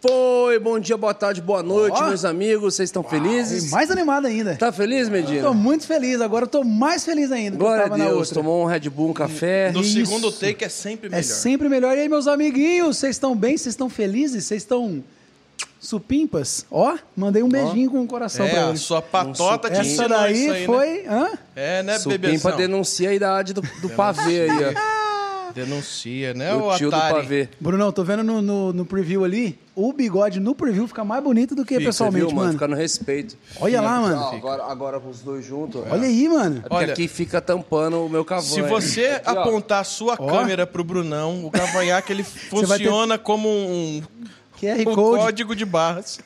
Foi, bom dia, boa tarde, boa noite, meus amigos. Vocês estão felizes? Mais animado ainda. Tá feliz, Medina? Tô muito feliz, agora eu tô mais feliz ainda. Glória que eu a tava Deus, na outra. tomou um Red Bull, um café. No segundo take é sempre melhor. É sempre melhor. E aí, meus amiguinhos, vocês estão bem? Vocês estão felizes? Vocês estão supimpas? Ó, mandei um beijinho com o coração pra a eles. sua patota te Essa ensinou daí isso aí, foi... né? Hã? É, né, Supimpa bebezão? denuncia a idade do pavê aí, ó. Denuncia, né, O o tio do Atari? pavê. Brunão, tô vendo no preview ali, o bigode no preview fica mais bonito do que Você pessoalmente, viu, mano. Fica no respeito. Olha lá, mano. Agora com os dois juntos. Olha aí, mano. É porque Olha, aqui fica tampando o meu cavanhaque. Se você Aqui, ó. apontar a sua câmera pro Brunão, o cavanhaque ele vai ter- funciona como um QR Code. código de barras.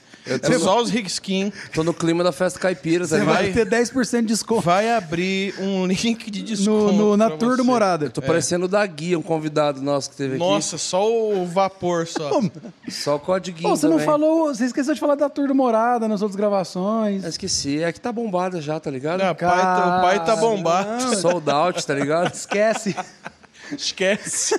tô- É só os risquinhos. Tô no clima da festa caipira, tá Você ligado? vai ter 10% de desconto Vai abrir um link de desconto na pra tour do você. Morada. Tô parecendo o da Guia, um convidado nosso que teve Nossa, só o vapor só. aqui. Só o códiguinho Pô, você não também. falou, você esqueceu de falar da tour do Morada nas outras gravações. Eu esqueci, é que tá bombada já, tá ligado? Não, o pai tá bombado. Sold out, tá ligado? Esquece. Esquece.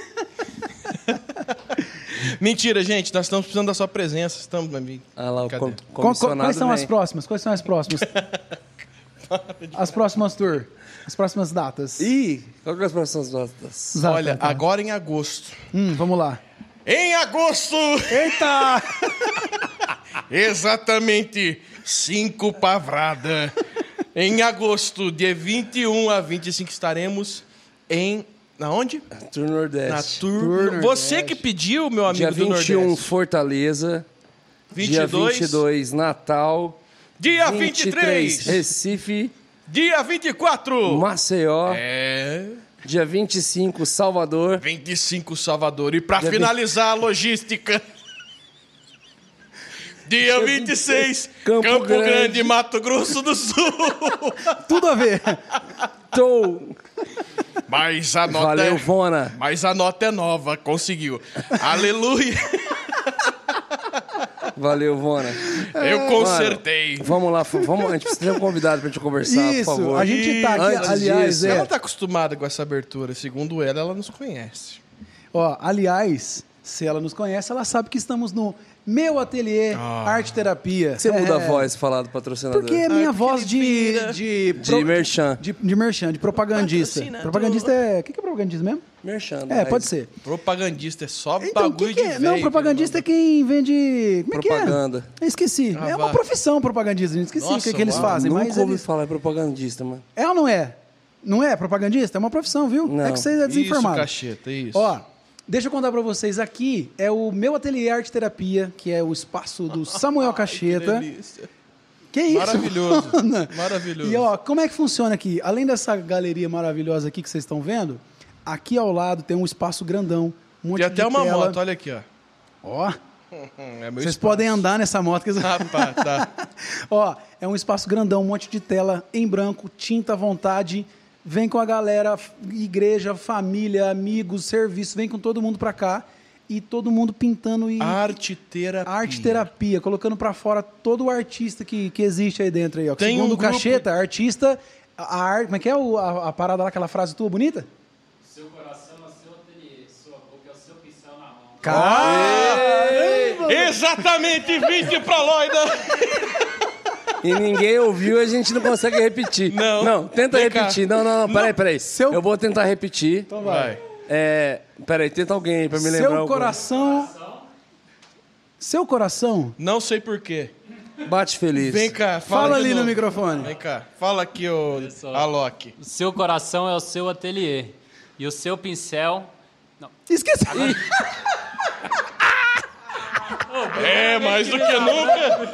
Mentira, gente. Nós estamos precisando da sua presença. Estamos, meu amigo. Ah lá, o Cadê? comissionado Quais são as vem. próximas? Quais são as próximas? As próximas tour. As próximas datas. Ih, qual que é as próximas datas? Exato, Olha, então. agora em agosto. Vamos lá. Em agosto! Eita! Exatamente 5 pavrada. Em agosto, dia 21 a 25, estaremos em... Na onde? Tour Na Nordeste. Tour... Você que pediu, meu amigo Dia do 21, Nordeste. Fortaleza. Dia 22, Natal. Dia 23, 23. Recife. Dia 24. Maceió. É... Dia 25, Salvador. 25, Salvador. E pra Dia finalizar a logística... Dia 26, Campo Campo Grande. Grande, Mato Grosso do Sul. Tudo a ver. Tô. Mas a nota Valeu, é... Vona. Mas a nota é nova, conseguiu. Aleluia. Valeu, Vona. Eu consertei. Vamos lá, a gente precisa ter um convidado pra gente conversar, Isso, por favor. a gente tá aqui, Antes aliás, disso, Ela tá acostumada com essa abertura. Segundo ela nos conhece. Ó, aliás, se ela nos conhece, ela sabe que estamos no Meu Ateliê Arte Terapia. Você muda a voz falar do patrocinador. Porque é minha porque voz ele de vira. De merchan. de merchan, de propagandista. Patrocinador. Propagandista é... O que é propagandista mesmo? Merchan. É, pode ser. Propagandista é só Então, o bagulho que de é? velho. Não, propagandista é quem vende... Como é Propaganda. que é? Eu esqueci. Ah, É uma vá. profissão propagandista, gente. Esqueci Nossa, o que eles uau. fazem, Nunca mas ouvi eles... falar em propagandista, mano. É ou não é? Não é propagandista? É uma profissão, viu? Não. É que você é desinformado. Isso, cacheta, isso. Ó, deixa eu contar pra vocês aqui, é o Meu Ateliê Arte Terapia, que é o espaço do Samuel Cacheta. Que delícia. Que isso? Maravilhoso. mano? Maravilhoso. E ó, como é que funciona aqui? Além dessa galeria maravilhosa aqui que vocês estão vendo, aqui ao lado tem um espaço grandão, um monte Tem de até uma tela. moto, olha aqui, ó. Ó, É meu vocês espaço. podem andar nessa moto. Que... Rapaz, tá. Ó, é um espaço grandão, um monte de tela em branco, tinta à vontade. Vem com a galera, igreja, família, amigos, serviço, vem com todo mundo pra cá e todo mundo pintando e Arte terapia. arte terapia, colocando pra fora todo o artista que existe aí dentro aí, ó. Tem Segundo um o grupo- Cacheta, artista, a arte, como é que é a parada lá, aquela frase tua bonita? Seu coração é o seu ateliê, sua boca é o seu pincel na mão. Caramba! Exatamente 20 pra Loida. E ninguém ouviu, a gente não consegue repetir. Não. Tenta Vem cá. repetir. Não, peraí. Seu- Eu vou tentar repetir. Então vai. Peraí, tenta alguém aí pra me lembrar. Seu coração... Seu coração... Não sei porquê. Bate feliz. Vem cá, Fala fala ali de no novo. microfone. Vem cá. Fala aqui, ô Alok. O seu coração é o seu ateliê. E o seu pincel... Esqueci. É, mais do que nunca.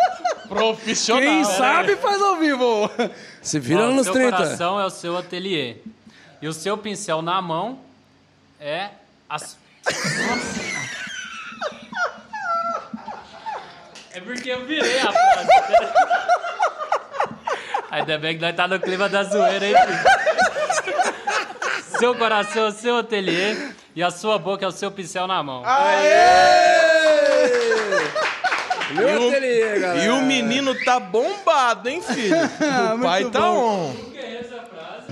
Profissional. Quem né? sabe faz ao vivo. Se vira o nos seu 30. coração é o seu ateliê. E o seu pincel na mão é a... É porque eu virei a frase. Ainda bem que nós tá no clima da zoeira, hein, filho? Seu coração é o seu ateliê e a sua boca é o seu pincel na mão. Meu ateliê, galera. E o menino tá bombado, hein, filho? O pai muito tá bom. on.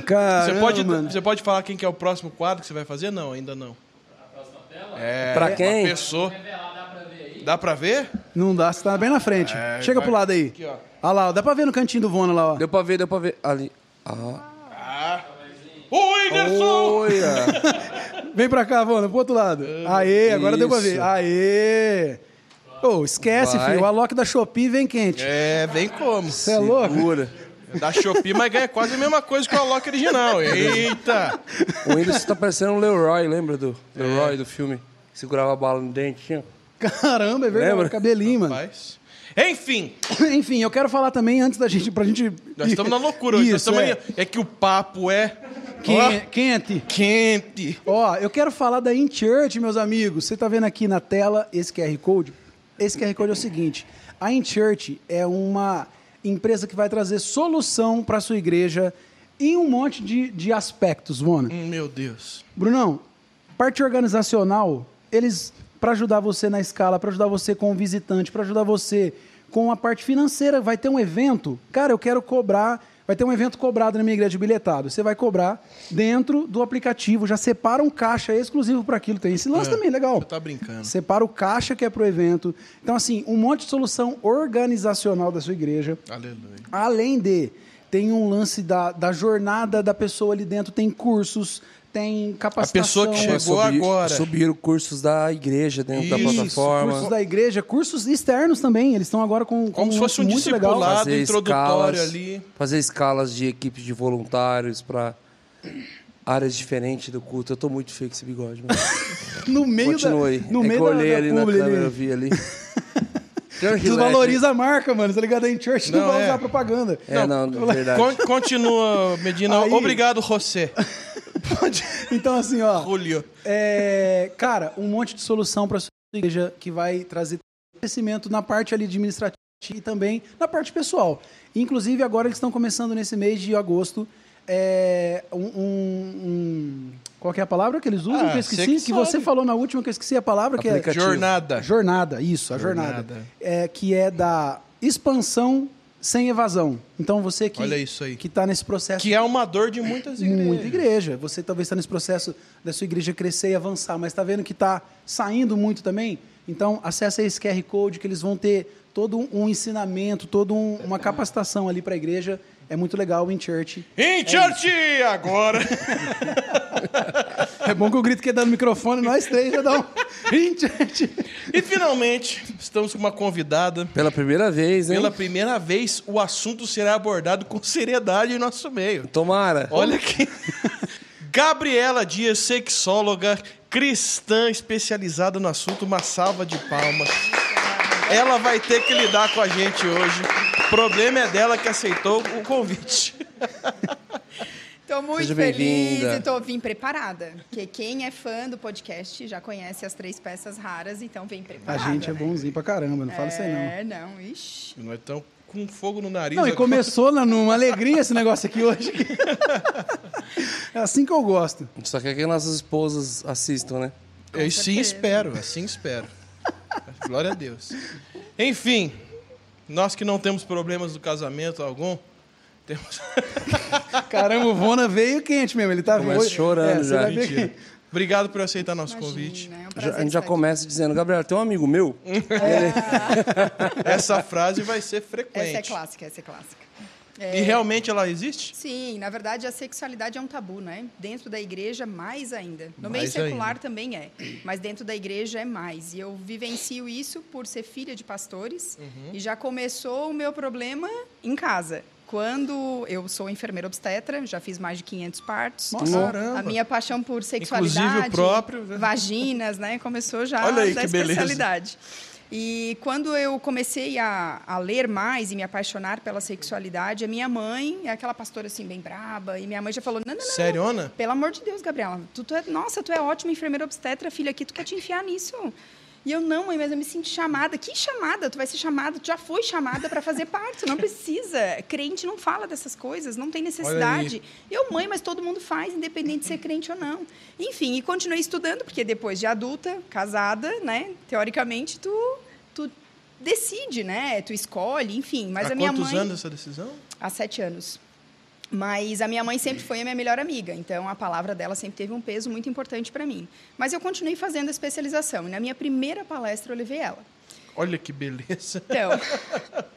Caramba, Você pode falar quem que é o próximo quadro que você vai fazer? Não, ainda não. Pra quem? Uma pessoa. Dá pra ver? Não dá, você tá bem na frente. Chega pro lado aí. Aqui, ó. Olha lá, dá pra ver no cantinho do Vona lá, ó. Deu pra ver. Ali. Ah. O Whindersson! Olha. Vem pra cá, Vona, pro outro lado. Aê, agora deu pra ver. Isso. Aê! Ô, esquece, Vai. filho. O Alok da Shopee vem quente. Vem como? Você é louco? Segura. Da Shopee, mas ganha quase a mesma coisa que o Alok original. Eita! O Whindersson tá parecendo um Leroy, lembra do Leroy do filme? Segurava a bala no dente, tinha. Caramba, é verdade. Lembra? Cabelinho, mano. Rapaz. Enfim, Enfim, eu quero falar também, antes da gente, pra gente... nós estamos na loucura hoje. Isso, É que o papo é... Quente. Quente. Ó, eu quero falar da InChurch, meus amigos. Você tá vendo aqui na tela esse QR Code? Esse QR Code é o seguinte. A InChurch é uma empresa que vai trazer solução para sua igreja em um monte de aspectos, Vona. Meu Deus. Brunão, parte organizacional, eles, para ajudar você na escala, para ajudar você com o visitante, para ajudar você com a parte financeira, vai ter um evento. Cara, eu quero cobrar, vai ter um evento cobrado na minha igreja de bilhetado. Você vai cobrar dentro do aplicativo, já separa um caixa exclusivo para aquilo. Tem esse lance também, legal. Você tá brincando. Separa o caixa que é pro evento. Então, assim, um monte de solução organizacional da sua igreja. Aleluia. Além de, tem um lance da jornada da pessoa ali dentro, tem cursos, tem capacitação. A pessoa que chegou agora. Subiram cursos da igreja dentro da Isso, plataforma. Cursos da igreja, cursos externos também. Eles estão agora com Como se fosse um muito legal. discipulado Fazer introdutório escalas, ali. Fazer escalas de equipes de voluntários para áreas diferentes do culto. Eu tô muito feio com esse bigode, mano. No meio Continue. da, no meio que eu olhei da ali na publi câmera, eu vi ali. Tem um gilete. Desvaloriza a marca, mano. Tá ligado? A InChurch não vai usar propaganda. Não, verdade. Continua, Medina. Aí- Obrigado, José. Então, assim, ó. Julio. Cara, um monte de solução para sua igreja que vai trazer crescimento na parte ali administrativa e também na parte pessoal. Inclusive, agora eles estão começando nesse mês de agosto qual que é a palavra que eles usam? Que eu você esqueci. que Que você sabe. falou na última, que eu esqueci a palavra. Que é Aplicativo. Jornada. jornada, isso, a jornada. Que é da expansão sem evasão. Então, você que Olha isso aí. está nesse processo... Que é uma dor de muitas igrejas. Muita igreja. Você talvez está nesse processo da sua igreja crescer e avançar, mas está vendo que está saindo muito também? Então, acessa esse QR Code que eles vão ter todo um ensinamento, toda uma capacitação ali para a igreja. É muito legal o InChurch. InChurch agora. É bom que o grito que dá no microfone, nós três já dá um InChurch. E finalmente, estamos com uma convidada. Pela primeira vez, hein? Pela primeira vez, o assunto será abordado com seriedade em nosso meio. Tomara. Olha aqui. Gabriela Dias, sexóloga cristã especializada no assunto. Uma salva de palmas. Ela vai ter que lidar com a gente hoje. O problema é dela que aceitou o convite. Estou muito Seja feliz bem-vinda. e estou vim preparada. Porque quem é fã do podcast já conhece as 3 peças raras, então vem A preparada. gente é né? bonzinho pra caramba, não fala isso aí não. Não, ixi. Nós estamos com fogo no nariz. Não, e agora. começou numa alegria esse negócio aqui hoje. É assim que eu gosto. Só quer que nossas esposas assistam, né? Eu sim espero, assim espero. Glória a Deus. Enfim, nós que não temos problemas do casamento algum, temos... Caramba, o Vona veio quente mesmo. Ele tá Começa chorando você já. vai ver Mentira. que- Obrigado por aceitar nosso Imagina, convite. é um A prazer gente já estar começa dizendo, Gabriel, tem um amigo meu. Essa frase vai ser aqui. frequente. Essa é clássica, essa é clássica. E realmente ela existe? Sim, na verdade a sexualidade é um tabu, né? Dentro da igreja, mais ainda. No meio Mais secular ainda. também é, mas dentro da igreja é mais. E eu vivencio isso por ser filha de pastores e já começou o meu problema em casa. Quando eu sou enfermeira obstetra, já fiz mais de 500 partos. Nossa, caramba. A minha paixão por sexualidade, Inclusive o próprio, né? vaginas, né? Começou já Olha aí da que beleza. especialidade. E quando eu comecei a ler mais e me apaixonar pela sexualidade, a minha mãe é aquela pastora assim bem braba, e minha mãe já falou: não, Seriona? pelo amor de Deus, Gabriela, tu é ótima enfermeira obstetra, filha, aqui, tu quer te enfiar nisso. E eu, não, mãe, mas eu me sinto chamada. Que chamada? Tu vai ser chamada, tu já foi chamada para fazer parte, não precisa. Crente não fala dessas coisas, não tem necessidade. Eu, mãe, mas todo mundo faz, independente de ser crente ou não. Enfim, e continuei estudando, porque depois de adulta, casada, né, teoricamente, tu decide, né, tu escolhe, enfim. Mas Há a minha quantos mãe... anos essa decisão? Há 7 anos. Mas a minha mãe sempre foi a minha melhor amiga, então a palavra dela sempre teve um peso muito importante para mim. Mas eu continuei fazendo a especialização, e na minha primeira palestra eu levei ela. Olha que beleza. Então,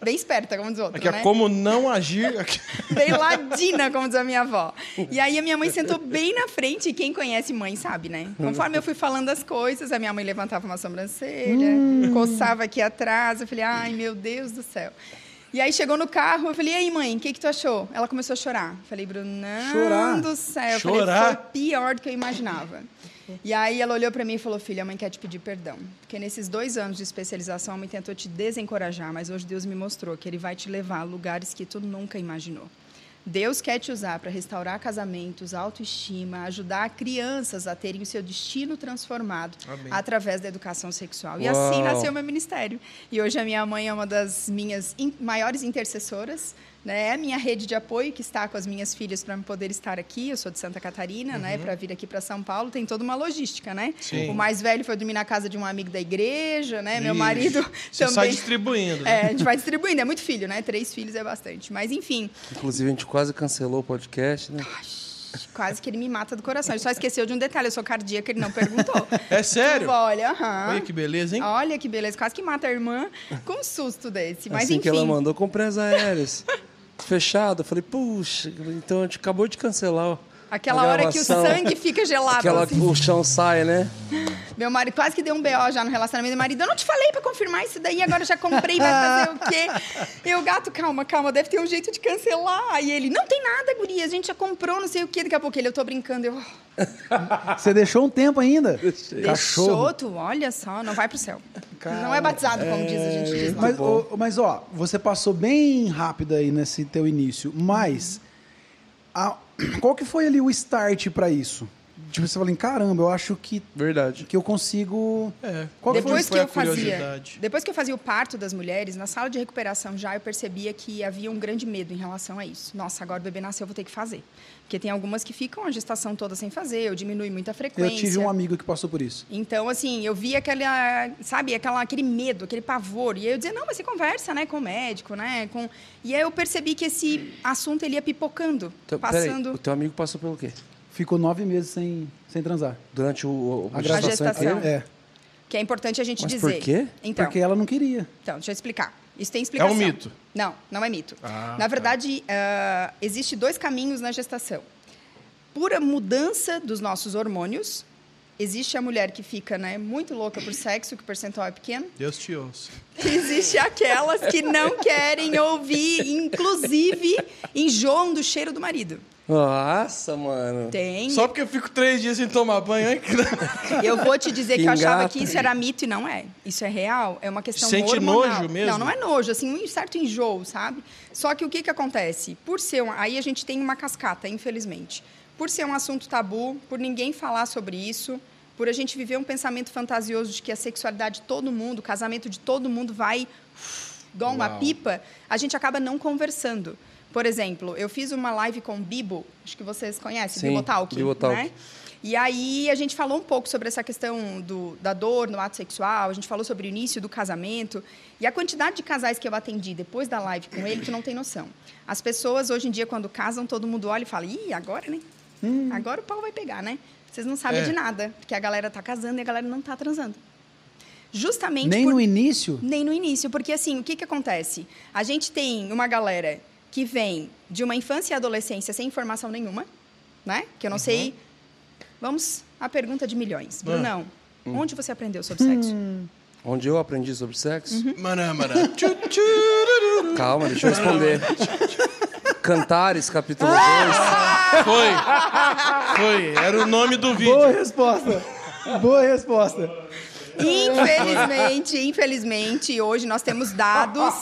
bem esperta, como diz o outro, Aqui é né? como não agir. Aqui. Bem ladina, como diz a minha avó. E aí a minha mãe sentou bem na frente, e quem conhece mãe sabe, né? Conforme eu fui falando as coisas, a minha mãe levantava uma sobrancelha, coçava aqui atrás, eu falei, ai, meu Deus do céu. E aí chegou no carro, eu falei, e aí, mãe, o que tu achou? Ela começou a chorar. Falei, Brunão Chorar? do céu. Chorar? Falei, foi pior do que eu imaginava. E aí ela olhou para mim e falou, filha, a mãe quer te pedir perdão. Porque nesses 2 anos de especialização, a mãe tentou te desencorajar, mas hoje Deus me mostrou que Ele vai te levar a lugares que tu nunca imaginou. Deus quer te usar para restaurar casamentos, autoestima, ajudar crianças a terem o seu destino transformado Amém. através da educação sexual. E Uau. assim nasceu o meu ministério. E hoje a minha mãe é uma das minhas maiores intercessoras, né? É a minha rede de apoio que está com as minhas filhas para poder estar aqui. Eu sou de Santa Catarina, né? Para vir aqui para São Paulo tem toda uma logística, né? Sim. O mais velho foi dormir na casa de um amigo da igreja, né? Meu Ixi, marido Você também. sai distribuindo. Né? É, a gente vai distribuindo, é muito filho, né? 3 filhos é bastante. Mas, enfim, Inclusive, a gente quase cancelou o podcast, né? quase que ele me mata do coração. Ele só esqueceu de um detalhe, eu sou cardíaca, ele não perguntou. É sério? Olha, aham. Olha que beleza, hein? Olha que beleza, quase que mata a irmã com um susto desse. Mas, assim enfim. que ela mandou, comprei as aéreas. Fechado. Eu falei, puxa, então a gente acabou de cancelar Aquela a hora que o gravação. sangue fica gelado. Aquela assim. que o chão sai, né? Meu marido quase que deu um BO já no relacionamento. Meu marido, eu não te falei pra confirmar isso daí, agora já comprei, vai fazer o quê? Eu, gato, calma, deve ter um jeito de cancelar. E ele, não tem nada, guria, a gente já comprou, não sei o quê. Daqui a pouco ele, eu tô brincando. Eu, Você deixou um tempo ainda? deixou, Cachorro. tu, olha só, não vai pro céu. Não é batizado, como diz, a gente diz lá. Mas, ó, você passou bem rápido aí nesse teu início, mas qual que foi ali o start pra isso? Tipo, você falou, caramba, eu acho que Verdade. eu consigo... É. Qual que Depois foi que a eu fazia, curiosidade? depois que eu fazia o parto das mulheres, na sala de recuperação já eu percebia que havia um grande medo em relação a isso. Nossa, agora o bebê nasceu, eu vou ter que fazer. Porque tem algumas que ficam a gestação toda sem fazer, eu diminui muita frequência. Eu tive um amigo que passou por isso. Então, assim, eu via aquele medo, aquele pavor. E aí eu dizia, não, mas você conversa, né, com o médico, né? E aí eu percebi que esse assunto ele ia pipocando, Então, passando peraí, o teu amigo passou pelo quê? Ficou 9 meses sem transar. Durante A gestação. inteira? É, que é importante a gente Mas dizer. por quê? Então, porque ela não queria. então, deixa eu explicar. Isso tem explicação. É um mito. Não, não é mito. Ah, Na verdade, existe 2 caminhos na gestação. Por mudança dos nossos hormônios, existe a mulher que fica, né, muito louca por sexo, que o percentual é pequeno. Deus te ouça. Existe aquelas que não querem ouvir, inclusive enjoam do cheiro do marido. Nossa, mano. Tem. Só porque eu fico 3 dias sem tomar banho, hein? Eu vou te dizer que Que eu achava engata. que isso era mito e não é. Isso é real, é uma questão Sente hormonal. nojo mesmo? Não, não é nojo, assim, um certo enjoo, sabe? Só que o que acontece? Por ser aí a gente tem uma cascata, infelizmente. Por ser um assunto tabu, por ninguém falar sobre isso, por a gente viver um pensamento fantasioso de que a sexualidade de todo mundo, o casamento de todo mundo vai igual uma Uau. pipa, a gente acaba não conversando. Por exemplo, eu fiz uma live com o Bibo, acho que vocês conhecem, Sim, Bibotalk, Bibotalk. né? E aí a gente falou um pouco sobre essa questão da dor no ato sexual, a gente falou sobre o início do casamento, e a quantidade de casais que eu atendi depois da live com ele, tu não tem noção. As pessoas, hoje em dia, quando casam, todo mundo olha e fala, ih, agora, né? Agora o pau vai pegar, né? Vocês não sabem É. de nada, porque a galera tá casando e a galera não tá transando. Justamente Nem por... no início? Nem no início, porque assim, o que acontece? A gente tem uma galera que vem de uma infância e adolescência sem informação nenhuma, né? Que eu não sei... Vamos à pergunta de milhões. Brunão, onde você aprendeu sobre sexo? Onde eu aprendi sobre sexo? Mará, mará. Tchu, tchururu. Calma, deixa eu responder. Cantares, capítulo 2. Foi. Era o nome do vídeo. Boa resposta. Boa resposta. Infelizmente, hoje nós temos dados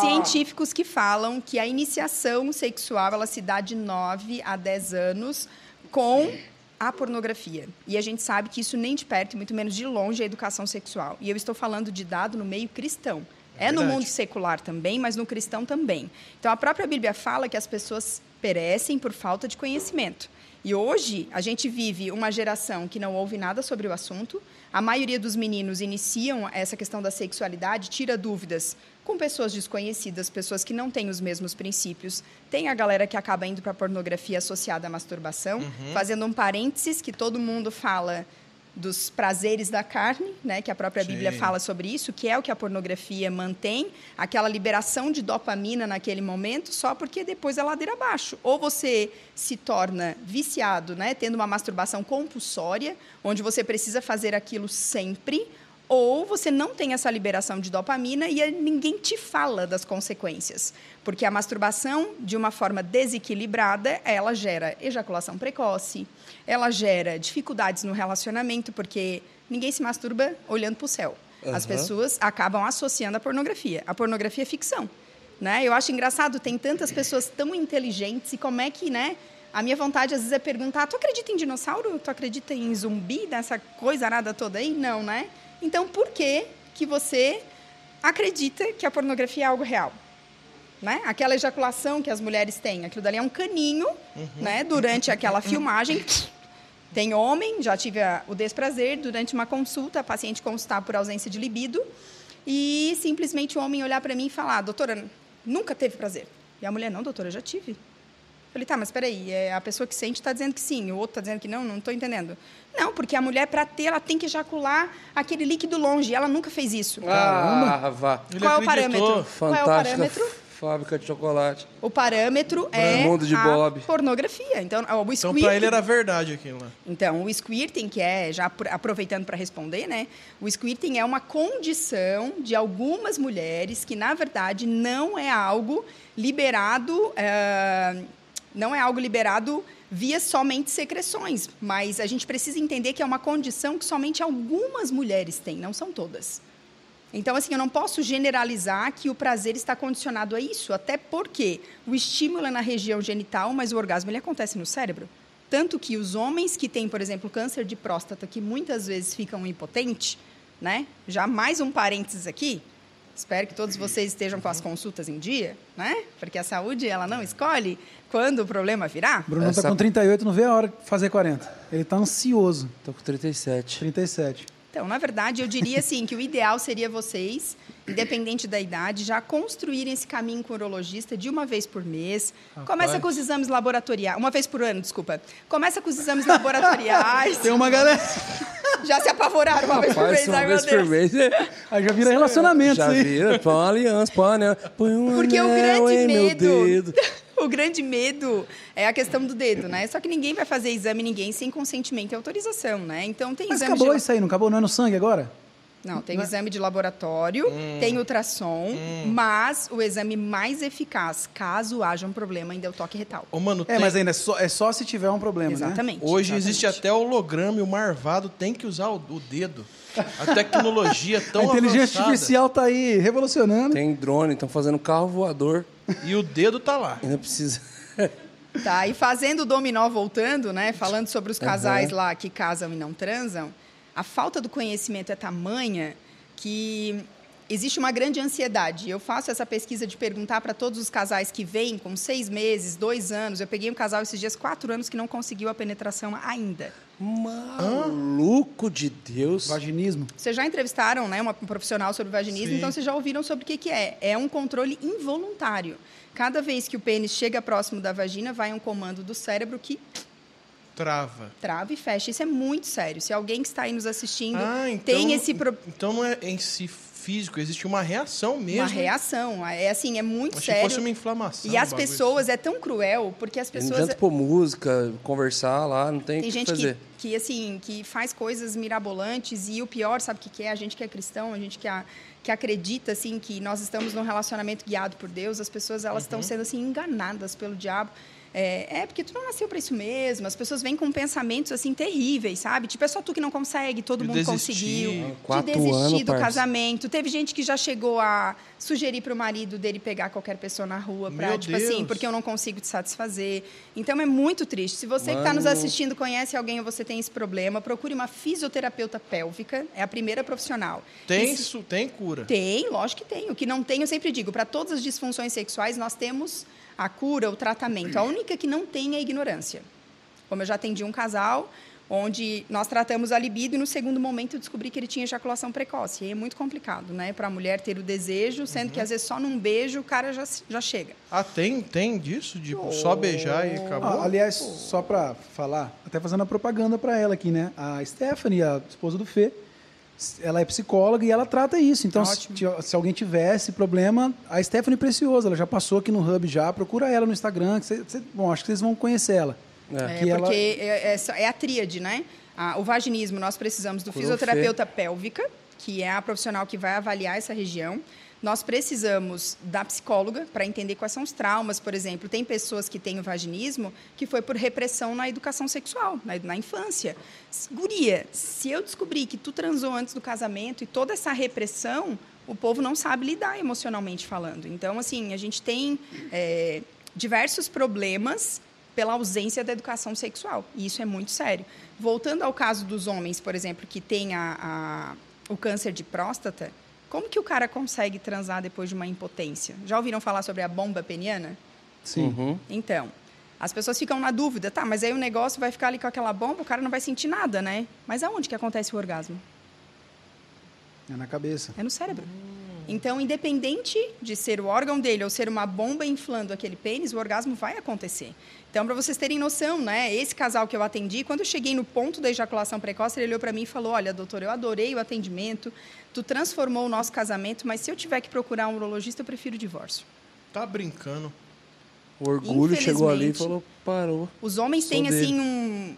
científicos que falam que a iniciação sexual ela se dá de 9 a 10 anos com a pornografia. E a gente sabe que isso nem de perto, e muito menos de longe, é a educação sexual. E eu estou falando de dado no meio cristão. É no verdade. mundo secular também, mas no cristão também. Então, a própria Bíblia fala que as pessoas perecem por falta de conhecimento. E hoje, a gente vive uma geração que não ouve nada sobre o assunto. A maioria dos meninos iniciam essa questão da sexualidade, tira dúvidas com pessoas desconhecidas, pessoas que não têm os mesmos princípios. Tem a galera que acaba indo para a pornografia associada à masturbação, fazendo um parênteses que todo mundo fala... dos prazeres da carne, né, que a própria Bíblia Sim. fala sobre isso, que é o que a pornografia mantém, aquela liberação de dopamina naquele momento, só porque depois é ladeira abaixo. Ou você se torna viciado, né, tendo uma masturbação compulsória, onde você precisa fazer aquilo sempre, ou você não tem essa liberação de dopamina e ninguém te fala das consequências. Porque a masturbação, de uma forma desequilibrada, ela gera ejaculação precoce, ela gera dificuldades no relacionamento, porque ninguém se masturba olhando para o céu. As pessoas acabam associando a pornografia. A pornografia é ficção, né? Eu acho engraçado, tem tantas pessoas tão inteligentes, e como é que, né? A minha vontade, às vezes, é perguntar, tu acredita em dinossauro? Tu acredita em zumbi, nessa coisa arada toda aí? Não, né? Então, por que você acredita que a pornografia é algo real? Né? Aquela ejaculação que as mulheres têm, aquilo dali é um caninho, né? Durante aquela filmagem. Tem homem, já tive o desprazer, durante uma consulta, a paciente consultar por ausência de libido, e simplesmente o homem olhar para mim e falar, doutora, nunca teve prazer. E a mulher, não, doutora, eu já tive. Falei, tá, mas espera aí, a pessoa que sente está dizendo que sim, o outro está dizendo que não estou entendendo. Não, porque a mulher, para ter, ela tem que ejacular aquele líquido longe, e ela nunca fez isso. Ah, vá. Ele Qual é o acreditou. parâmetro? Qual é o Fantástica parâmetro? fábrica de chocolate. O parâmetro é Raimundo de a Bob. pornografia. Então, o Então, squirting... pra ele era verdade aquilo lá. Então, o squirting, que é, já aproveitando para responder, né? O squirting é uma condição de algumas mulheres que, na verdade, não é algo liberado... não é algo liberado via somente secreções, mas a gente precisa entender que é uma condição que somente algumas mulheres têm, não são todas. Então, assim, eu não posso generalizar que o prazer está condicionado a isso, até porque o estímulo é na região genital, mas o orgasmo ele acontece no cérebro. Tanto que os homens que têm, por exemplo, câncer de próstata, que muitas vezes ficam impotentes, né? Já mais um parênteses aqui, espero que todos vocês estejam com as consultas em dia, né? Porque a saúde, ela não escolhe quando o problema virá. Bruno está com 38, não vê a hora de fazer 40. Ele está ansioso. Tô com 37. 37. Então, na verdade, eu diria assim que o ideal seria vocês, independente da idade, já construírem esse caminho com o urologista de uma vez por mês. Começa com os exames laboratoriais. Uma vez por ano, desculpa. Começa com os exames laboratoriais. Tem uma galera... Já se apavoraram uma vez por Rapaz, mês. uma Ai, vez meu por Deus. mês. Aí já vira relacionamento, Já isso aí. vira, põe uma aliança, põe um anel. Põe um Porque o anel grande em meu medo... dedo. O grande medo é a questão do dedo, né? Só que ninguém vai fazer exame, ninguém sem consentimento e autorização, né? Então, tem Mas exame acabou de... isso aí, não acabou? Não é no sangue agora? Não, tem o exame de laboratório, tem ultrassom, mas o exame mais eficaz, caso haja um problema, ainda é o toque retal. Ô, mano, Mas ainda é só se tiver um problema, Exatamente. hoje exatamente. existe até holograma e o marvado tem que usar o dedo. A tecnologia é tão A inteligência avançada. artificial tá aí revolucionando. Tem drone, estão fazendo carro voador. E o dedo tá lá. Ainda precisa... Tá, e fazendo o dominó voltando, né? Falando sobre os casais lá que casam e não transam, a falta do conhecimento é tamanha que existe uma grande ansiedade. Eu faço essa pesquisa de perguntar para todos os casais que vêm com 6 meses, 2 anos. Eu peguei um casal esses dias, 4 anos, que não conseguiu a penetração ainda. Maluco de Deus. Vaginismo. Vocês já entrevistaram, né, uma profissional sobre vaginismo, Sim. então vocês já ouviram sobre o que é. É um controle involuntário. Cada vez que o pênis chega próximo da vagina, vai um comando do cérebro que Trava. trava e fecha. Isso é muito sério. Se alguém que está aí nos assistindo Então, tem esse então não é em si físico, existe uma reação mesmo. uma reação, é assim, é muito Achei que sério. fosse uma inflamação. E as um bagulho pessoas, é tão cruel, porque as Não pessoas... adianta pôr música, conversar lá, não tem o Tem que gente fazer. que, assim, que faz coisas mirabolantes e o pior, sabe o que é? A gente que é cristão, a gente que acredita, assim, que nós estamos num relacionamento guiado por Deus, as pessoas, elas estão sendo, assim, enganadas pelo diabo. Porque tu não nasceu para isso mesmo. As pessoas vêm com pensamentos, assim, terríveis, sabe? Tipo, é só tu que não consegue, todo De mundo desistir. conseguiu. 4 De desistir anos, do parça. casamento. Teve gente que já chegou a sugerir para o marido dele pegar qualquer pessoa na rua para, Meu tipo assim, Deus. porque eu não consigo te satisfazer. Então, é muito triste. Se você que está nos assistindo conhece alguém ou você tem esse problema, procure uma fisioterapeuta pélvica. É a primeira profissional. Tem, E se- tem cura. Tem, lógico que tem. O que não tem, eu sempre digo, para todas as disfunções sexuais, nós temos a cura, o tratamento. A única que não tem é a ignorância. Como eu já atendi um casal, onde nós tratamos a libido e no segundo momento eu descobri que ele tinha ejaculação precoce. E aí é muito complicado, né? Para a mulher ter o desejo, sendo que às vezes só num beijo o cara já chega. Ah, tem disso? De só beijar e acabou? Aliás, só para falar, até fazendo a propaganda para ela aqui, né? A Stephanie, a esposa do Fê, ela é psicóloga e ela trata isso. Então, se alguém tivesse problema, a Stephanie Preciosa, ela já passou aqui no Hub já, procura ela no Instagram, bom, acho que vocês vão conhecer ela. Porque é a tríade, né? O vaginismo, nós precisamos do fisioterapeuta pélvica, que é a profissional que vai avaliar essa região. Nós precisamos da psicóloga para entender quais são os traumas, por exemplo. Tem pessoas que têm o vaginismo que foi por repressão na educação sexual, na infância. Guria, se eu descobrir que tu transou antes do casamento e toda essa repressão, o povo não sabe lidar emocionalmente falando. Então, assim, a gente tem diversos problemas pela ausência da educação sexual. E isso é muito sério. Voltando ao caso dos homens, por exemplo, que têm o câncer de próstata, como que o cara consegue transar depois de uma impotência? Já ouviram falar sobre a bomba peniana? Sim. Uhum. Então, as pessoas ficam na dúvida, tá, mas aí o negócio vai ficar ali com aquela bomba, o cara não vai sentir nada, né? Mas aonde que acontece o orgasmo? É na cabeça. É no cérebro. Então, independente de ser o órgão dele ou ser uma bomba inflando aquele pênis, o orgasmo vai acontecer. Então, para vocês terem noção, né? Esse casal que eu atendi, quando eu cheguei no ponto da ejaculação precoce, ele olhou para mim e falou: olha, doutor, eu adorei o atendimento, tu transformou o nosso casamento, mas se eu tiver que procurar um urologista, eu prefiro o divórcio. Tá brincando. O orgulho chegou ali e falou, parou. Os homens têm, assim,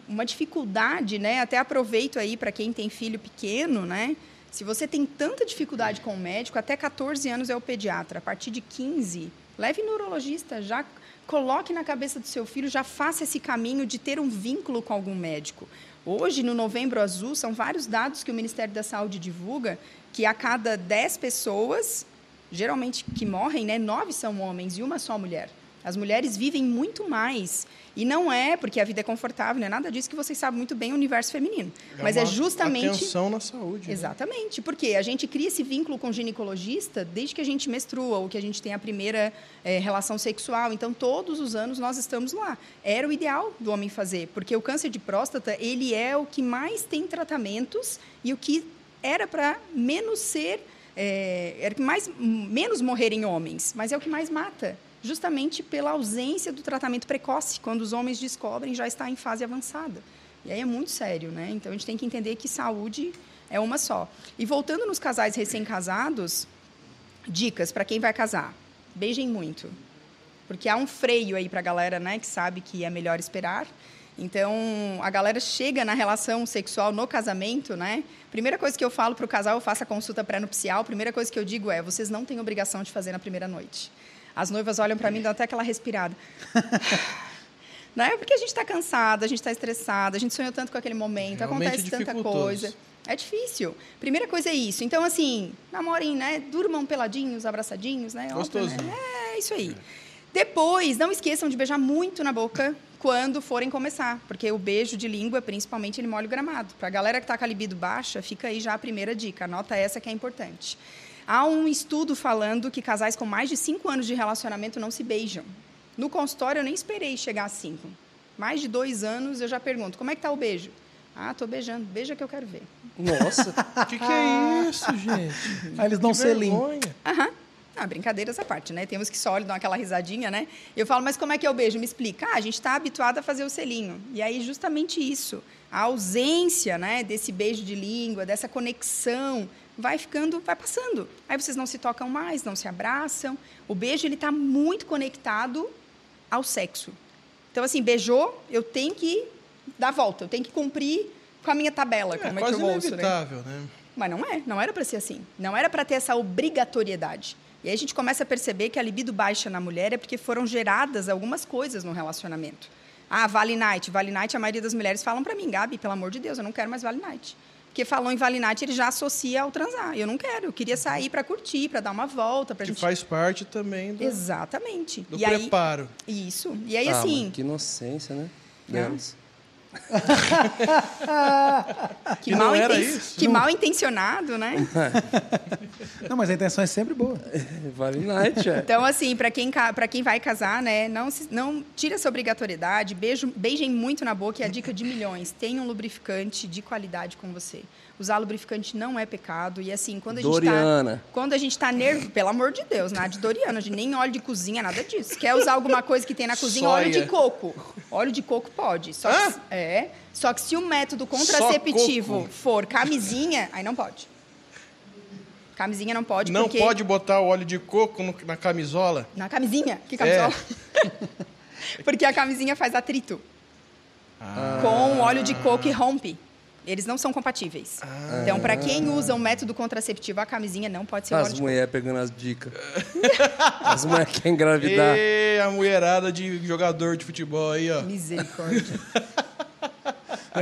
uma dificuldade, né? Até aproveito aí para quem tem filho pequeno, né? Se você tem tanta dificuldade com o médico, até 14 anos é o pediatra. A partir de 15, leve no urologista, já coloque na cabeça do seu filho, já faça esse caminho de ter um vínculo com algum médico. Hoje, no Novembro Azul, são vários dados que o Ministério da Saúde divulga, que a cada 10 pessoas, geralmente que morrem, né, 9 são homens e uma só mulher. As mulheres vivem muito mais. E não é porque a vida é confortável, não é nada disso, que vocês sabem muito bem o universo feminino. Mas é justamente... atenção na saúde. Exatamente. Né? Porque a gente cria esse vínculo com o ginecologista desde que a gente menstrua ou que a gente tem a primeira relação sexual. Então, todos os anos nós estamos lá. Era o ideal do homem fazer, porque o câncer de próstata, ele é o que mais tem tratamentos e o que era para menos ser... era que menos morrer em homens, mas é o que mais mata. Justamente pela ausência do tratamento precoce. Quando os homens descobrem, já está em fase avançada. E aí é muito sério, né? Então, a gente tem que entender que saúde é uma só. E voltando nos casais recém-casados, dicas para quem vai casar. Beijem muito. Porque há um freio aí para a galera, né, que sabe que é melhor esperar. Então, a galera chega na relação sexual no casamento, né? Primeira coisa que eu falo para o casal, eu faço a consulta pré-nupcial. Primeira coisa que eu digo é, vocês não têm obrigação de fazer na primeira noite. As noivas olham para mim e dão até aquela respirada. Não é porque a gente está cansada, a gente está estressada, a gente sonhou tanto com aquele momento, realmente acontece tanta coisa. É difícil. Primeira coisa é isso. Então, assim, namorem, né? Durmam peladinhos, abraçadinhos, né? Gostosinho. Óbvio, né? É isso aí. Depois, não esqueçam de beijar muito na boca quando forem começar, porque o beijo de língua, principalmente, ele molha o gramado. Para a galera que está com a libido baixa, fica aí já a primeira dica. Anota essa que é importante. Há um estudo falando que casais com mais de 5 anos de relacionamento não se beijam. No consultório, eu nem esperei chegar a 5. Mais de 2 anos, eu já pergunto, como é que está o beijo? Ah, estou beijando. Beija que eu quero ver. Nossa. O que é isso, gente? Aí eles dão selinho. Aham. Ah, brincadeiras à parte, né? Temos que só dão aquela risadinha, né? Eu falo, mas como é que é o beijo? Me explica. Ah, a gente está habituado a fazer o selinho. E aí, justamente isso. A ausência, né, desse beijo de língua, dessa conexão, vai passando. Aí vocês não se tocam mais, não se abraçam. O beijo, ele está muito conectado ao sexo. Então, assim, beijou, eu tenho que dar a volta, eu tenho que cumprir com a minha tabela, como é que eu ouço, inevitável, né? Mas não era para ser assim. Não era para ter essa obrigatoriedade. E aí a gente começa a perceber que a libido baixa na mulher é porque foram geradas algumas coisas no relacionamento. Ah, Vale Night. Vale Night, a maioria das mulheres falam para mim, Gabi, pelo amor de Deus, eu não quero mais Vale Night. Porque falou em Vale Night, ele já associa ao transar. Eu não quero, eu queria sair para curtir, para dar uma volta. Que faz parte também do... Exatamente. Do preparo. Isso. E aí, assim... Que inocência, né? Não. Delas. Que E não era isso? Que mal intencionado, né? Não, mas a intenção é sempre boa. Vale night, é. Então, assim, para quem vai casar, né, não tira essa obrigatoriedade, beijem muito na boca, e a dica de milhões, tenha um lubrificante de qualidade com você. Usar lubrificante não é pecado, e assim, quando a gente tá nervoso, pelo amor de Deus, nada de Doriana, nem óleo de cozinha, nada disso. Quer usar alguma coisa que tem na cozinha, Soia. óleo de coco. Óleo de coco pode. Só que se o método contraceptivo for camisinha, aí não pode. Camisinha não pode, Não porque... pode botar o óleo de coco na camisola? Na camisinha? Que camisola? Porque a camisinha faz atrito. Com óleo de coco e rompe. Eles não são compatíveis. Então, para quem usa um método contraceptivo, a camisinha não pode ser óleo As de coco. mulheres pegando as dicas. As mulheres querem engravidar. E a mulherada de jogador de futebol aí, ó. Misericórdia.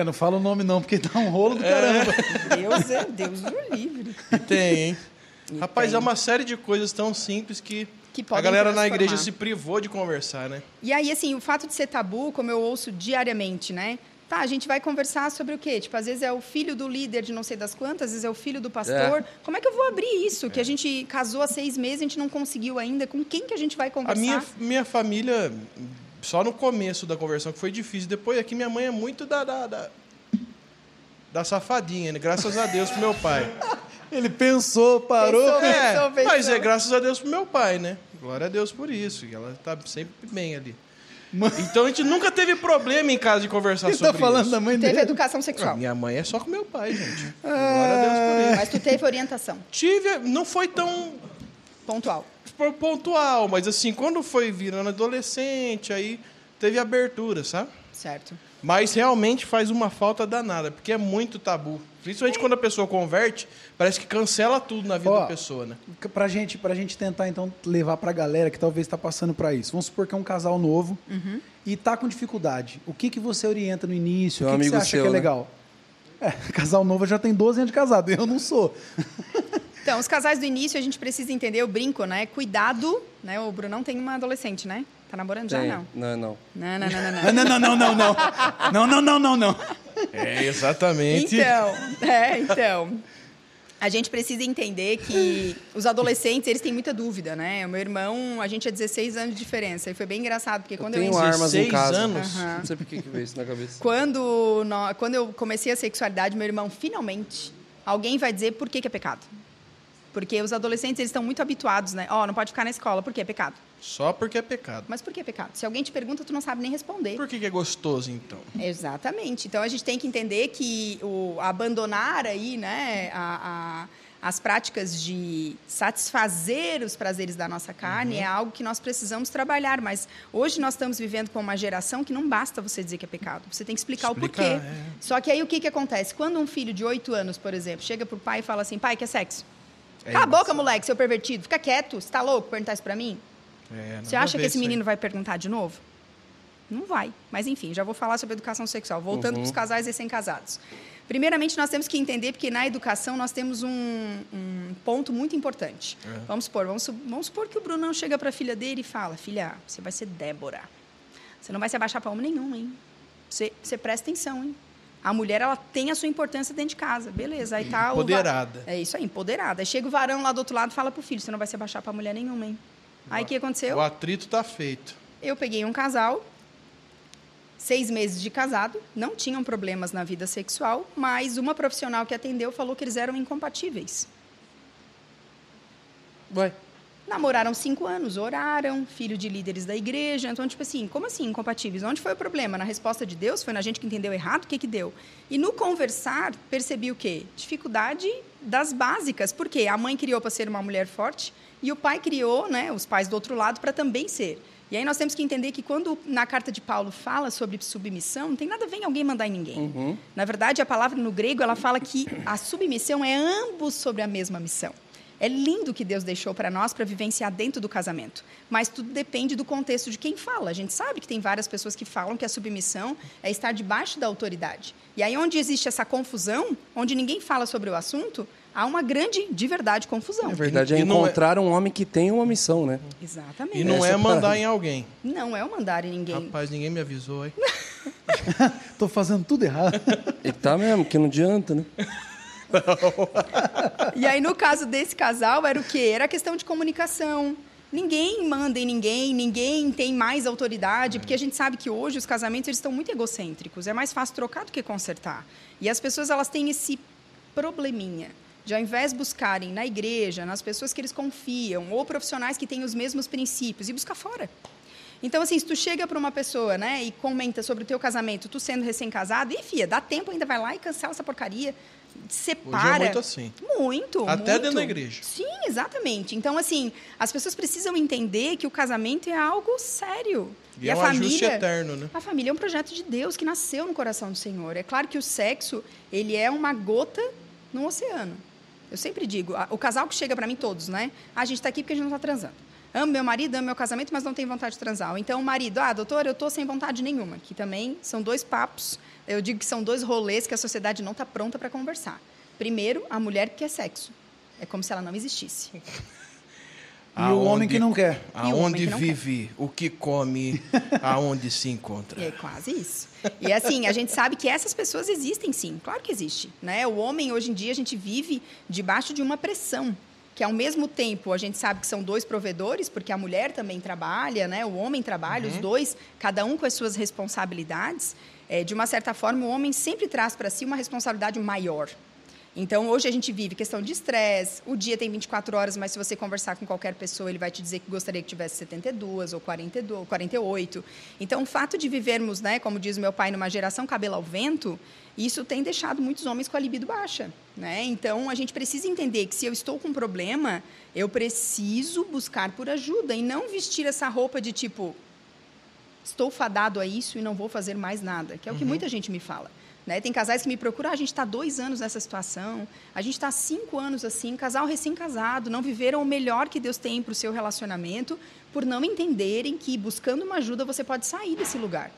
Não fala o nome não, porque dá um rolo do caramba. Deus do livre. E tem, hein? Rapaz, é uma série de coisas tão simples que a podem galera na transformar. igreja se privou de conversar, né? E aí, assim, o fato de ser tabu, como eu ouço diariamente, né? Tá, a gente vai conversar sobre o quê? Tipo, às vezes é o filho do líder de não sei das quantas, às vezes é o filho do pastor. Como é que eu vou abrir isso? Que a gente casou há 6 meses, a gente não conseguiu ainda. Com quem que a gente vai conversar? A minha família, só no começo da conversão, que foi difícil. Depois aqui, minha mãe é muito da safadinha, né? Graças a Deus pro meu pai. Ele pensou, parou. Pensou. Mas é graças a Deus pro meu pai, né? Glória a Deus por isso. E ela tá sempre bem ali. Então a gente nunca teve problema em casa de conversar Ele sobre tá falando isso. da mãe Teve dele. educação sexual. Minha mãe é só com meu pai, gente. Glória a Deus por isso. Mas tu teve orientação Não foi tão pontual. pontual, mas assim, quando foi virando adolescente, aí teve abertura, sabe? Certo. Mas realmente faz uma falta danada, porque é muito tabu. Principalmente quando a pessoa converte, parece que cancela tudo na vida da pessoa, né? Pra gente tentar, então, levar pra galera que talvez está passando pra isso. Vamos supor que é um casal novo e tá com dificuldade. O que você orienta no início? O que você acha que é legal? Casal novo já tem 12 anos de casado, eu não sou. Então, os casais do início, a gente precisa entender, eu brinco, né? Cuidado, né? O Brunão tem uma adolescente, né? Tá namorando já, não? Não. Não. É, exatamente. Então, a gente precisa entender que os adolescentes, eles têm muita dúvida, né? O meu irmão, a gente é 16 anos de diferença. E foi bem engraçado, porque quando eu tenho armas em 16 casa. anos? Não sei por que veio isso na cabeça. Quando eu comecei a sexualidade, meu irmão, finalmente, alguém vai dizer por que é pecado. Porque os adolescentes, eles estão muito habituados, né? Não pode ficar na escola, por que é pecado? Só porque é pecado. Mas por que é pecado? Se alguém te pergunta, tu não sabe nem responder. Por que é gostoso, então? Exatamente. Então, a gente tem que entender que abandonar aí, né, as práticas de satisfazer os prazeres da nossa carne é algo que nós precisamos trabalhar. Mas hoje nós estamos vivendo com uma geração que não basta você dizer que é pecado. Você tem que explicar o porquê. Só que aí o que acontece? Quando um filho de 8 anos, por exemplo, chega pro pai e fala assim, pai, quer sexo? Cala a boca, moleque, seu pervertido. Fica quieto. Você tá louco? Perguntar isso pra mim? Você acha que esse menino vai perguntar de novo? Não vai. Mas, enfim, já vou falar sobre educação sexual. Voltando para os casais recém-casados. Primeiramente, nós temos que entender, porque na educação nós temos um ponto muito importante. Vamos supor que o Brunão chega para a filha dele e fala, filha, você vai ser Débora. Você não vai se abaixar para homem nenhum, hein? Você presta atenção, hein? A mulher, ela tem a sua importância dentro de casa. Beleza, aí tá... Empoderada. É isso aí, empoderada. Aí chega o varão lá do outro lado e fala pro filho, você não vai se abaixar para mulher nenhuma, hein? Aí o que aconteceu? O atrito tá feito. Eu peguei um casal, 6 meses de casado, não tinham problemas na vida sexual, mas uma profissional que atendeu falou que eles eram incompatíveis. Vai. Namoraram 5 anos, oraram, filho de líderes da igreja. Então, tipo assim, como assim incompatíveis? Onde foi o problema? Na resposta de Deus? Foi na gente que entendeu errado? O que deu? E no conversar, percebi o quê? Dificuldade das básicas. Por quê? A mãe criou para ser uma mulher forte e o pai criou, né, os pais do outro lado, para também ser. E aí nós temos que entender que quando na carta de Paulo fala sobre submissão, não tem nada a ver em alguém mandar em ninguém. Na verdade, a palavra no grego, ela fala que a submissão é ambos sobre a mesma missão. É lindo que Deus deixou para nós para vivenciar dentro do casamento. Mas tudo depende do contexto de quem fala. A gente sabe que tem várias pessoas que falam que a submissão é estar debaixo da autoridade. E aí, onde existe essa confusão, onde ninguém fala sobre o assunto, há uma grande, de verdade, confusão. Na verdade, é encontrar um homem que tem uma missão, né? Exatamente. E não é mandar em alguém. Não é o mandar em ninguém. Rapaz, ninguém me avisou, hein? Tô fazendo tudo errado. E tá mesmo, que não adianta, né? E aí, no caso desse casal, era o quê? Era a questão de comunicação. Ninguém manda em ninguém tem mais autoridade, porque a gente sabe que hoje os casamentos eles estão muito egocêntricos. É mais fácil trocar do que consertar. E as pessoas elas têm esse probleminha de, ao invés de buscarem na igreja, nas pessoas que eles confiam, ou profissionais que têm os mesmos princípios, e buscar fora. Então, assim, se tu chega para uma pessoa, né, e comenta sobre o teu casamento, tu sendo recém-casado, e, filha, dá tempo, ainda vai lá e cancela essa porcaria, separa. Hoje é muito assim. Muito, Até muito. dentro da igreja. Sim, exatamente. Então, assim, as pessoas precisam entender que o casamento é algo sério. E é um ajuste eterno, né? A família é um projeto de Deus que nasceu no coração do Senhor. É claro que o sexo, ele é uma gota no oceano. Eu sempre digo, o casal que chega para mim, todos, né? A gente está aqui porque a gente não está transando. Amo meu marido, amo meu casamento, mas não tenho vontade de transar. Ou então o marido, doutor, eu estou sem vontade nenhuma. Que também são dois papos, eu digo que são dois rolês que a sociedade não está pronta para conversar. Primeiro, a mulher que quer sexo. É como se ela não existisse. E o homem que não quer. Aonde vive, o que come, aonde se encontra. É quase isso. E assim, a gente sabe que essas pessoas existem sim, claro que existe, né? O homem, hoje em dia, a gente vive debaixo de uma pressão, que ao mesmo tempo a gente sabe que são dois provedores, porque a mulher também trabalha, né? O homem trabalha, os dois, cada um com as suas responsabilidades. De uma certa forma, o homem sempre traz para si uma responsabilidade maior. Então, hoje a gente vive questão de estresse, o dia tem 24 horas, mas se você conversar com qualquer pessoa, ele vai te dizer que gostaria que tivesse 72 ou 42, 48. Então, o fato de vivermos, né, como diz meu pai, numa geração cabelo ao vento, isso tem deixado muitos homens com a libido baixa, né? Então, a gente precisa entender que se eu estou com um problema, eu preciso buscar por ajuda e não vestir essa roupa de tipo, estou fadado a isso e não vou fazer mais nada, que é o que muita gente me fala. Né? Tem casais que me procuram, a gente está 2 anos nessa situação, a gente está 5 anos assim, casal recém-casado, não viveram o melhor que Deus tem para o seu relacionamento, por não entenderem que buscando uma ajuda você pode sair desse lugar.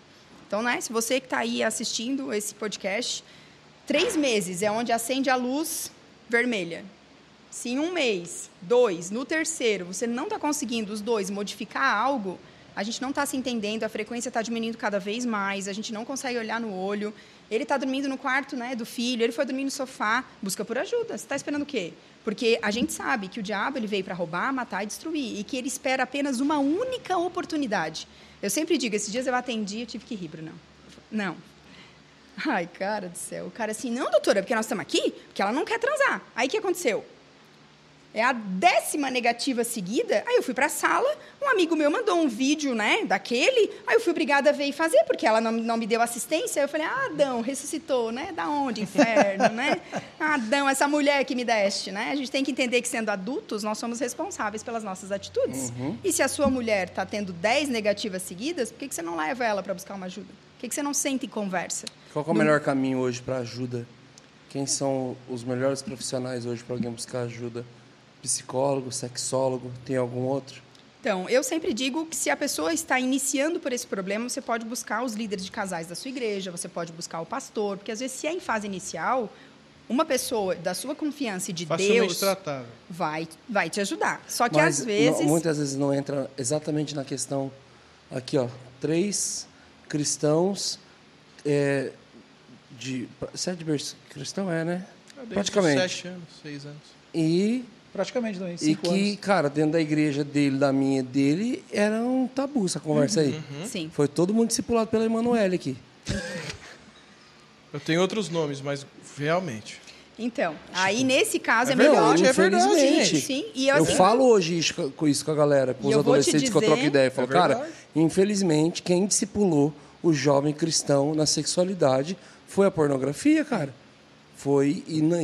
Então, né, se você que está aí assistindo esse podcast, 3 meses é onde acende a luz vermelha. Se em 1 mês, 2, no terceiro, você não está conseguindo os 2 modificar algo, a gente não está se entendendo, a frequência está diminuindo cada vez mais, a gente não consegue olhar no olho. Ele está dormindo no quarto, né, do filho, ele foi dormir no sofá, busca por ajuda. Você está esperando o quê? Porque a gente sabe que o diabo ele veio para roubar, matar e destruir, e que ele espera apenas uma única oportunidade. Eu sempre digo, esses dias eu atendi, eu tive que rir, Bruno. Não. Ai, cara do céu. O cara assim, não, doutora, porque nós estamos aqui, porque ela não quer transar. Aí o que aconteceu? É a 10ª negativa seguida. Aí eu fui para a sala, um amigo meu mandou um vídeo, né, daquele. Aí eu fui obrigada a ver e fazer, porque ela não me deu assistência. Aí eu falei, Adão, ressuscitou, né? Da onde? Inferno, né? Adão, essa mulher que me deste, né? A gente tem que entender que, sendo adultos, nós somos responsáveis pelas nossas atitudes. E se a sua mulher está tendo 10 negativas seguidas, por que você não leva ela para buscar uma ajuda? Por que você não senta e conversa? Qual que é o melhor caminho hoje para ajuda? Quem são os melhores profissionais hoje para alguém buscar ajuda? Psicólogo, sexólogo, tem algum outro? Então, eu sempre digo que se a pessoa está iniciando por esse problema, você pode buscar os líderes de casais da sua igreja, você pode buscar o pastor, porque às vezes se é em fase inicial, uma pessoa da sua confiança e de Deus tratável. vai te ajudar. Só que Mas às vezes... muitas vezes não entra exatamente na questão... Aqui, ó, 3 cristãos... Você é de berço cristão? É, né? Praticamente. 7 anos, 6 anos. E... Praticamente, não, em E 5 que, anos. cara, dentro da igreja dele, da minha dele, era um tabu essa conversa aí. Sim. Foi todo mundo discipulado pela Emanuele aqui. Eu tenho outros nomes, mas realmente. Então, aí nesse caso é, É melhor... verdade, é verdade, Infelizmente. Sim, e Eu assim, falo hoje isso com a galera, com E os eu vou te adolescentes que eu troco dizer- ideia. Eu falo, É cara, verdade. infelizmente, quem discipulou o jovem cristão na sexualidade foi a pornografia, cara.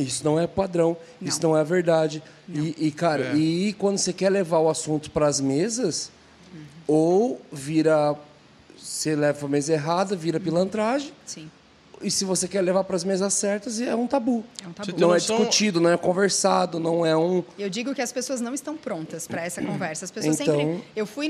Isso não é padrão, isso não é verdade. E, cara, e quando você quer levar o assunto para as mesas, ou você leva para a mesa errada, vira pilantragem, sim, e se você quer levar para as mesas certas, é um tabu. é um tabu. Você tem Não é noção- discutido, não é conversado, não é um... Eu digo que as pessoas não estão prontas para essa conversa. As pessoas Então- sempre... Eu fui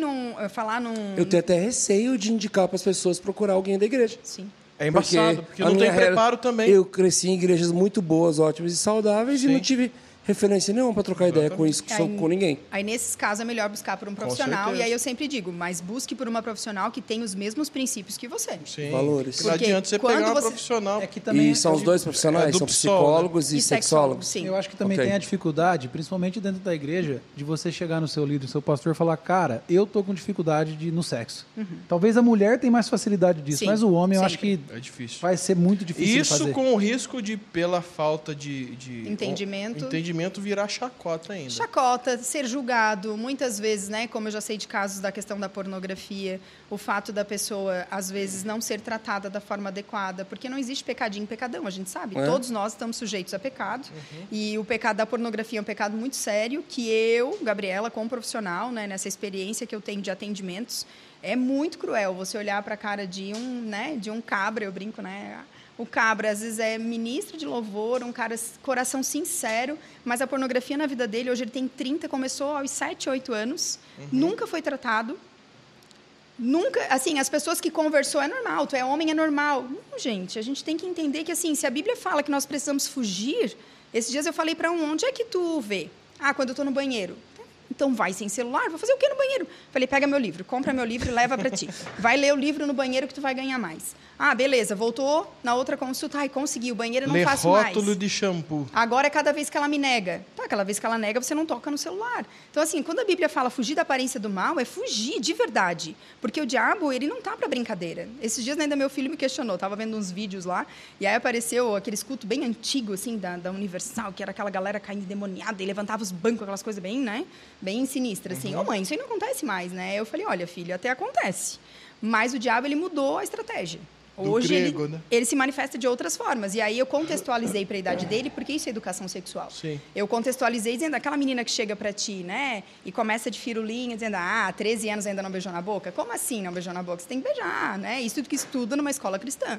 falar num... Eu tenho até receio de indicar para as pessoas procurar alguém da igreja. Sim. É embaçado, porque a não tem minha preparo também. Eu cresci em igrejas muito boas, ótimas e saudáveis Sim. e não tive referência nenhuma para trocar ideia com isso, com ninguém. Aí, nesses casos, é melhor buscar por um profissional. certeza. E aí eu sempre digo, mas busque por uma profissional que tem os mesmos princípios que você. Sim. Valores. Não adianta você Porque pegar uma quando você- profissional. É que também E são os dois profissionais? É do São PSOL, psicólogos e sexólogo, sexólogos? sim. Eu acho que também Ok. tem a dificuldade, principalmente dentro da igreja, de você chegar no seu líder, no seu pastor e falar, cara, eu tô com dificuldade no sexo. Talvez a mulher tenha mais facilidade disso, Sim, mas o homem eu acho sempre. que É difícil. vai ser muito difícil de Isso fazer. com o risco de, pela falta de Entendimento. virar chacota ainda. Chacota, ser julgado, muitas vezes, né, como eu já sei de casos da questão da pornografia, o fato da pessoa, às vezes, não ser tratada da forma adequada, porque não existe pecadinho e pecadão, a gente sabe. É. Todos nós estamos sujeitos a pecado, e o pecado da pornografia é um pecado muito sério, que eu, Gabriela, como profissional, né, nessa experiência que eu tenho de atendimentos, é muito cruel você olhar para a cara de um cabra, eu brinco, né? O cabra, às vezes, é ministro de louvor, um cara, coração sincero, mas a pornografia na vida dele, hoje ele tem 30, começou aos 7, 8 anos, nunca foi tratado, nunca, assim, as pessoas que conversou é normal, tu é homem, é normal. Não, gente, a gente tem que entender que, assim, se a Bíblia fala que nós precisamos fugir, esses dias eu falei para onde é que tu vê? Ah, quando eu estou no banheiro. Então vai sem celular, vou fazer o quê no banheiro? Falei, pega meu livro, compra meu livro e leva para ti. Vai ler o livro no banheiro que tu vai ganhar mais. Ah, beleza, voltou na outra consulta, ai, consegui, o banheiro eu não faço mais. rótulo de shampoo. Agora é cada vez que ela me nega. Tá, aquela vez que ela nega, você não toca no celular. Então, assim, quando a Bíblia fala fugir da aparência do mal, é fugir de verdade. Porque o diabo, ele não tá para brincadeira. Esses dias ainda meu filho me questionou, tava vendo uns vídeos lá, e aí apareceu aquele culto bem antigo, assim, da Universal, que era aquela galera caindo endemoniada, e levantava os bancos, aquelas coisas bem, né? Bem sinistras, assim. Ô, mãe, isso aí não acontece mais, né? Eu falei, olha, filho, até acontece. Mas o diabo, ele mudou a estratégia. Hoje grego, né? ele se manifesta de outras formas. E aí eu contextualizei para a idade dele, porque isso é educação sexual. Sim. Eu contextualizei dizendo, aquela menina que chega para ti, né, e começa de firulinha, dizendo, 13 anos ainda não beijou na boca? Como assim não beijou na boca? Você tem que beijar, né? Isso tudo que estuda numa escola cristã.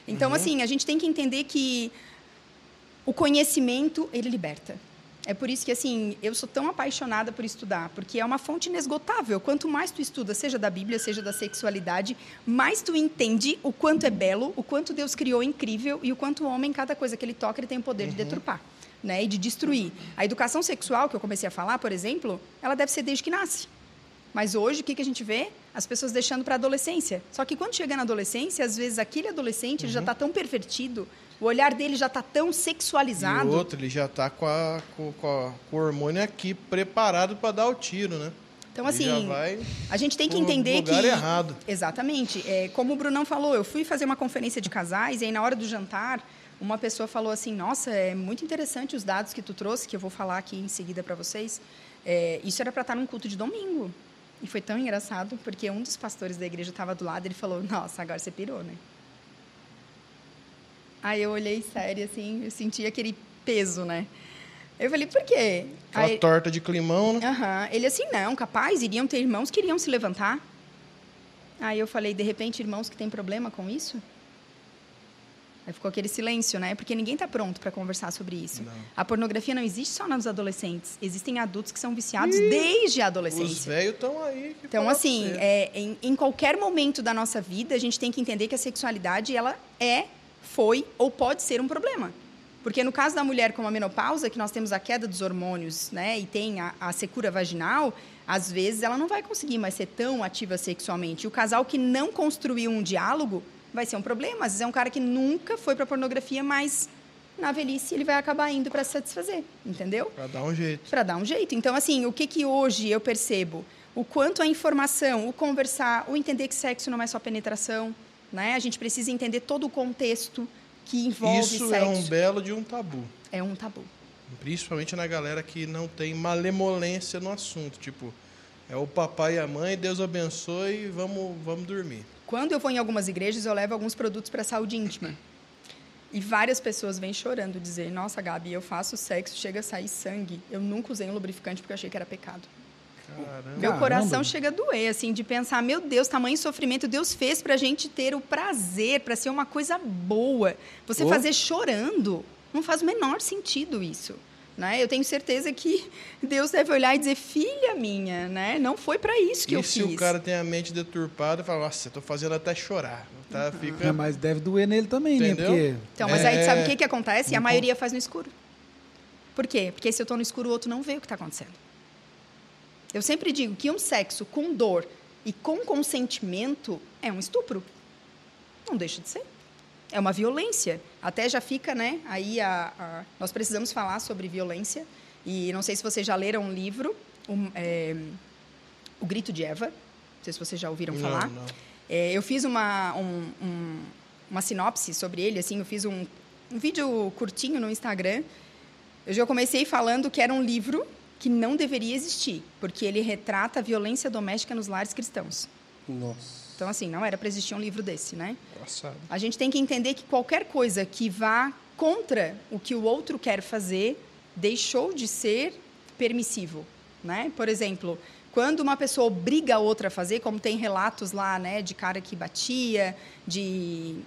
Então, assim, a gente tem que entender que o conhecimento, ele liberta. É por isso que, assim, eu sou tão apaixonada por estudar, porque é uma fonte inesgotável. Quanto mais tu estuda, seja da Bíblia, seja da sexualidade, mais tu entende o quanto é belo, o quanto Deus criou incrível e o quanto o homem, cada coisa que ele toca, ele tem o poder de deturpar, né, e de destruir. A educação sexual, que eu comecei a falar, por exemplo, ela deve ser desde que nasce. Mas hoje, o que a gente vê? As pessoas deixando para a adolescência. Só que quando chega na adolescência, às vezes aquele adolescente ele já está tão pervertido, o olhar dele já está tão sexualizado. E o outro, ele já está com o hormônio aqui preparado para dar o tiro, né? Então, Ele assim, já vai a gente tem que pro entender lugar que... errado. Exatamente. Como o Brunão falou, eu fui fazer uma conferência de casais e aí, na hora do jantar, uma pessoa falou assim, nossa, é muito interessante os dados que tu trouxe, que eu vou falar aqui em seguida para vocês. Isso era para estar num culto de domingo. E foi tão engraçado, porque um dos pastores da igreja estava do lado e ele falou, nossa, agora você pirou, né? Aí eu olhei sério, assim, eu senti aquele peso, né? Eu falei, por quê? Aquela torta de climão, né? Ele assim, não, capaz, iriam ter irmãos que iriam se levantar. Aí eu falei, de repente, irmãos que têm problema com isso? Aí ficou aquele silêncio, né? Porque ninguém está pronto para conversar sobre isso. Não. A pornografia não existe só nos adolescentes. Existem adultos que são viciados desde a Os adolescência. velhos estão aí. que Então, falar assim, pra você. em qualquer momento da nossa vida, a gente tem que entender que a sexualidade, ela foi ou pode ser um problema. Porque no caso da mulher com a menopausa, que nós temos a queda dos hormônios, né, e tem a secura vaginal, às vezes ela não vai conseguir mais ser tão ativa sexualmente. E o casal que não construiu um diálogo vai ser um problema. Às vezes é um cara que nunca foi para pornografia, mas na velhice ele vai acabar indo para se satisfazer, entendeu? Para dar um jeito. Para dar um jeito. Então, assim, o que hoje eu percebo? O quanto a informação, o conversar, o entender que sexo não é só penetração, né? A gente precisa entender todo o contexto que envolve Isso sexo. é um belo de um tabu. É um tabu. Principalmente na galera que não tem malemolência no assunto. Tipo, é o papai e a mãe, Deus abençoe e vamos dormir. Quando eu vou em algumas igrejas, eu levo alguns produtos para a saúde íntima. E várias pessoas vêm chorando, dizer, nossa, Gabi, eu faço sexo, chega a sair sangue. Eu nunca usei um lubrificante porque eu achei que era pecado. Caramba. Meu coração chega a doer, assim, de pensar, meu Deus, tamanho sofrimento Deus fez para a gente ter o prazer, para ser uma coisa boa. Você fazer chorando, não faz o menor sentido isso. Né? Eu tenho certeza que Deus deve olhar e dizer, filha minha, né? Não foi para isso que eu fiz. E se o cara tem a mente deturpada, fala, nossa, eu tô fazendo até chorar. Tá? Fica... Mas deve doer nele também, Entendeu? né? Porque Então, mas aí sabe o que acontece? A maioria faz no escuro. Por quê? Porque se eu estou no escuro, o outro não vê o que está acontecendo. Eu sempre digo que um sexo com dor e com consentimento é um estupro. Não deixa de ser. É uma violência. Até já fica, né? Aí nós precisamos falar sobre violência. E não sei se vocês já leram um livro, O Grito de Eva. Não sei se vocês já ouviram falar. Não. Eu fiz uma sinopse sobre ele. Assim, eu fiz um vídeo curtinho no Instagram. Eu já comecei falando que era um livro que não deveria existir, porque ele retrata a violência doméstica nos lares cristãos. Nossa. Então, assim, não era para existir um livro desse, né? Engraçado. A gente tem que entender que qualquer coisa que vá contra o que o outro quer fazer deixou de ser permissivo, né? Por exemplo, quando uma pessoa obriga a outra a fazer, como tem relatos lá, né, de cara que batia,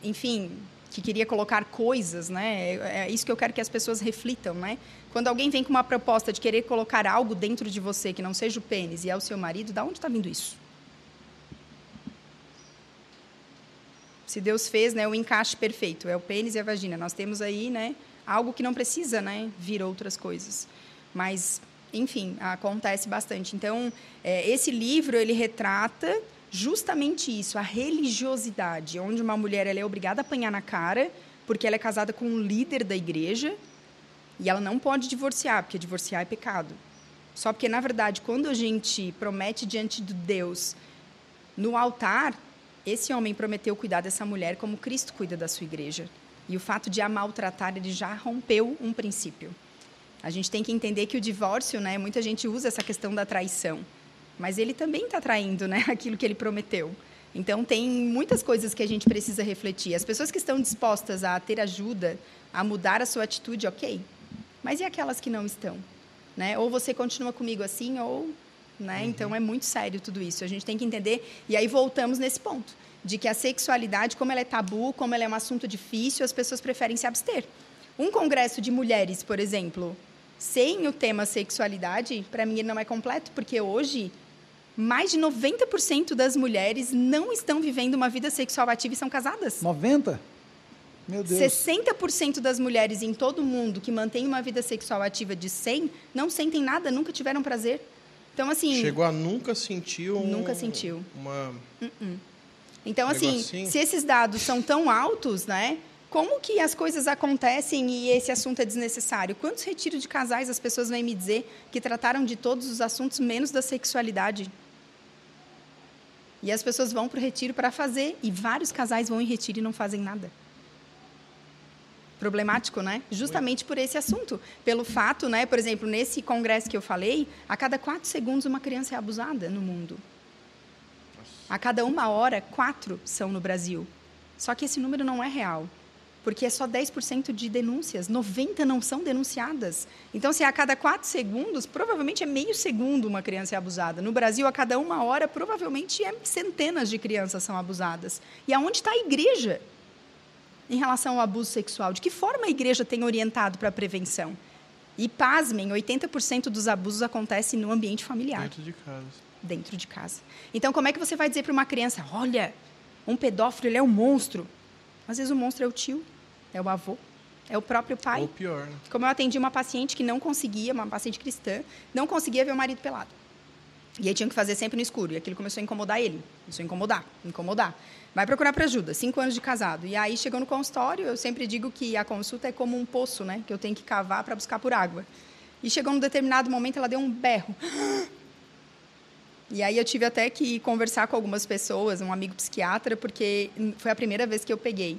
enfim, que queria colocar coisas, né? É isso que eu quero que as pessoas reflitam, né? Quando alguém vem com uma proposta de querer colocar algo dentro de você que não seja o pênis e é o seu marido, da onde está vindo isso? Se Deus fez, né, o encaixe perfeito, é o pênis e a vagina. Nós temos aí, né, algo que não precisa, né, vir outras coisas. Mas, enfim, acontece bastante. Então, esse livro, ele retrata justamente isso, a religiosidade, onde uma mulher ela é obrigada a apanhar na cara porque ela é casada com um líder da igreja e ela não pode divorciar, porque divorciar é pecado. Só porque, na verdade, quando a gente promete diante de Deus no altar, esse homem prometeu cuidar dessa mulher como Cristo cuida da sua igreja. E o fato de a maltratar, ele já rompeu um princípio. A gente tem que entender que o divórcio, né, muita gente usa essa questão da traição, mas ele também está traindo, né, aquilo que ele prometeu. Então, tem muitas coisas que a gente precisa refletir. As pessoas que estão dispostas a ter ajuda, a mudar a sua atitude, ok. Mas e aquelas que não estão? Né? Ou você continua comigo assim, ou... Né? Então, é muito sério tudo isso. A gente tem que entender. E aí, voltamos nesse ponto, de que a sexualidade, como ela é tabu, como ela é um assunto difícil, as pessoas preferem se abster. Um congresso de mulheres, por exemplo, sem o tema sexualidade, para mim, ele não é completo, porque hoje, mais de 90% das mulheres não estão vivendo uma vida sexual ativa e são casadas. 90%? Meu Deus. 60% das mulheres em todo o mundo que mantêm uma vida sexual ativa de 100 não sentem nada, nunca tiveram prazer. Então, assim... Chegou a nunca sentir Nunca sentiu. Uma... Então, assim, se esses dados são tão altos, né? Como que as coisas acontecem e esse assunto é desnecessário? Quantos retiros de casais as pessoas vêm me dizer que trataram de todos os assuntos menos da sexualidade? E as pessoas vão para o retiro para fazer, e vários casais vão em retiro e não fazem nada. Problemático, né? Justamente por esse assunto. Pelo fato, né? Por exemplo, nesse congresso que eu falei, a cada 4 segundos uma criança é abusada no mundo. A cada 1 hora, 4 são no Brasil. Só que esse número não é real. Porque é só 10% de denúncias, 90% não são denunciadas. Então, se a cada 4 segundos, provavelmente é meio segundo uma criança é abusada. No Brasil, a cada 1 hora, provavelmente centenas de crianças são abusadas. E aonde está a igreja em relação ao abuso sexual? De que forma a igreja tem orientado para a prevenção? E, pasmem, 80% dos abusos acontecem no ambiente familiar. Dentro de casa. Dentro de casa. Então, como é que você vai dizer para uma criança, olha, um pedófilo, ele é um monstro? Às vezes o monstro é o tio, é o avô, é o próprio pai. Ou pior, né? Como eu atendi uma paciente que não conseguia, uma paciente cristã, não conseguia ver o marido pelado. E aí tinha que fazer sempre no escuro. E aquilo começou a incomodar ele. Começou a incomodar. Vai procurar para ajuda. 5 anos de casado. E aí chegou no consultório, eu sempre digo que a consulta é como um poço, né? Que eu tenho que cavar para buscar por água. E chegou num determinado momento, ela deu um berro. E aí eu tive até que conversar com algumas pessoas, um amigo psiquiatra, porque foi a primeira vez que eu peguei.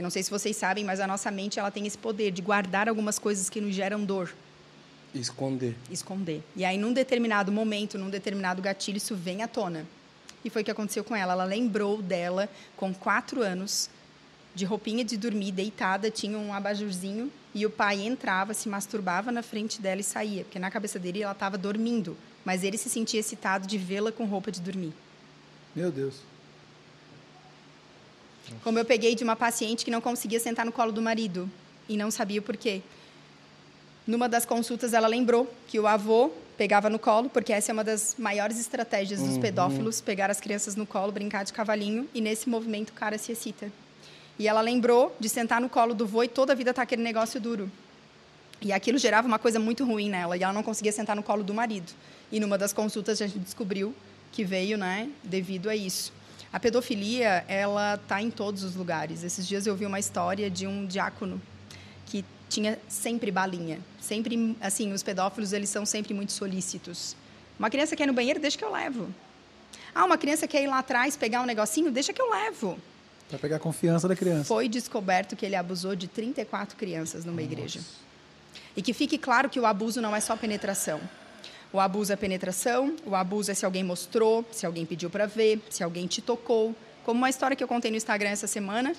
Não sei se vocês sabem, mas a nossa mente ela tem esse poder de guardar algumas coisas que nos geram dor. Esconder. E aí, num determinado momento, num determinado gatilho, isso vem à tona. E foi o que aconteceu com ela. Ela lembrou dela, com 4 anos, de roupinha de dormir, deitada, tinha um abajurzinho, e o pai entrava, se masturbava na frente dela e saía, porque na cabeça dele ela estava dormindo, mas ele se sentia excitado de vê-la com roupa de dormir. Meu Deus. Como eu peguei de uma paciente que não conseguia sentar no colo do marido e não sabia o porquê. Numa das consultas, ela lembrou que o avô pegava no colo, porque essa é uma das maiores estratégias dos pedófilos, pegar as crianças no colo, brincar de cavalinho, e nesse movimento o cara se excita. E ela lembrou de sentar no colo do vô e toda a vida tá aquele negócio duro. E aquilo gerava uma coisa muito ruim nela, e ela não conseguia sentar no colo do marido. E numa das consultas a gente descobriu que veio, né, devido a isso. A pedofilia, ela está em todos os lugares. Esses dias eu vi uma história de um diácono que tinha sempre balinha. Sempre, assim, os pedófilos, eles são sempre muito solícitos. Uma criança quer ir no banheiro, deixa que eu levo. Ah, uma criança quer ir lá atrás pegar um negocinho, deixa que eu levo. Para pegar a confiança da criança. Foi descoberto que ele abusou de 34 crianças numa igreja. E que fique claro que o abuso não é só penetração. O abuso é penetração, o abuso é se alguém mostrou, se alguém pediu para ver, se alguém te tocou. Como uma história que eu contei no Instagram essa semana,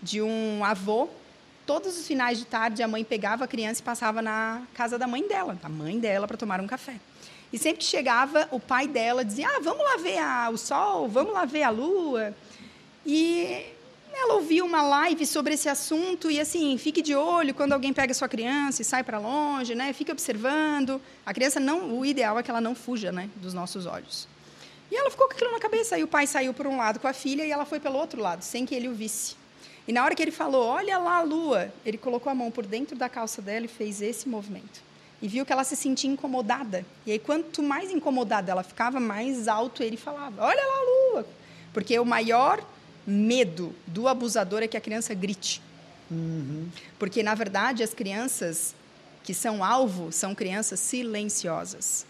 de um avô, todos os finais de tarde a mãe pegava a criança e passava na casa da mãe dela, para tomar um café. E sempre que chegava, o pai dela dizia, vamos lá ver o sol, vamos lá ver a lua. E ela ouviu uma live sobre esse assunto e, assim, fique de olho quando alguém pega a sua criança e sai para longe, né? Fique observando. A criança o ideal é que ela não fuja, né, dos nossos olhos. E ela ficou com aquilo na cabeça. Aí o pai saiu por um lado com a filha e ela foi pelo outro lado, sem que ele o visse. E na hora que ele falou, olha lá a lua, ele colocou a mão por dentro da calça dela e fez esse movimento. E viu que ela se sentia incomodada. E aí, quanto mais incomodada ela ficava, mais alto ele falava, olha lá a lua. Porque o maior medo do abusador é que a criança grite. Porque, na verdade, as crianças que são alvo são crianças silenciosas.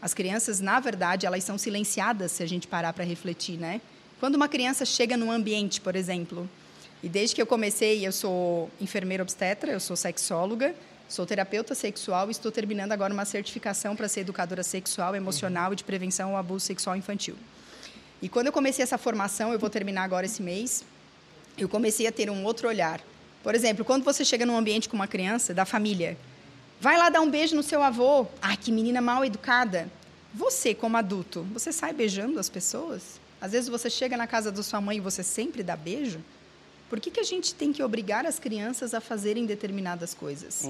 As crianças, na verdade, elas são silenciadas, se a gente parar para refletir, né? Quando uma criança chega num ambiente, por exemplo, e desde que eu comecei, eu sou enfermeira obstetra, eu sou sexóloga, sou terapeuta sexual e estou terminando agora uma certificação para ser educadora sexual, emocional e de prevenção ao abuso sexual infantil. E quando eu comecei essa formação, eu vou terminar agora esse mês, eu comecei a ter um outro olhar. Por exemplo, quando você chega num ambiente com uma criança, da família, vai lá dar um beijo no seu avô. Ah, que menina mal educada. Você, como adulto, você sai beijando as pessoas? Às vezes você chega na casa da sua mãe e você sempre dá beijo? Por que a gente tem que obrigar as crianças a fazerem determinadas coisas?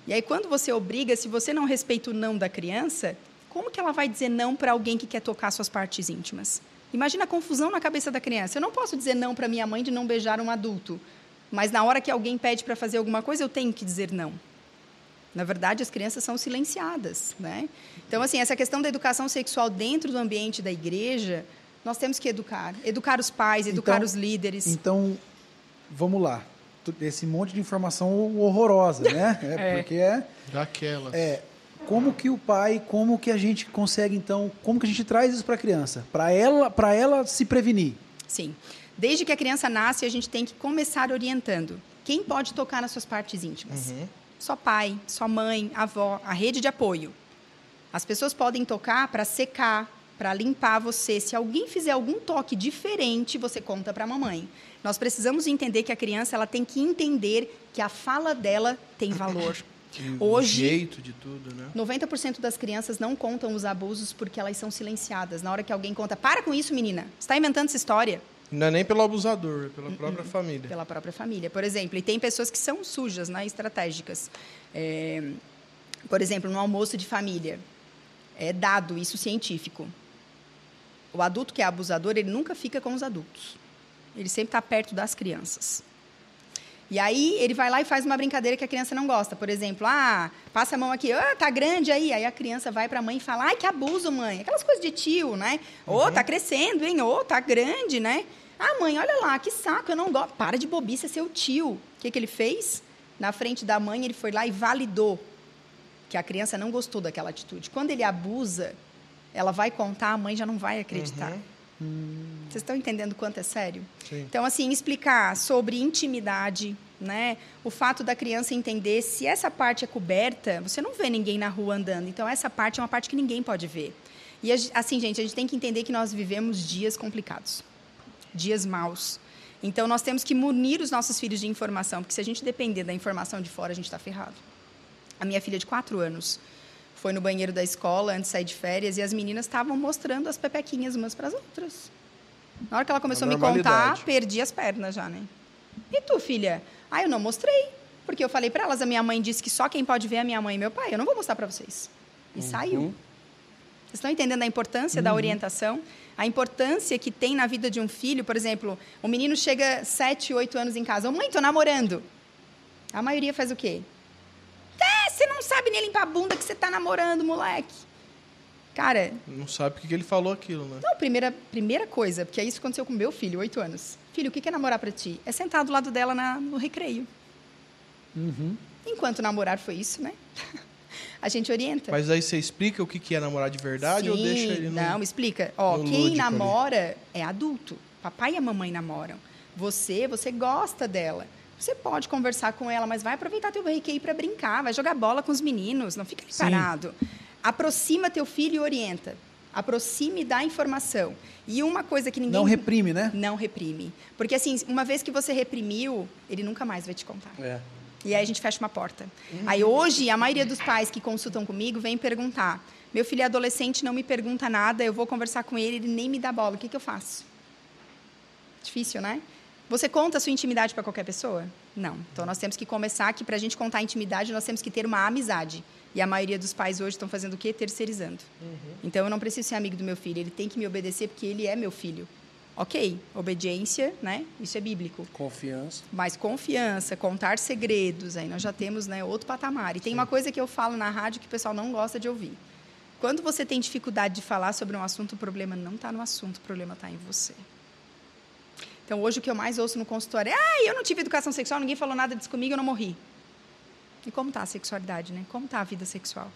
E aí, quando você obriga, se você não respeita o não da criança, como que ela vai dizer não para alguém que quer tocar suas partes íntimas? Imagina a confusão na cabeça da criança. Eu não posso dizer não para minha mãe de não beijar um adulto, mas na hora que alguém pede para fazer alguma coisa, eu tenho que dizer não. Na verdade, as crianças são silenciadas, né? Então, assim, essa questão da educação sexual dentro do ambiente da igreja, nós temos que educar. Educar os pais, educar os líderes. Então, vamos lá. Esse monte de informação horrorosa, né? Porque daquelas. Como que o pai, como que a gente consegue, então, como que a gente traz isso para a criança? Para ela se prevenir? Sim. Desde que a criança nasce, a gente tem que começar orientando. Quem pode tocar nas suas partes íntimas? Só pai, só mãe, avó, a rede de apoio. As pessoas podem tocar para secar, para limpar você. Se alguém fizer algum toque diferente, você conta para a mamãe. Nós precisamos entender que a criança ela tem que entender que a fala dela tem valor. Hoje, o jeito de tudo, né? 90% das crianças não contam os abusos porque elas são silenciadas. Na hora que alguém conta, para com isso, menina, você está inventando essa história. Não é nem pelo abusador, é pela própria família. Pela própria família, por exemplo. E tem pessoas que são sujas, né, estratégicas. Por exemplo, no almoço de família, é dado isso científico. O adulto que é abusador, ele nunca fica com os adultos. Ele sempre está perto das crianças. E aí, ele vai lá e faz uma brincadeira que a criança não gosta. Por exemplo, passa a mão aqui, tá grande aí. Aí a criança vai para a mãe e fala, ai, que abuso, mãe. Aquelas coisas de tio, né? Tá crescendo, hein? Tá grande, né? Ah, mãe, olha lá, que saco, eu não gosto. Para de bobice, é seu tio. O que ele fez? Na frente da mãe, ele foi lá e validou que a criança não gostou daquela atitude. Quando ele abusa, ela vai contar, a mãe já não vai acreditar. Vocês estão entendendo o quanto é sério? Sim. Então, assim, explicar sobre intimidade, né? O fato da criança entender se essa parte é coberta, você não vê ninguém na rua andando. Então, essa parte é uma parte que ninguém pode ver. E, assim, gente, a gente tem que entender que nós vivemos dias complicados, dias maus. Então, nós temos que munir os nossos filhos de informação, porque se a gente depender da informação de fora, a gente está ferrado. A minha filha de 4 anos foi no banheiro da escola antes de sair de férias e as meninas estavam mostrando as pepequinhas umas para as outras. Na hora que ela começou a me contar, perdi as pernas já, né? E tu, filha? Eu não mostrei, porque eu falei para elas, a minha mãe disse que só quem pode ver é a minha mãe e meu pai, eu não vou mostrar para vocês. E saiu. Vocês estão entendendo a importância da orientação? A importância que tem na vida de um filho, por exemplo, um menino chega 7, 8 anos em casa, mãe, tô namorando. A maioria faz o quê? Você não sabe nem limpar a bunda que você tá namorando, moleque. Cara... Não sabe porque que ele falou aquilo, né? Não, primeira coisa, porque isso aconteceu com meu filho, 8 anos. Filho, o que é namorar pra ti? É sentar do lado dela no recreio. Enquanto namorar foi isso, né? A gente orienta. Mas aí você explica o que é namorar de verdade? Sim, ou deixa ele no... Não, explica. Ó, no quem lúdico namora é adulto. Papai e a mamãe namoram. Você gosta dela. Você pode conversar com ela, mas vai aproveitar teu recreio para brincar, vai jogar bola com os meninos, não fica ali parado. Aproxima teu filho e orienta. Aproxime da informação. E uma coisa que ninguém... Não reprime, né? Não reprime. Porque, assim, uma vez que você reprimiu, ele nunca mais vai te contar. E aí a gente fecha uma porta. Aí hoje, a maioria dos pais que consultam comigo vem perguntar: meu filho é adolescente, não me pergunta nada, eu vou conversar com ele, ele nem me dá bola, o que eu faço? Difícil, né? Você conta a sua intimidade para qualquer pessoa? Não. Então, nós temos que começar que, para a gente contar a intimidade, nós temos que ter uma amizade. E a maioria dos pais hoje estão fazendo o quê? Terceirizando. Então, eu não preciso ser amigo do meu filho, ele tem que me obedecer porque ele é meu filho. Ok, obediência, né? Isso é bíblico. Confiança. Mas confiança, contar segredos, aí nós já temos, né, outro patamar. E tem uma coisa que eu falo na rádio que o pessoal não gosta de ouvir. Quando você tem dificuldade de falar sobre um assunto, o problema não está no assunto, o problema está em você. Então, hoje, o que eu mais ouço no consultório é: eu não tive educação sexual, ninguém falou nada disso comigo, eu não morri. E como está a sexualidade, né? Como está a vida sexual?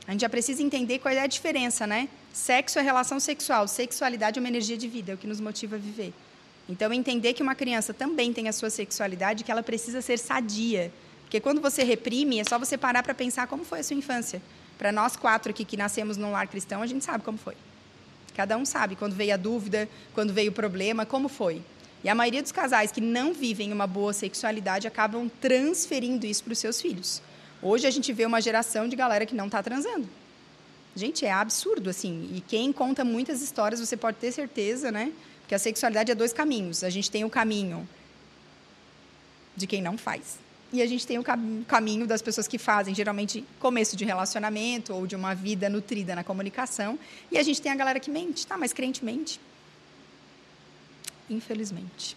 A gente já precisa entender qual é a diferença, né? Sexo é relação sexual, sexualidade é uma energia de vida, é o que nos motiva a viver. Então, entender que uma criança também tem a sua sexualidade, que ela precisa ser sadia. Porque quando você reprime, é só você parar para pensar como foi a sua infância. Para nós 4 aqui que nascemos num lar cristão, a gente sabe como foi. Cada um sabe quando veio a dúvida, quando veio o problema, como foi. E a maioria dos casais que não vivem uma boa sexualidade acabam transferindo isso para os seus filhos. Hoje a gente vê uma geração de galera que não está transando. Gente, é absurdo, assim. E quem conta muitas histórias, você pode ter certeza, né? Que a sexualidade é 2 caminhos. A gente tem o caminho de quem não faz. E a gente tem o caminho das pessoas que fazem, geralmente, começo de relacionamento ou de uma vida nutrida na comunicação. E a gente tem a galera que mente. Tá, mas crente mente. Infelizmente.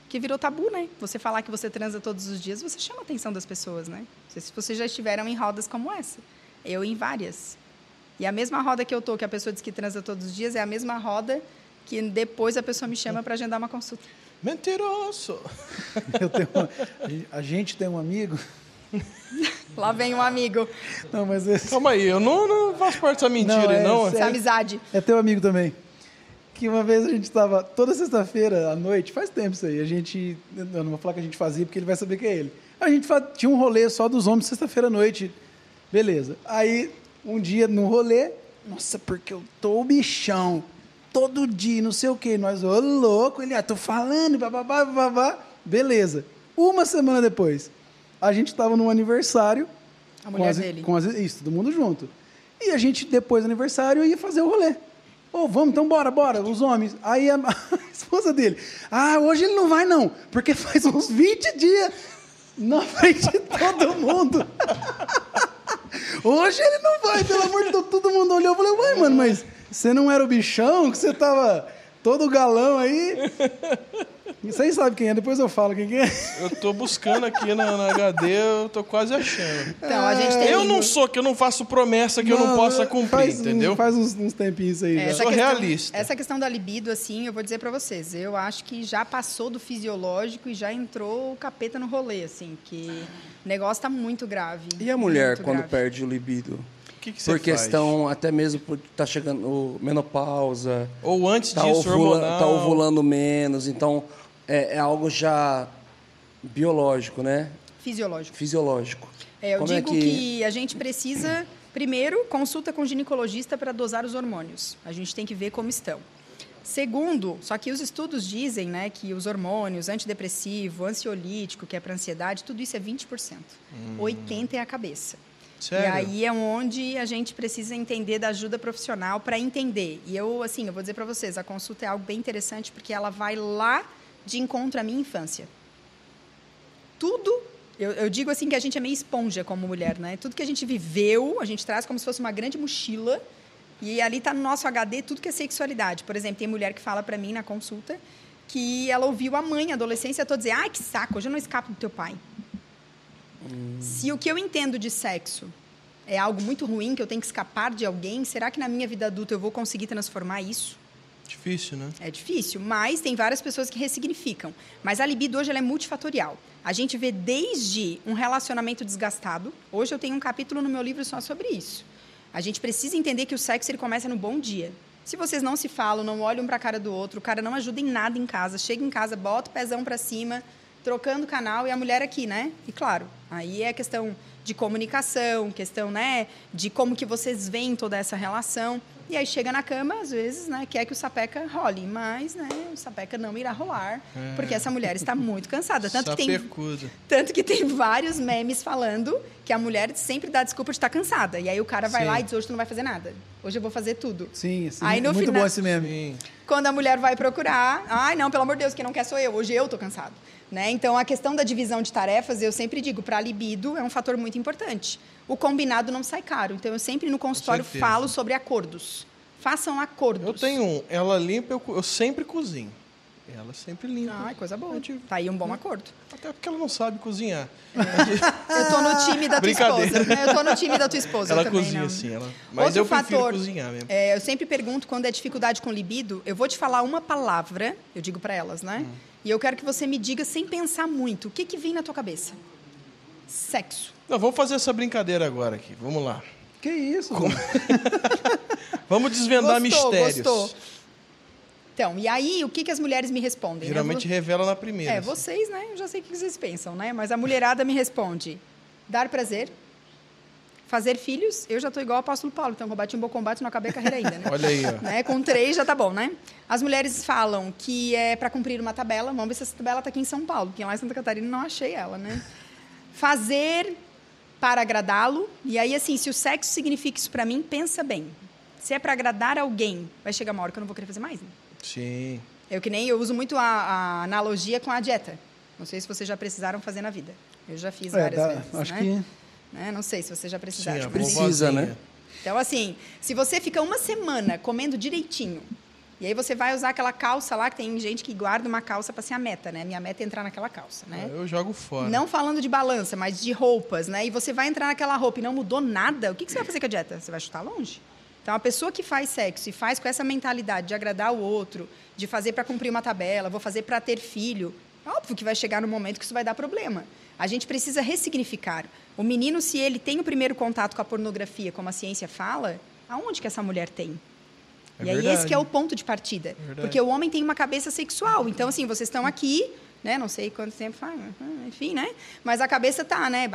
Que virou tabu, né? Você falar que você transa todos os dias, você chama a atenção das pessoas, né? Não sei se vocês já estiveram em rodas como essa. Eu em várias. E a mesma roda que eu tô, que a pessoa diz que transa todos os dias, é a mesma roda que depois a pessoa me chama para agendar uma consulta. Mentiroso! A gente tem um amigo... Lá vem um amigo. Não, mas Calma aí, eu não faço parte dessa mentira aí, não. Essa é amizade. É teu amigo também. Que uma vez a gente estava, toda sexta-feira à noite, faz tempo isso aí, eu não vou falar que a gente fazia, porque ele vai saber que é ele. A gente tinha um rolê só dos homens sexta-feira à noite, beleza. Aí, um dia, no rolê, nossa, porque eu tô o bichão, todo dia, não sei o quê, nós, ô louco, ele, tô falando, bababá, beleza. Uma semana depois, a gente estava num aniversário. A mulher dele. Isso, todo mundo junto. E a gente, depois do aniversário, ia fazer o rolê. Vamos, então bora, os homens. Aí a esposa dele, hoje ele não vai não, porque faz uns 20 dias na frente de todo mundo. Hoje ele não vai, pelo amor de Deus, todo mundo olhou. Eu falei, ué, mano, mas você não era o bichão, que você tava todo galão aí? Vocês sabem quem é, depois eu falo quem é. Eu tô buscando aqui na HD, eu tô quase achando. Então, a gente tem... Eu não faço promessa que eu não possa cumprir, entendeu? Faz uns tempinhos aí. Eu sou realista. Essa questão da libido, assim, eu vou dizer pra vocês, eu acho que já passou do fisiológico e já entrou o capeta no rolê, assim, que o negócio tá muito grave. E a mulher, muito quando grave. perde o libido? O que você Por faz? questão, até mesmo por tá chegando menopausa. Ou antes disso, hormonal. Tá ovulando menos, então é algo já biológico, né? Fisiológico. Eu Como digo que a gente precisa, primeiro, consulta com o ginecologista para dosar os hormônios. A gente tem que ver como estão. Segundo, só que os estudos dizem, né, que os hormônios, antidepressivo, ansiolítico, que é para ansiedade, tudo isso é 20%. 80% é a cabeça. Sério? E aí é onde a gente precisa entender da ajuda profissional para entender. E eu vou dizer para vocês, a consulta é algo bem interessante porque ela vai lá de encontro à minha infância. Tudo, eu digo assim que a gente é meio esponja como mulher, né? Tudo que a gente viveu, a gente traz como se fosse uma grande mochila e ali está no nosso HD tudo que é sexualidade. Por exemplo, tem mulher que fala para mim na consulta que ela ouviu a mãe, a adolescência toda dizer, que saco, hoje eu não escapo do teu pai. Se o que eu entendo de sexo é algo muito ruim, que eu tenho que escapar de alguém, será que na minha vida adulta eu vou conseguir transformar isso? Difícil, né? É difícil, mas tem várias pessoas que ressignificam. Mas a libido hoje ela é multifatorial. A gente vê desde um relacionamento desgastado. Hoje eu tenho um capítulo no meu livro só sobre isso. A gente precisa entender que o sexo ele começa no bom dia. Se vocês não se falam, não olham para a cara do outro, o cara não ajuda em nada em casa, chega em casa, bota o pezão para cima, trocando canal e a mulher aqui, né? E claro, aí é questão de comunicação, questão, né, de como que vocês veem toda essa relação. E aí chega na cama, às vezes, né, quer que o sapeca role, mas, né, o sapeca não irá rolar, porque essa mulher está muito cansada. Tanto que tem vários memes falando que a mulher sempre dá desculpa de estar cansada. E aí o cara vai lá e diz, hoje tu não vai fazer nada. Hoje eu vou fazer tudo. Sim, aí, no muito final, bom esse meme. Sim. Quando a mulher vai procurar, ai, não, pelo amor de Deus, quem não quer sou eu, hoje eu tô cansado. Né? Então, a questão da divisão de tarefas, eu sempre digo, para a libido é um fator muito importante. O combinado não sai caro. Então, eu sempre no consultório falo sobre acordos. Façam acordos. Eu tenho ela limpa, eu sempre cozinho. Ela sempre limpa. Ai, coisa boa. Tá aí um bom acordo. Até porque ela não sabe cozinhar. Eu tô no time da tua esposa. Eu tô no time da tua esposa. Ela também, cozinha, não. sim. Mas eu prefiro cozinhar mesmo. Eu sempre pergunto, quando é dificuldade com libido, eu vou te falar uma palavra, eu digo para elas, né? E eu quero que você me diga, sem pensar muito, o que vem na tua cabeça? Sexo. Não, vamos fazer essa brincadeira agora aqui. Vamos lá. Que isso? Vamos desvendar mistérios. Gostou. Então, e aí, o que as mulheres me respondem? Geralmente revela na primeira. Assim. Vocês, né? Eu já sei o que vocês pensam, né? Mas a mulherada me responde: dar prazer, fazer filhos. Eu já estou igual ao apóstolo Paulo, então combate um bom combate, não acabei a carreira ainda, né? Olha aí, ó. Né? Com 3 já tá bom, né? As mulheres falam que é para cumprir uma tabela. Vamos ver se essa tabela está aqui em São Paulo, porque lá em Santa Catarina não achei ela, né? Fazer para agradá-lo. E aí, assim, se o sexo significa isso para mim, pensa bem. Se é para agradar alguém, vai chegar uma hora que eu não vou querer fazer mais, né? Sim. Eu uso muito a analogia com a dieta. Não sei se vocês já precisaram fazer na vida. Eu já fiz várias vezes. Acho né? que... Né? Não sei se vocês já precisaram. Sim, Precisa, né? Então, assim, se você fica uma semana comendo direitinho, e aí você vai usar aquela calça lá, que tem gente que guarda uma calça para ser a meta, né? Minha meta é entrar naquela calça, né? Eu jogo fora. Não falando de balança, mas de roupas, né? E você vai entrar naquela roupa e não mudou nada, o que você vai fazer com a dieta? Você vai chutar longe. Então, a pessoa que faz sexo e faz com essa mentalidade de agradar o outro, de fazer para cumprir uma tabela, vou fazer para ter filho, óbvio que vai chegar no momento que isso vai dar problema. A gente precisa ressignificar. O menino, se ele tem o primeiro contato com a pornografia, como a ciência fala, aonde que essa mulher tem? E aí esse que é o ponto de partida. Porque o homem tem uma cabeça sexual. Então, assim, vocês estão aqui, né? Não sei quanto tempo faz, enfim, né? Mas a cabeça tá, né?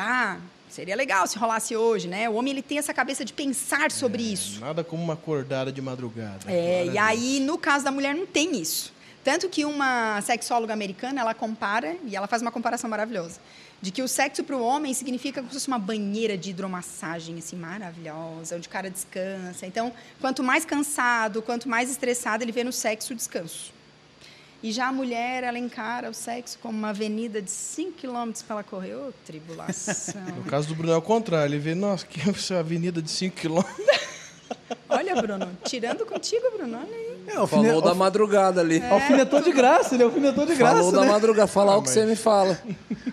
Seria legal se rolasse hoje, né? O homem ele tem essa cabeça de pensar sobre isso. Nada como uma acordada de madrugada. E aí, no caso da mulher, não tem isso. Tanto que uma sexóloga americana, ela compara, e ela faz uma comparação maravilhosa, de que o sexo para o homem significa como se fosse uma banheira de hidromassagem, assim, maravilhosa, onde o cara descansa. Então, quanto mais cansado, quanto mais estressado, ele vê no sexo o descanso. E já a mulher, ela encara o sexo como uma avenida de 5 quilômetros para ela correr. Ô, tribulação. No caso do Bruno é o contrário. Ele vê, nossa, que é essa avenida de 5 quilômetros. Olha, Bruno, tirando contigo, Bruno, olha aí. Falou da madrugada ali. Alfinetou de graça, ele alfinetou de graça, Falou da né? madrugada, falar o que você me fala.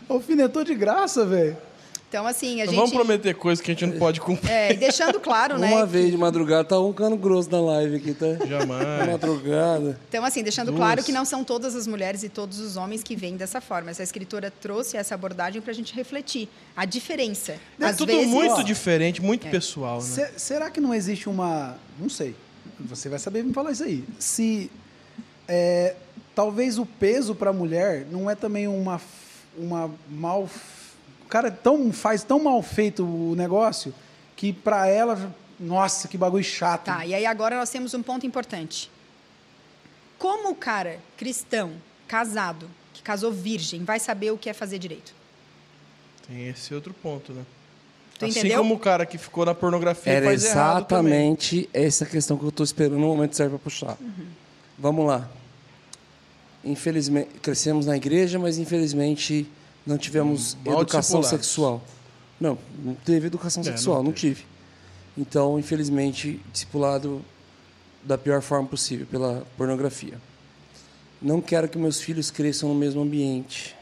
Alfinetou de graça, velho. Então, assim, a Não gente... vamos prometer coisas que a gente não pode cumprir. E deixando claro, né? Uma vez de madrugada, tá um cano grosso na live aqui, tá? Jamais. Madrugada. Então, assim, deixando claro que não são todas as mulheres e todos os homens que veem dessa forma. Essa escritora trouxe essa abordagem para a gente refletir a diferença. É Às tudo vezes, muito diferente, muito pessoal, né? Será que não existe uma... Não sei. Você vai saber me falar isso aí. Se talvez o peso para a mulher não é também uma mal... O cara faz tão mal feito o negócio que para ela... Nossa, que bagulho chato. Tá, e aí agora nós temos um ponto importante. Como o cara cristão, casado, que casou virgem, vai saber o que é fazer direito? Tem esse outro ponto, né? Tu assim entendeu? como o cara que ficou na pornografia Era faz errado também. exatamente essa questão que eu estou esperando no momento certo para puxar. Vamos lá. Infelizmente, crescemos na igreja, mas infelizmente não tivemos mal educação discipulados. sexual. Não teve educação sexual, não tive. Então, infelizmente, discipulado da pior forma possível, pela pornografia. Não quero que meus filhos cresçam no mesmo ambiente.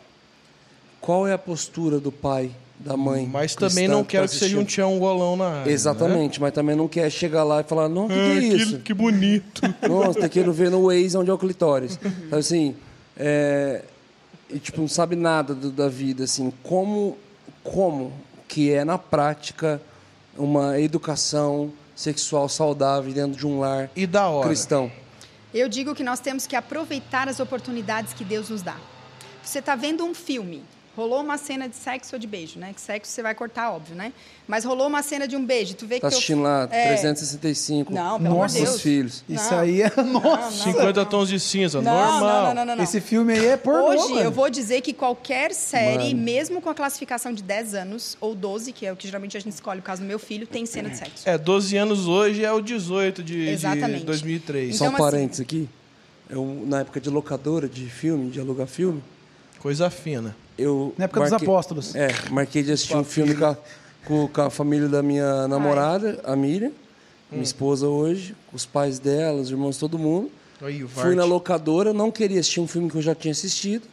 qual é a postura do pai, da mãe? Mas cristã também não tá quero que seja um assistindo? tião golão na área. Exatamente, mas também não quer chegar lá e falar, não, o que é isso? Que bonito. Nossa, tem que ir ver no Waze onde é o clitóris. Então, assim, e, tipo, não sabe nada da vida, assim, como que é, na prática, uma educação sexual saudável dentro de um lar E da hora. cristão. Eu digo que nós temos que aproveitar as oportunidades que Deus nos dá. Você está vendo um filme, rolou uma cena de sexo ou de beijo, né? Que sexo você vai cortar, óbvio, né? Mas rolou uma cena de um beijo, tu vê Tá que assistindo lá 365 Não, pelo amor de Deus. os filhos. Isso Não. aí é... Nossa! 50 tons de cinza, Não, normal. não. Esse filme aí é pornô, Hoje, mano. eu vou dizer que qualquer série, Mano. mesmo com a classificação de 10 anos, ou 12, que é o que geralmente a gente escolhe o caso do meu filho, tem cena de sexo. 12 anos hoje é o 18 de Exatamente. 2003. Só um Então, assim- parênteses aqui. Na época de locadora, de filme, de alugar filme, Coisa fina. eu... Na época dos apóstolos. Marquei de assistir um filme com a família da minha namorada, a Miriam, minha esposa hoje, com os pais dela, os irmãos, todo mundo. Aí, o Fui na Vart. locadora, não queria assistir um filme que eu já tinha assistido.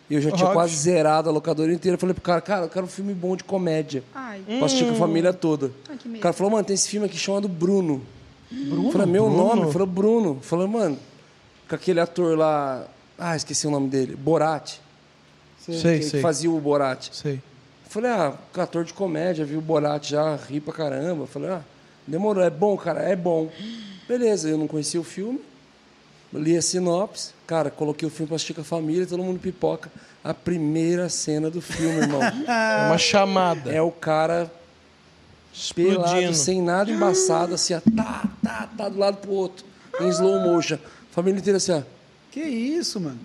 E eu já tinha Óbvio. quase zerado a locadora inteira. Falei pro cara, eu quero um filme bom de comédia. Ai, Pra assistir com a família toda. Ai, que medo. O cara falou, mano, tem esse filme aqui chamado Bruno. Bruno? Falei, meu nome? Falou, Bruno. Falei, mano, com aquele ator lá... Ah, esqueci o nome dele. Borat. Sei. Que fazia o Borat. Sei. Falei, ator de comédia, vi o Borat já, ri pra caramba. Falei, demorou, é bom, cara, é bom. Beleza, eu não conhecia o filme, li a sinopse, cara, coloquei o filme pra assistir com a família, todo mundo pipoca. A primeira cena do filme, irmão, É uma chamada. é o cara pelado, Explodindo. sem nada embaçado, assim, ó, tá do lado pro outro, em slow motion. Família inteira assim, ó. Que isso, mano?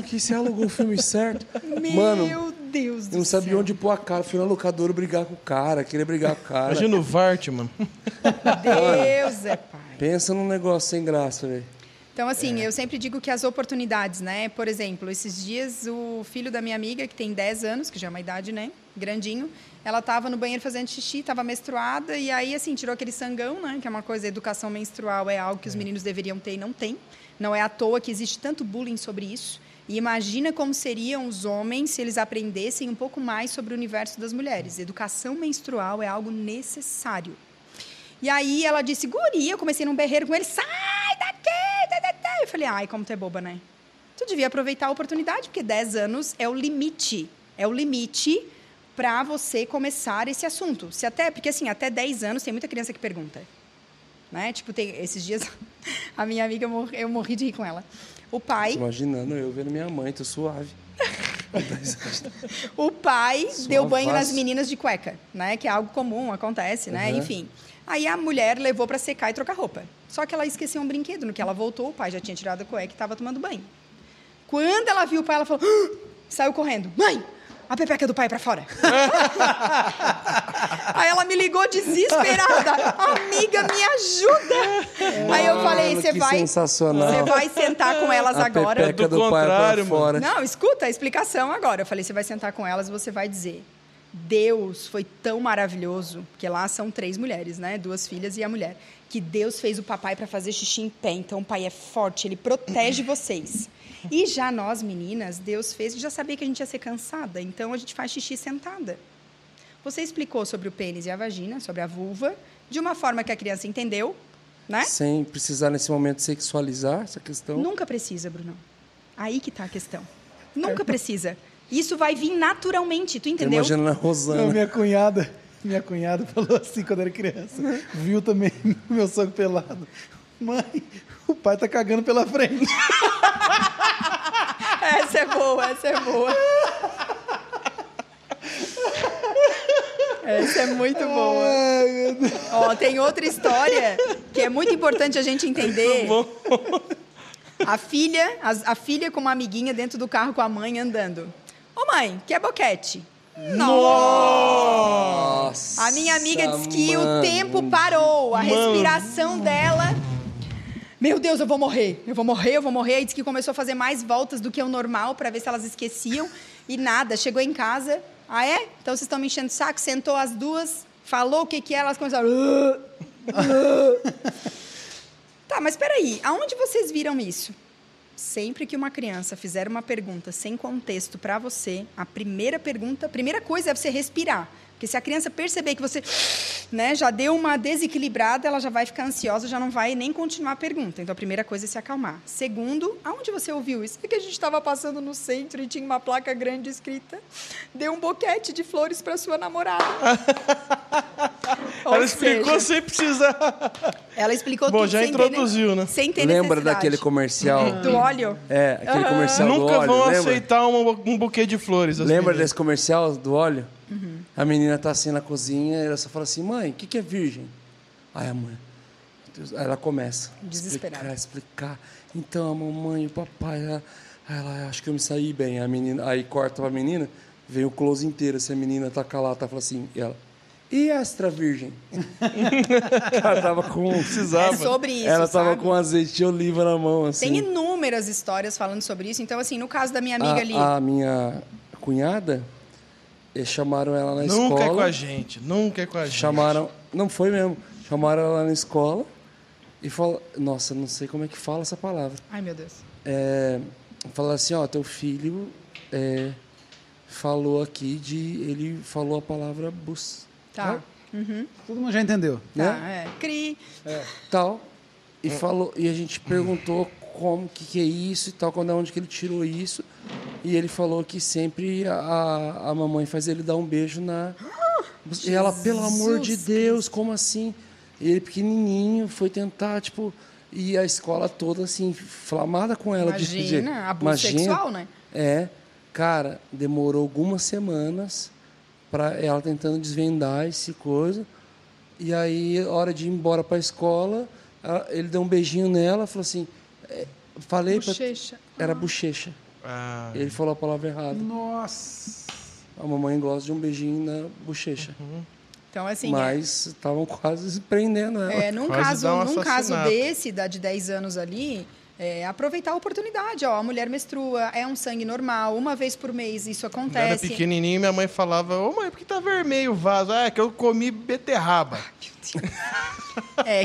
Que você alugou o filme certo. meu Mano, Deus do eu não sabia céu. onde pôr a cara. Fui na locadora brigar com o cara, queria brigar com o cara. Imagina o Vart, mano. Deus é pai. Pensa num negócio sem graça, velho. Então, assim, eu sempre digo que as oportunidades, né? Por exemplo, esses dias, o filho da minha amiga, que tem 10 anos, que já é uma idade, né? Grandinho, ela estava no banheiro fazendo xixi, estava menstruada, e aí, assim, tirou aquele sangão, né? Que é uma coisa, a educação menstrual é algo que os meninos deveriam ter e não tem. Não é à toa que existe tanto bullying sobre isso. E imagina como seriam os homens se eles aprendessem um pouco mais sobre o universo das mulheres. Educação menstrual é algo necessário. E aí ela disse, guria, eu comecei num berreiro com ele, sai daqui! Eu falei, ai, como tu é boba, né? Tu devia aproveitar a oportunidade, porque 10 anos é o limite. É o limite para você começar esse assunto. Porque assim, até 10 anos tem muita criança que pergunta. Né? Tipo, esses dias, a minha amiga, eu morri de rir com ela. O pai... Imaginando eu vendo minha mãe, tô suave. O pai deu banho nas Suavaço. meninas de cueca, né? Que é algo comum, acontece, né? Uhum. Enfim. Aí a mulher levou para secar e trocar roupa. Só que ela esqueceu um brinquedo. No que ela voltou, o pai já tinha tirado a cueca e estava tomando banho. Quando ela viu o pai, ela falou... Saiu correndo. Mãe, a pepeca do pai é para fora. Aí ela me ligou desesperada. Amiga, me ajuda. Aí eu falei, Mano, que sensacional. você vai sentar com elas A agora. pepeca Do do pai contrário, pra fora. Não, escuta a explicação agora. Eu falei, você vai sentar com elas e você vai dizer, Deus foi tão maravilhoso, porque lá são 3 mulheres, né? 2 filhas e a mulher, que Deus fez o papai para fazer xixi em pé. Então o pai é forte, ele protege vocês. E já nós, meninas, Deus fez, já sabia que a gente ia ser cansada, então a gente faz xixi sentada. Você explicou sobre o pênis e a vagina, sobre a vulva, de uma forma que a criança entendeu, né? Sem precisar, nesse momento, sexualizar essa questão. Nunca precisa, Bruno. Aí que tá a questão. Nunca precisa. Isso vai vir naturalmente, tu Tô entendeu? imaginando a Não, Rosana. minha cunhada falou assim quando era criança. Viu também meu sogro pelado. Mãe, o pai tá cagando pela frente. Essa é boa, essa é boa. Essa é muito boa. Ai, meu Deus. Ó, tem outra história que é muito importante a gente entender. A filha com uma amiguinha dentro do carro com a mãe andando. Ô mãe, quer boquete? Nossa, A minha amiga disse que o mano. tempo parou, a respiração dela. Meu Deus, eu vou morrer. Aí disse que começou a fazer mais voltas do que o normal para ver se elas esqueciam. E nada, chegou em casa. Ah, é? Então vocês estão me enchendo o saco? Sentou as duas, falou o que é, elas começaram... Tá, mas espera aí, aonde vocês viram isso? sempre que uma criança fizer uma pergunta sem contexto para você, a primeira coisa é você respirar. Porque se a criança perceber que você, né, já deu uma desequilibrada, ela já vai ficar ansiosa, já não vai nem continuar a pergunta. Então, a primeira coisa é se acalmar. Segundo, aonde você ouviu isso? É que a gente estava passando no centro e tinha uma placa grande escrita: dê um boquete de flores para sua namorada. Ela explicou sem precisar. Ela explicou Bom, tudo já sem introduziu, né? Sem ter Lembra necessidade. daquele comercial? Do óleo? É, aquele comercial do Nunca óleo. vão lembra? aceitar um buquê de flores. as Lembra meninas. desse comercial do óleo? A menina tá assim na cozinha e ela só fala assim: mãe, o que é virgem? Aí a mãe, Deus, aí ela começa Desesperada. explicar. Então a mamãe e o papai, ela acho que eu me saí bem. A menina, aí corta pra menina, vem o close inteiro. Se a menina tá calada, fala assim, e ela: e extra virgem? Ela tava com. Precisava. É sobre isso, Ela tava sabe? com azeite de oliva na mão, assim. Tem inúmeras histórias falando sobre isso. Então, assim, no caso da minha amiga ali... A minha cunhada, chamaram ela na escola. Nunca é com a gente. Nunca é com a gente. Chamaram, não foi mesmo. Chamaram ela na escola e falaram, nossa, não sei como é que fala essa palavra. Ai, meu Deus. Falaram assim, ó, teu filho falou aqui ele falou a palavra bus. Tá. Todo mundo já entendeu. Tá, Cri. Tal. E falou, e a gente perguntou como, que é isso e tal, onde que ele tirou isso. E ele falou que sempre a mamãe faz ele dar um beijo na... E ela, pelo amor de Deus, como assim? E ele pequenininho foi tentar, tipo... E a escola toda, assim, inflamada com ela. Imagina, abuso sexual, né? Cara, demorou algumas semanas para ela tentando desvendar esse coisa. E aí, hora de ir embora para a escola, ele deu um beijinho nela, falou assim... falei Bochecha. Era bochecha. Ah. Ele falou a palavra errada. Nossa. A mamãe gosta de um beijinho na bochecha. Então, assim... Mas estavam quase prendendo ela. Num Quase dá um caso assassinato. desse, de 10 anos ali, aproveitar a oportunidade. Ó, a mulher menstrua, é um sangue normal, uma vez por mês isso Quando era acontece. pequenininho, minha mãe falava: ô mãe, por que tá vermelho o vaso? Ah, é que eu comi beterraba.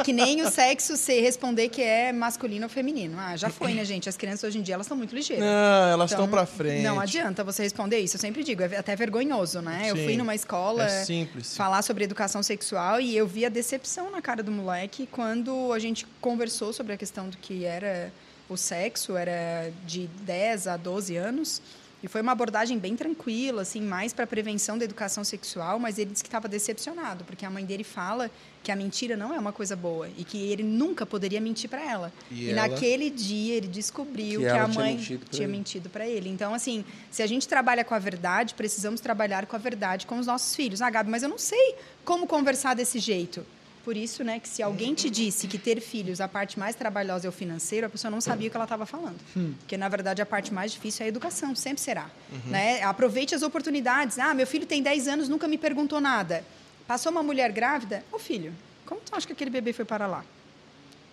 Que nem o sexo se responder que é masculino ou feminino. Já foi, né, gente? As crianças hoje em dia, elas estão muito ligeiras. Não, elas Então, estão pra frente. Não adianta você responder isso. Eu sempre digo, é até vergonhoso, né? Eu Sim, fui numa escola é simples. falar sobre educação sexual e eu vi a decepção na cara do moleque quando a gente conversou sobre a questão do que era o sexo, era de 10 a 12 anos. E foi uma abordagem bem tranquila, assim, mais para prevenção da educação sexual, mas ele disse que estava decepcionado, porque a mãe dele fala que a mentira não é uma coisa boa e que ele nunca poderia mentir para ela. E ela? naquele dia ele descobriu Que que ela a tinha mãe mentido pra tinha ele. mentido para ele. Então, assim, se a gente trabalha com a verdade, precisamos trabalhar com a verdade com os nossos filhos. Gabi, mas eu não sei como conversar desse jeito. Por isso, né, que se alguém te disse que ter filhos, a parte mais trabalhosa é o financeiro, a pessoa não sabia o que ela estava falando. Porque, na verdade, a parte mais difícil é a educação, sempre será. Né? Aproveite as oportunidades. Meu filho tem 10 anos, nunca me perguntou nada. Passou uma mulher grávida? Ô, filho, como tu acha que aquele bebê foi para lá?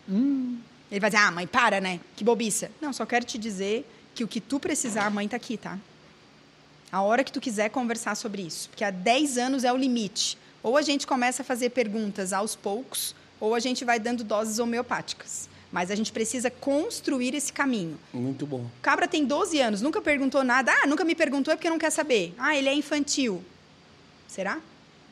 Ele vai dizer, mãe, para, né? Que bobiça. Não, só quero te dizer que o que tu precisar, a mãe tá aqui, tá? A hora que tu quiser conversar sobre isso. Porque há 10 anos é o limite. Ou a gente começa a fazer perguntas aos poucos, ou a gente vai dando doses homeopáticas. Mas a gente precisa construir esse caminho. Muito bom. O cabra tem 12 anos, nunca perguntou nada. Nunca me perguntou é porque não quer saber. Ele é infantil. Será?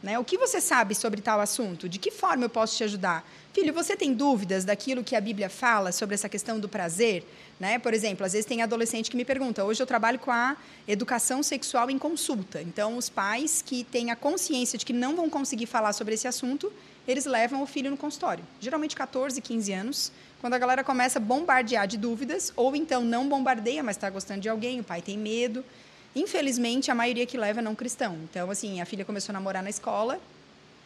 Né? O que você sabe sobre tal assunto? De que forma eu posso te ajudar? Filho, você tem dúvidas daquilo que a Bíblia fala sobre essa questão do prazer? Né? Por exemplo, às vezes tem adolescente que me pergunta, hoje eu trabalho com a educação sexual em consulta. Então, os pais que têm a consciência de que não vão conseguir falar sobre esse assunto, eles levam o filho no consultório. Geralmente 14, 15 anos, quando a galera começa a bombardear de dúvidas, ou então não bombardeia, mas está gostando de alguém, o pai tem medo. Infelizmente, a maioria que leva é não cristão. Então, assim, a filha começou a namorar na escola,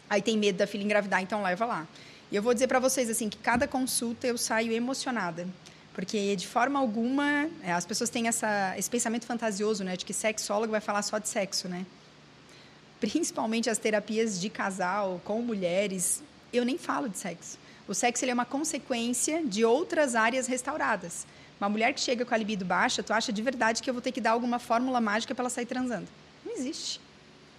aí tem medo da filha engravidar, então leva lá. E eu vou dizer para vocês, assim, que cada consulta eu saio emocionada. Porque, de forma alguma, as pessoas têm esse pensamento fantasioso, né? De que sexólogo vai falar só de sexo, né? Principalmente as terapias de casal, com mulheres, eu nem falo de sexo. O sexo ele é uma consequência de outras áreas restauradas. Uma mulher que chega com a libido baixa, tu acha de verdade que eu vou ter que dar alguma fórmula mágica para ela sair transando? Não existe.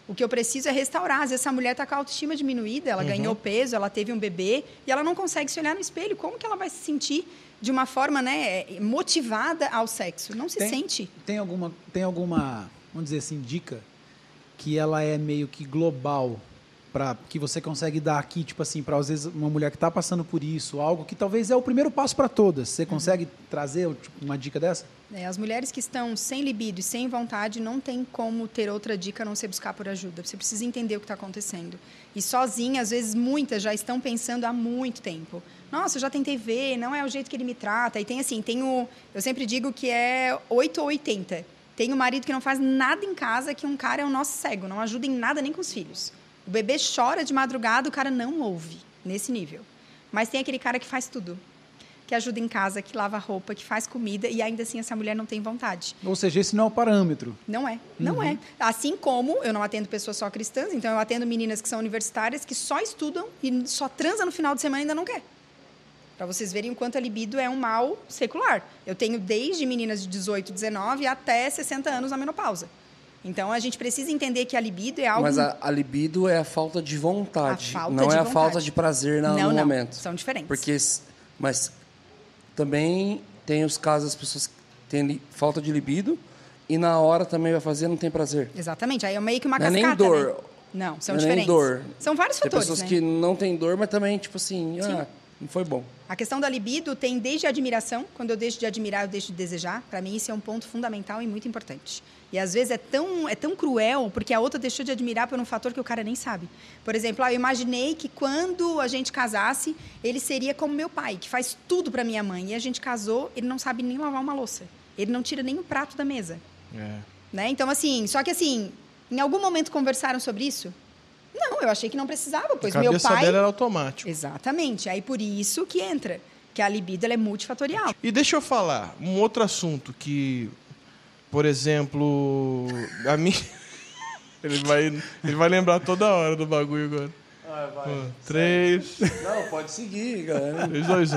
O que eu preciso é restaurar. Às vezes essa mulher está com a autoestima diminuída, ela ganhou peso, ela teve um bebê e ela não consegue se olhar no espelho. Como que ela vai se sentir de uma forma, né, motivada ao sexo? Não se sente. Tem alguma, vamos dizer assim, dica que ela é meio que global, que você consegue dar aqui, tipo assim, para às vezes uma mulher que está passando por isso, algo que talvez é o primeiro passo para todas. Você consegue trazer uma dica dessa? As mulheres que estão sem libido e sem vontade não tem como ter outra dica a não ser buscar por ajuda. Você precisa entender o que está acontecendo. E sozinha, às vezes, muitas já estão pensando há muito tempo. Nossa, eu já tentei ver, não é o jeito que ele me trata. E tem assim, eu sempre digo que é 8 ou 80. Tem um marido que não faz nada em casa, que um cara é o nosso cego, não ajuda em nada nem com os filhos. O bebê chora de madrugada, o cara não ouve, nesse nível. Mas tem aquele cara que faz tudo. Que ajuda em casa, que lava roupa, que faz comida, e ainda assim essa mulher não tem vontade. Ou seja, esse não é o parâmetro. Não é, não é. Assim como eu não atendo pessoas só cristãs, então eu atendo meninas que são universitárias, que só estudam e só transam no final de semana e ainda não quer. Para vocês verem o quanto a libido é um mal secular. Eu tenho desde meninas de 18, 19 até 60 anos na menopausa. Então, a gente precisa entender que a libido é algo... Mas a libido é a falta de vontade, não é a falta de prazer no momento. Não, são diferentes. Mas também tem os casos das pessoas que têm falta de libido e na hora também vai fazer não tem prazer. Exatamente, aí é meio que uma não cascata, é nem dor. né? Não, são não diferentes. É nem dor. São vários fatores, tem pessoas né? que não têm dor, mas também, tipo assim, não foi bom. A questão da libido tem desde a admiração. Quando eu deixo de admirar, eu deixo de desejar. Para mim, isso é um ponto fundamental e muito importante. E, às vezes, é tão cruel, porque a outra deixou de admirar por um fator que o cara nem sabe. Por exemplo, eu imaginei que quando a gente casasse, ele seria como meu pai, que faz tudo para minha mãe. E a gente casou, ele não sabe nem lavar uma louça. Ele não tira nem o prato da mesa. Né? Então, assim, só que assim, em algum momento conversaram sobre isso? Não, eu achei que não precisava, pois meu pai... A cabeça dela era automático. Exatamente. Aí por isso que entra, que a libido ela é multifatorial. E deixa eu falar, um outro assunto que, por exemplo, a mim... ele vai lembrar toda hora do bagulho agora. Vai. 3... Não, pode seguir, galera. 3, 2, 1.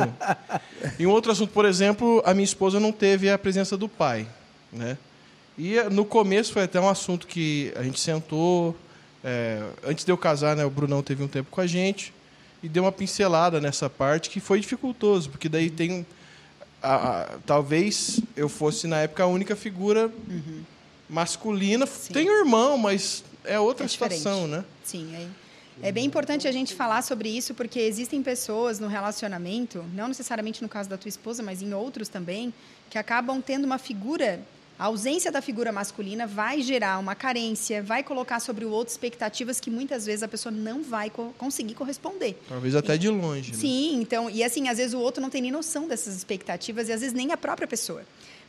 E um outro assunto, por exemplo, a minha esposa não teve a presença do pai, né? E no começo foi até um assunto que a gente sentou... antes de eu casar, né, o Brunão teve um tempo com a gente e deu uma pincelada nessa parte que foi dificultoso, porque daí tem... talvez eu fosse, na época, a única figura masculina. Sim. Tem irmão, mas é outra situação, né? Sim, é bem importante a gente falar sobre isso, porque existem pessoas no relacionamento, não necessariamente no caso da tua esposa, mas em outros também, que acabam tendo uma figura... A ausência da figura masculina vai gerar uma carência, vai colocar sobre o outro expectativas que muitas vezes a pessoa não vai conseguir corresponder. Talvez até de longe. Né? Sim, então, e assim, às vezes o outro não tem nem noção dessas expectativas e às vezes nem a própria pessoa.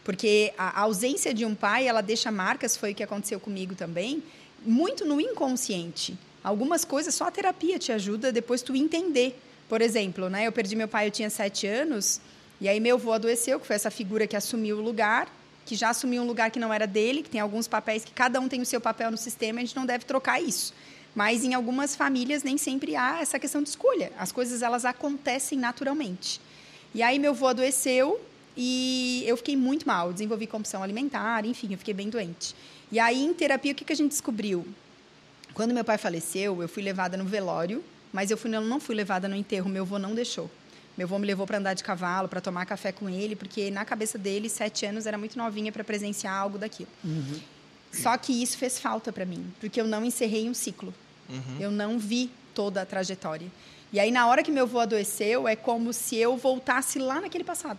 Porque a ausência de um pai, ela deixa marcas, foi o que aconteceu comigo também, muito no inconsciente. Algumas coisas só a terapia te ajuda depois tu entender. Por exemplo, né, eu perdi meu pai, eu tinha 7 anos, e aí meu avô adoeceu, que foi essa figura que assumiu o lugar, que já assumiu um lugar que não era dele, que tem alguns papéis que cada um tem o seu papel no sistema, a gente não deve trocar isso. Mas em algumas famílias nem sempre há essa questão de escolha. As coisas elas acontecem naturalmente. E aí meu avô adoeceu e eu fiquei muito mal, desenvolvi compulsão alimentar, enfim, eu fiquei bem doente. E aí em terapia o que a gente descobriu? Quando meu pai faleceu, eu fui levada no velório, mas não fui levada no enterro, meu avô não deixou. Meu avô me levou para andar de cavalo, para tomar café com ele, porque na cabeça dele, 7 anos, era muito novinha para presenciar algo daquilo. Só que isso fez falta para mim, porque eu não encerrei um ciclo. Eu não vi toda a trajetória. E aí, na hora que meu avô adoeceu, é como se eu voltasse lá naquele passado.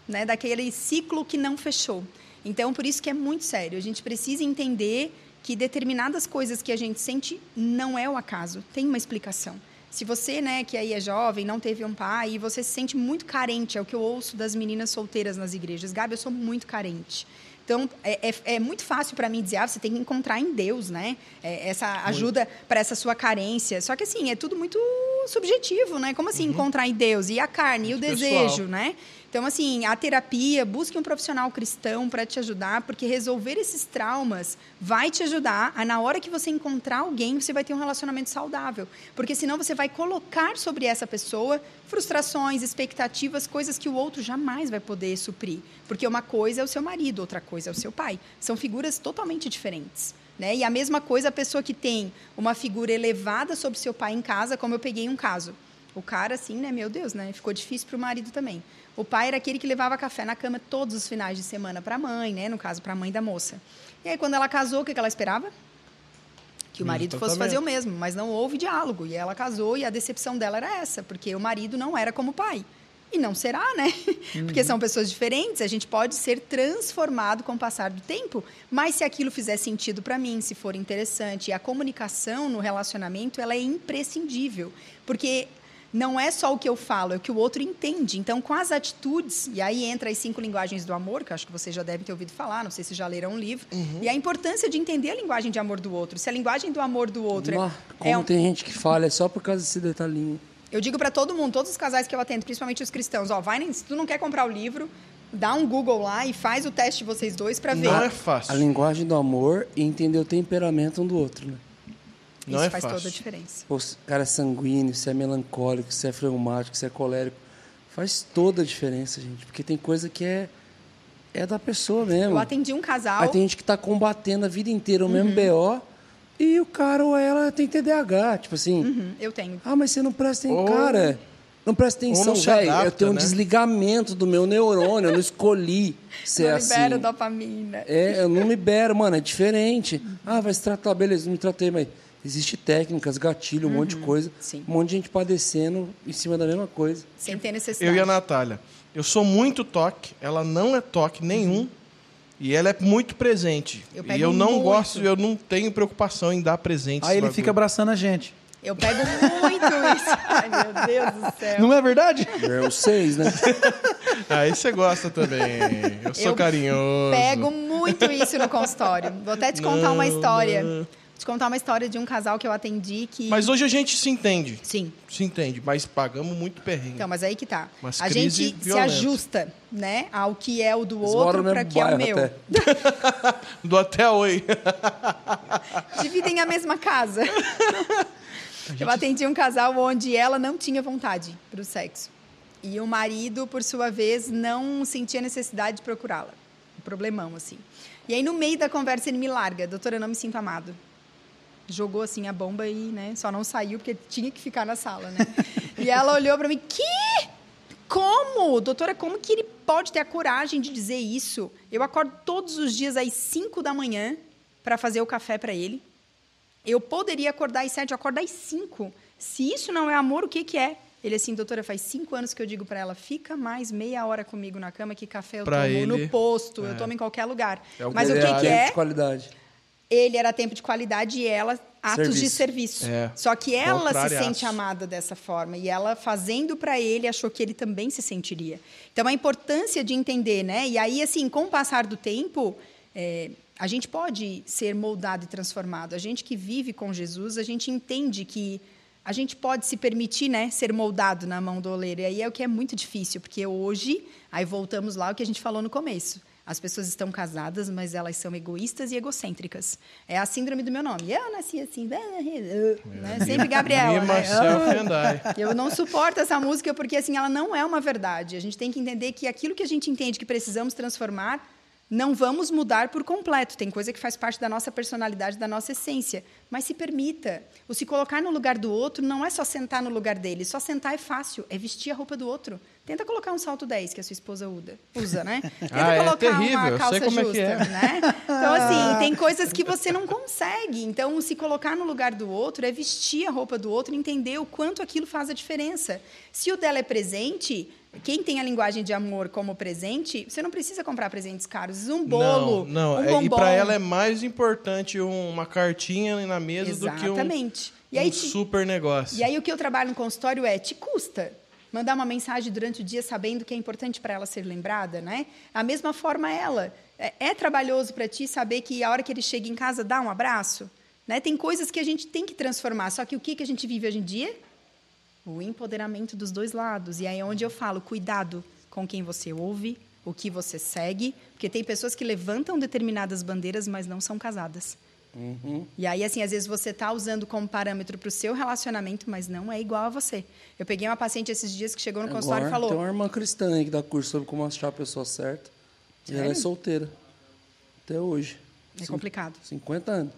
Né? Daquele ciclo que não fechou. Então, por isso que é muito sério. A gente precisa entender que determinadas coisas que a gente sente não é o acaso. Tem uma explicação. Se você, né, que aí é jovem, não teve um pai, e você se sente muito carente, é o que eu ouço das meninas solteiras nas igrejas. Gabi, eu sou muito carente. Então, é muito fácil para mim dizer, você tem que encontrar em Deus, né? Essa ajuda para essa sua carência. Só que, assim, é tudo muito subjetivo, né? Como assim encontrar em Deus? E a carne, muito e o desejo, né? Então, assim, a terapia, busque um profissional cristão para te ajudar, porque resolver esses traumas vai te ajudar a, na hora que você encontrar alguém, você vai ter um relacionamento saudável. Porque senão você vai colocar sobre essa pessoa frustrações, expectativas, coisas que o outro jamais vai poder suprir. Porque uma coisa é o seu marido, outra coisa é o seu pai. São figuras totalmente diferentes. né? E a mesma coisa a pessoa que tem uma figura elevada sobre seu pai em casa, como eu peguei um caso. O cara, assim, né? Meu Deus, né? Ficou difícil para o marido também. O pai era aquele que levava café na cama todos os finais de semana para a mãe, né? No caso, para a mãe da moça. E aí, quando ela casou, o que ela esperava? Que o marido fosse fazer o mesmo, mas não houve diálogo. E ela casou e a decepção dela era essa, porque o marido não era como o pai. E não será, né? Porque são pessoas diferentes, a gente pode ser transformado com o passar do tempo, mas se aquilo fizer sentido para mim, se for interessante, e a comunicação no relacionamento, ela é imprescindível, porque não é só o que eu falo, é o que o outro entende. Então, com as atitudes, e aí entra as 5 linguagens do amor, que eu acho que vocês já devem ter ouvido falar, não sei se já leram um livro, e a importância de entender a linguagem de amor do outro. Se a linguagem do amor do outro Como tem gente que falha é só por causa desse detalhinho. Eu digo para todo mundo, todos os casais que eu atendo, principalmente os cristãos, se tu não quer comprar o livro, dá um Google lá e faz o teste de vocês dois para ver. Não é fácil. A linguagem do amor e entender o temperamento um do outro, né? Não Isso é faz fácil. toda a diferença. Pô, se o cara é sanguíneo, se é melancólico, se é fleumático, se é colérico, faz toda a diferença, gente. Porque tem coisa que é da pessoa mesmo. Eu atendi um casal... Aí tem gente que tá combatendo a vida inteira o mesmo BO e o cara ou ela tem TDAH, tipo assim... eu tenho. Ah, mas você não presta atenção. Cara, não presta atenção, não se velho. adapta, Eu tenho um né? desligamento do meu neurônio, eu não escolhi ser Não assim. libero dopamina. Eu não libero, mano, é diferente. Ah, vai se tratar, beleza, não me tratei, mas existe técnicas, gatilho, um monte de coisa. Sim. Um monte de gente padecendo em cima da mesma coisa. Sem ter necessidade. Eu e a Natália. Eu sou muito toque, ela não é toque nenhum. E ela é muito presente. Eu E pego eu não muito. gosto, eu não tenho preocupação em dar presente. Aí ele fica abraçando a gente. Eu pego muito isso. Ai, meu Deus do céu. Não é verdade? É o 6, né? Aí você gosta também. Eu sou Eu carinhoso. Pego muito isso no consultório. Vou até te contar uma história. Te contar uma história de um casal que eu atendi que... Mas hoje a gente se entende. Sim. Se entende, mas pagamos muito perrengue. Então, mas aí que tá. Mas A crise gente se violenta. ajusta, né, ao que é o do Eles moram outro no para mesmo que é o bairro meu. até. Do até oi. Dividem a mesma casa. Eu atendi um casal onde ela não tinha vontade para o sexo. E o marido, por sua vez, não sentia necessidade de procurá-la. Um problemão, assim. E aí, no meio da conversa, ele me larga. Doutora, eu não me sinto amado. Jogou, assim, a bomba e, né, só não saiu porque tinha que ficar na sala, né? E ela olhou para mim, que? Como? Doutora, como que ele pode ter a coragem de dizer isso? Eu acordo todos os dias às 5 da manhã para fazer o café para ele. Eu poderia acordar às 7, eu acordo às 5. Se isso não é amor, o que que é? Ele assim, doutora, faz 5 anos que eu digo para ela, fica mais meia hora comigo na cama, que café eu Pra tomo ele, no posto, eu tomo em qualquer lugar. Mas o Ele que é que é? de qualidade. Ele era tempo de qualidade e ela atos de serviço. É. Só que ela se Contrariaço. sente amada dessa forma e ela fazendo para ele achou que ele também se sentiria. Então a importância de entender, né? E aí assim, com o passar do tempo, a gente pode ser moldado e transformado. A gente que vive com Jesus, a gente entende que a gente pode se permitir, né, ser moldado na mão do oleiro. E aí é o que é muito difícil, porque hoje, aí voltamos lá ao que a gente falou no começo. As pessoas estão casadas, mas elas são egoístas e egocêntricas. É a síndrome do meu nome. Eu nasci assim, né? Sempre Gabriela. E Né? Marcel Fendai. Eu não suporto essa música porque assim, ela não é uma verdade. A gente tem que entender que aquilo que a gente entende que precisamos transformar, não vamos mudar por completo. Tem coisa que faz parte da nossa personalidade, da nossa essência. Mas se permita. O se colocar no lugar do outro não é só sentar no lugar dele. Só sentar é fácil. É vestir a roupa do outro. Tenta colocar um salto 10, que a sua esposa usa, né? Tenta colocar terrível, uma eu calça sei como justa, é que é. né? Então, assim, tem coisas que você não consegue. Então, se colocar no lugar do outro é vestir a roupa do outro e entender o quanto aquilo faz a diferença. Se o dela é presente, quem tem a linguagem de amor como presente, você não precisa comprar presentes caros. Um bolo, Não. um bombom. E para ela é mais importante uma cartinha na mesa Exatamente. do que super negócio. E aí o que eu trabalho no consultório te custa mandar uma mensagem durante o dia sabendo que é importante para ela ser lembrada, né? A mesma forma ela. É trabalhoso para ti saber que a hora que ele chega em casa, dá um abraço? Né? Tem coisas que a gente tem que transformar. Só que o que a gente vive hoje em dia? O empoderamento dos dois lados. E aí é onde eu falo, cuidado com quem você ouve, o que você segue, porque tem pessoas que levantam determinadas bandeiras, mas não são casadas. E aí, assim, às vezes você está usando como parâmetro para o seu relacionamento, mas não é igual a você. Eu peguei uma paciente esses dias que chegou no consultório e falou... Tem uma irmã cristã aí que dá curso sobre como achar a pessoa certa. E ela é solteira. Até hoje. É complicado. 50 anos.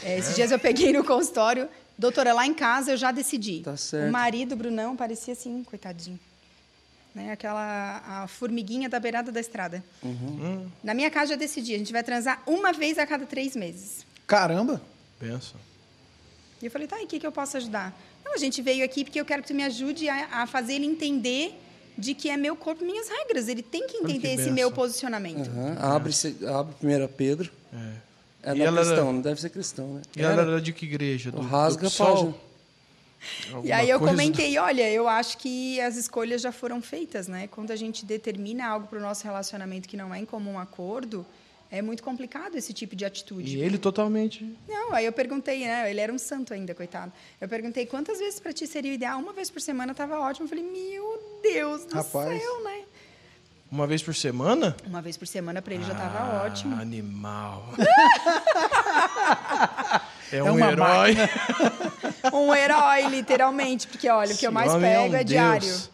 Esses dias eu peguei no consultório, doutora, lá em casa eu já decidi. Tá certo. O marido, Brunão, parecia assim, coitadinho. Né? A formiguinha da beirada da estrada. Na minha casa já decidi, a gente vai transar uma vez a cada 3 meses. Caramba! Pensa. E eu falei, tá, e o que eu posso ajudar? Não, a gente veio aqui porque eu quero que tu me ajude a fazer ele entender de que é meu corpo, minhas regras. Ele tem que entender esse meu posicionamento. Abre 1 Pedro. É E da ela cristão, era- não deve ser cristão, né? E ela era de que igreja? Rasga a PSOL? página. E Alguma aí eu coisa? comentei, olha, eu acho que as escolhas já foram feitas, né? Quando a gente determina algo para o nosso relacionamento que não é em comum acordo, é muito complicado esse tipo de atitude. E ele totalmente... Não, aí eu perguntei, né? Ele era um santo ainda, coitado. Eu perguntei quantas vezes para ti seria o ideal. Uma vez por semana estava ótimo. Eu falei, meu Deus do Rapaz. céu, né? Uma vez por semana? Uma vez por semana para ele já estava ótimo. Animal. É É um uma herói. Um herói, literalmente. Porque, olha, o que eu mais Esse homem é pego um é diário. Deus.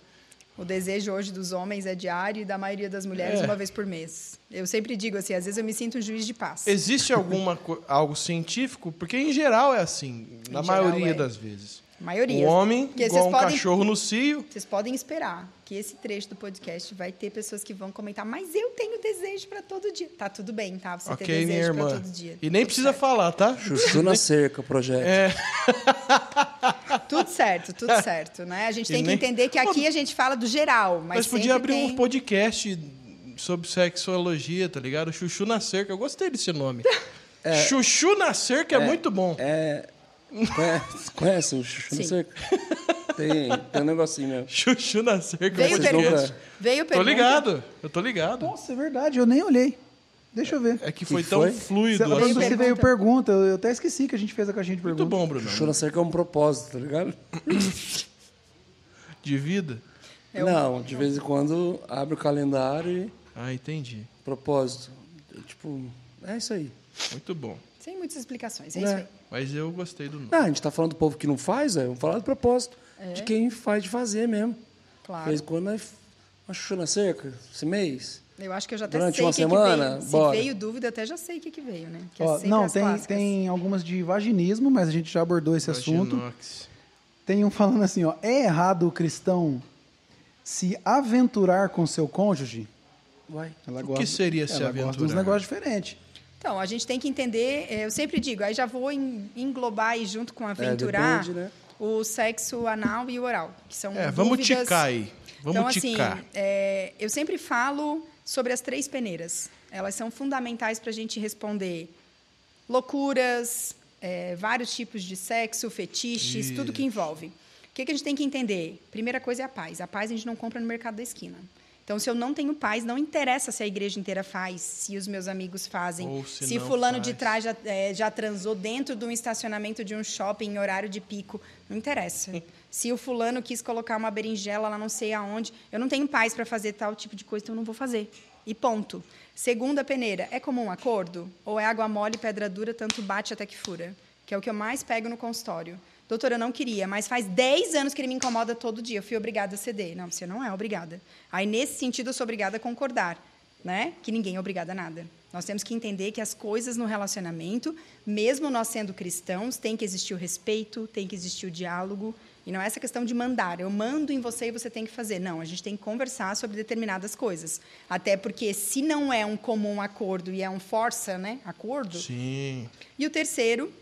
O desejo hoje dos homens é diário e da maioria das mulheres uma vez por mês. Eu sempre digo assim, às vezes eu me sinto um juiz de paz. Existe algo científico? Porque, em geral, é assim. Na geral, maioria é. das vezes. A maioria. O homem, Porque igual um vocês podem- cachorro no cio. Vocês podem esperar que esse trecho do podcast vai ter pessoas que vão comentar, mas eu tenho desejo para todo dia. Tá tudo bem, tá? Você ter Ok, minha desejo para irmã. todo dia. E nem Tudo precisa certo. falar, tá? Chuchu na cerca, projeto. Tudo certo, né? A gente E tem que nem- entender que aqui a gente fala do geral, mas Mas podia sempre abrir tem... um podcast sobre sexologia, tá ligado? Chuchu na cerca. Eu gostei desse nome. Chuchu na cerca é muito bom. Conhece o Chuchu na Sim. cerca? Tem um negocinho mesmo. Chuchu na cerca. Veio Vocês pergunta. nunca- Veio Tô pergunta. ligado. Eu tô ligado. Nossa, é verdade, eu nem olhei. Deixa eu ver. É que foi Que tão foi? fluido. Quando assim. você veio pergunta, eu até esqueci que a gente fez a caixinha de Muito perguntas. bom, Bruno. Chuchu na cerca é um propósito, tá ligado? De vida? Não, de vez em quando abre o calendário e Ah, entendi. propósito. Tipo, é isso aí. Muito bom. Sem muitas explicações, é Né? isso aí. Mas eu gostei do nome. Não, a gente tá falando do povo que não faz, vamos falar do propósito. De quem faz de fazer mesmo. De Claro. vez em quando nós uma chuchu na cerca, esse mês. Eu acho que eu já até Durante sei uma o que semana, que veio. bora. Se veio dúvida, eu até já sei o que veio, né? Que é Ó, sempre não, as tem, clássicas. tem algumas de vaginismo, mas a gente já abordou esse assunto. Vaginox. Tem um falando assim, ó, é errado o cristão se aventurar com seu cônjuge? Vai. Ela O que seria se ela gosta de uns aventurar? negócios diferentes. Então, a gente tem que entender, eu sempre digo, aí já vou englobar aí junto com aventurar depende, né? o sexo anal e o oral, que são Vamos dúvidas... ticar aí. Vamos Então, assim, ticar. eu sempre falo sobre as 3 peneiras. Elas são fundamentais para a gente responder loucuras, vários tipos de sexo, fetiches, tudo que envolve. O que a gente tem que entender? Primeira coisa é a paz. A paz a gente não compra no mercado da esquina. Então, se eu não tenho paz, não interessa se a igreja inteira faz, se os meus amigos fazem, Ou se se não fulano faz. de trás já transou dentro de um estacionamento de um shopping em horário de pico. Não interessa. Se o fulano quis colocar uma berinjela lá não sei aonde, eu não tenho paz para fazer tal tipo de coisa, então eu não vou fazer. E ponto. Segunda peneira, é comum acordo? Ou é água mole, pedra dura, tanto bate até que fura? Que é o que eu mais pego no consultório. Doutora, eu não queria, mas faz 10 anos que ele me incomoda todo dia. Eu fui obrigada a ceder. Não, você não é obrigada. Aí, nesse sentido, eu sou obrigada a concordar, né? Que ninguém é obrigado a nada. Nós temos que entender que as coisas no relacionamento, mesmo nós sendo cristãos, tem que existir o respeito, tem que existir o diálogo. E não é essa questão de mandar. Eu mando em você e você tem que fazer. Não, a gente tem que conversar sobre determinadas coisas. Até porque, se não é um comum acordo e é um força, né? Acordo. Sim. E o terceiro,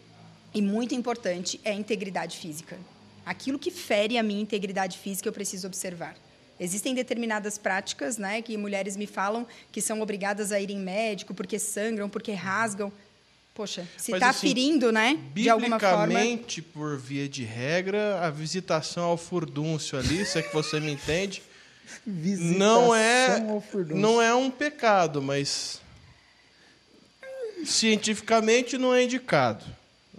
e muito importante, é a integridade física. Aquilo que fere a minha integridade física, eu preciso observar. Existem determinadas práticas, né, que mulheres me falam que são obrigadas a ir em médico porque sangram, porque rasgam. Poxa, se Mas, está assim, ferindo, né, de alguma forma... Biblicamente, por via de regra, a visitação ao furdúncio ali, se é que você me entende, não é um pecado, mas cientificamente não é indicado.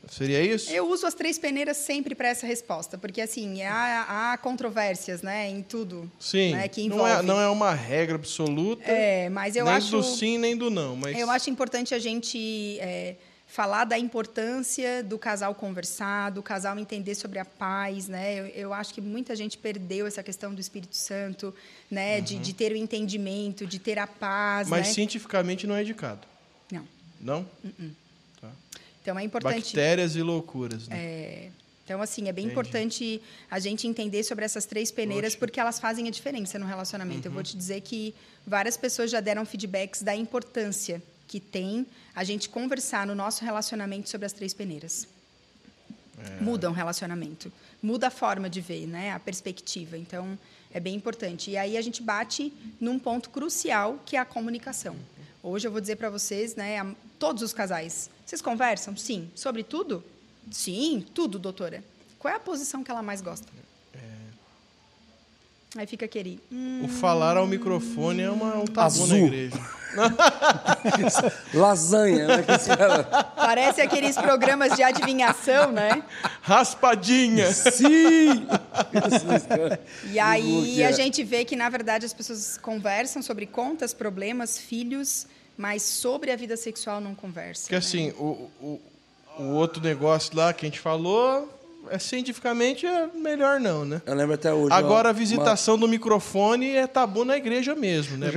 Seria isso? Eu uso as 3 peneiras sempre para essa resposta, porque assim há controvérsias, né, em tudo. Sim. Né, que envolve. Não é uma regra absoluta. Mas eu nem acho do sim nem do não. Mas eu acho importante a gente falar da importância do casal conversar, do casal entender sobre a paz, né? Eu acho que muita gente perdeu essa questão do Espírito Santo, né, de ter o entendimento, de ter a paz, Mas né? cientificamente não é indicado. Não. Não? Tá. Então, é importante... Bactérias e loucuras, né? Então, assim, é bem importante a gente entender sobre essas 3 peneiras, porque elas fazem a diferença no relacionamento. Eu vou te dizer que várias pessoas já deram feedbacks da importância que tem a gente conversar no nosso relacionamento sobre as 3 peneiras. Muda um relacionamento. Muda a forma de ver, né? A perspectiva. Então, é bem importante. E aí a gente bate num ponto crucial, que é a comunicação. Hoje eu vou dizer para vocês, né, todos os casais, vocês conversam? Sim. Sobre tudo? Sim, tudo, doutora. Qual é a posição que ela mais gosta? Aí fica aquele... O falar ao microfone é um tabu Azul. na igreja. Lasanha, né? Que esse cara... Parece aqueles programas de adivinhação, né? Raspadinha! Sim! E aí a gente vê que, na verdade, as pessoas conversam sobre contas, problemas, filhos, mas sobre a vida sexual não conversam. Porque, assim, o outro negócio lá que a gente falou... cientificamente é melhor não, né? Eu lembro até hoje. Agora a visitação do microfone é tabu na igreja mesmo, né?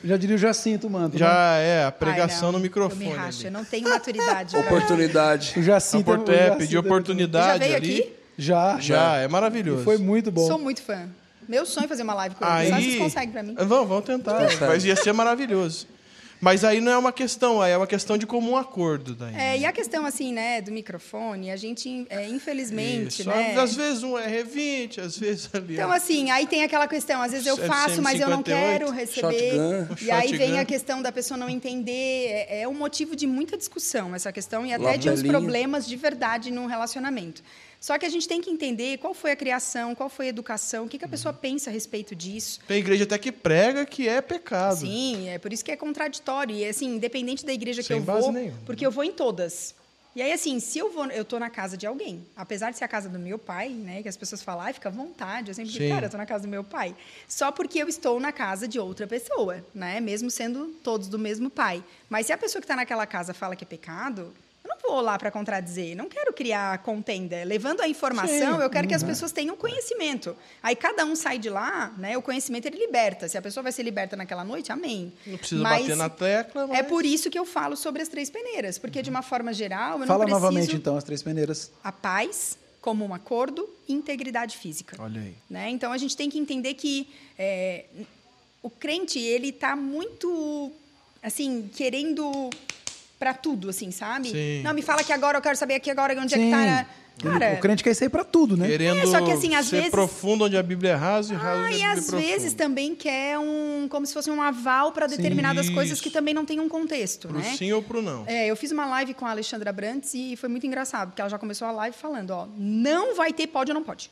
Já diria o Jacinto, mano. Já é, a pregação no Eu microfone. me racho, eu não tenho maturidade. Oportunidade. O Jacinto, Pedir oportunidade Já veio ali. aqui? Já, é maravilhoso. Foi muito bom. Sou muito fã. Meu sonho é fazer uma live com ele. Só vocês conseguem pra mim. Vamos tentar. Mas ia ser maravilhoso. Mas aí não é uma questão, aí é uma questão de comum acordo. Daí. E a questão, assim, né, do microfone, a gente, infelizmente, Isso. né... Às vezes um é R20, às vezes ali... Então, assim, aí tem aquela questão, às vezes eu faço, mas eu não quero receber. Shotgun. E aí vem a questão da pessoa não entender. É um motivo de muita discussão essa questão e até de uns problemas de verdade no relacionamento. Só que a gente tem que entender qual foi a criação, qual foi a educação, o que a pessoa pensa a respeito disso. Tem igreja até que prega que é pecado. Sim, é por isso que é contraditório. E, assim, independente da igreja que Sem eu base vou, nenhuma. porque eu vou em todas. E aí, assim, se eu estou na casa de alguém, apesar de ser a casa do meu pai, né, que as pessoas falam, ai, fica à vontade, eu sempre digo, cara, eu estou na casa do meu pai. Só porque eu estou na casa de outra pessoa, né, mesmo sendo todos do mesmo pai. Mas se a pessoa que está naquela casa fala que é pecado... Eu não vou lá para contradizer, não quero criar contenda. Levando a informação, eu quero que as pessoas tenham conhecimento. Aí cada um sai de lá, né? O conhecimento ele liberta. Se a pessoa vai ser liberta naquela noite, amém. Não precisa bater na tecla, mas... É por isso que eu falo sobre as 3 peneiras, porque de uma forma geral, eu não Fala preciso... novamente, então, as 3 peneiras. A paz, como um acordo, e integridade física. Olha aí. Né? Então, a gente tem que entender que o crente, ele está muito, assim, querendo... para tudo, assim, sabe? Sim. Não, me fala que agora eu quero saber aqui agora onde é que tá. Cara, O crente quer isso aí pra tudo, né? Querendo só que, assim, às ser vezes... profundo onde a Bíblia é raso e raso onde a e Bíblia é às profundo. vezes também quer como se fosse um aval para determinadas coisas isso. que também não tem um contexto, Pro né? sim ou pro não. Eu fiz uma live com a Alexandra Brantes e foi muito engraçado, porque ela já começou a live falando, ó, não vai ter pode ou não pode.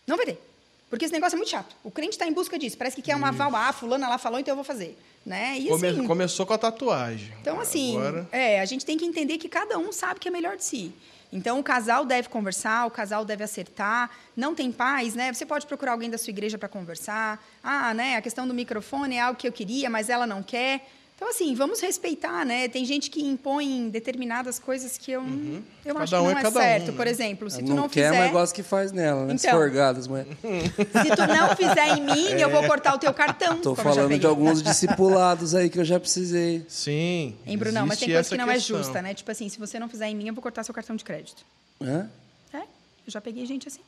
Não vai ter. Porque esse negócio é muito chato. O crente está em busca disso. Parece que quer um aval. Ah, fulana lá falou, então eu vou fazer. Né? E, assim, Começou com a tatuagem. então, assim, Agora... a gente tem que entender que cada um sabe o que é melhor de si. Então, o casal deve conversar, o casal deve acertar. Não tem paz, né? Você pode procurar alguém da sua igreja para conversar. Ah, né? A questão do microfone é algo que eu queria, mas ela não quer. Então, assim, vamos respeitar, né? Tem gente que impõe determinadas coisas que eu acho que não é certo. né? Por exemplo, se tu não não quer, fizer... mas gosta que faz nela, né? Então, Esforgadas, mas... Se tu não fizer em mim, eu vou cortar o teu cartão. Tô como eu já falando de peguei. alguns discipulados aí que eu já precisei. Sim. Hein, Brunão? Mas tem existe coisa essa que não é questão. justa, né? Tipo assim, se você não fizer em mim, eu vou cortar seu cartão de crédito. Hã? Eu já peguei gente assim.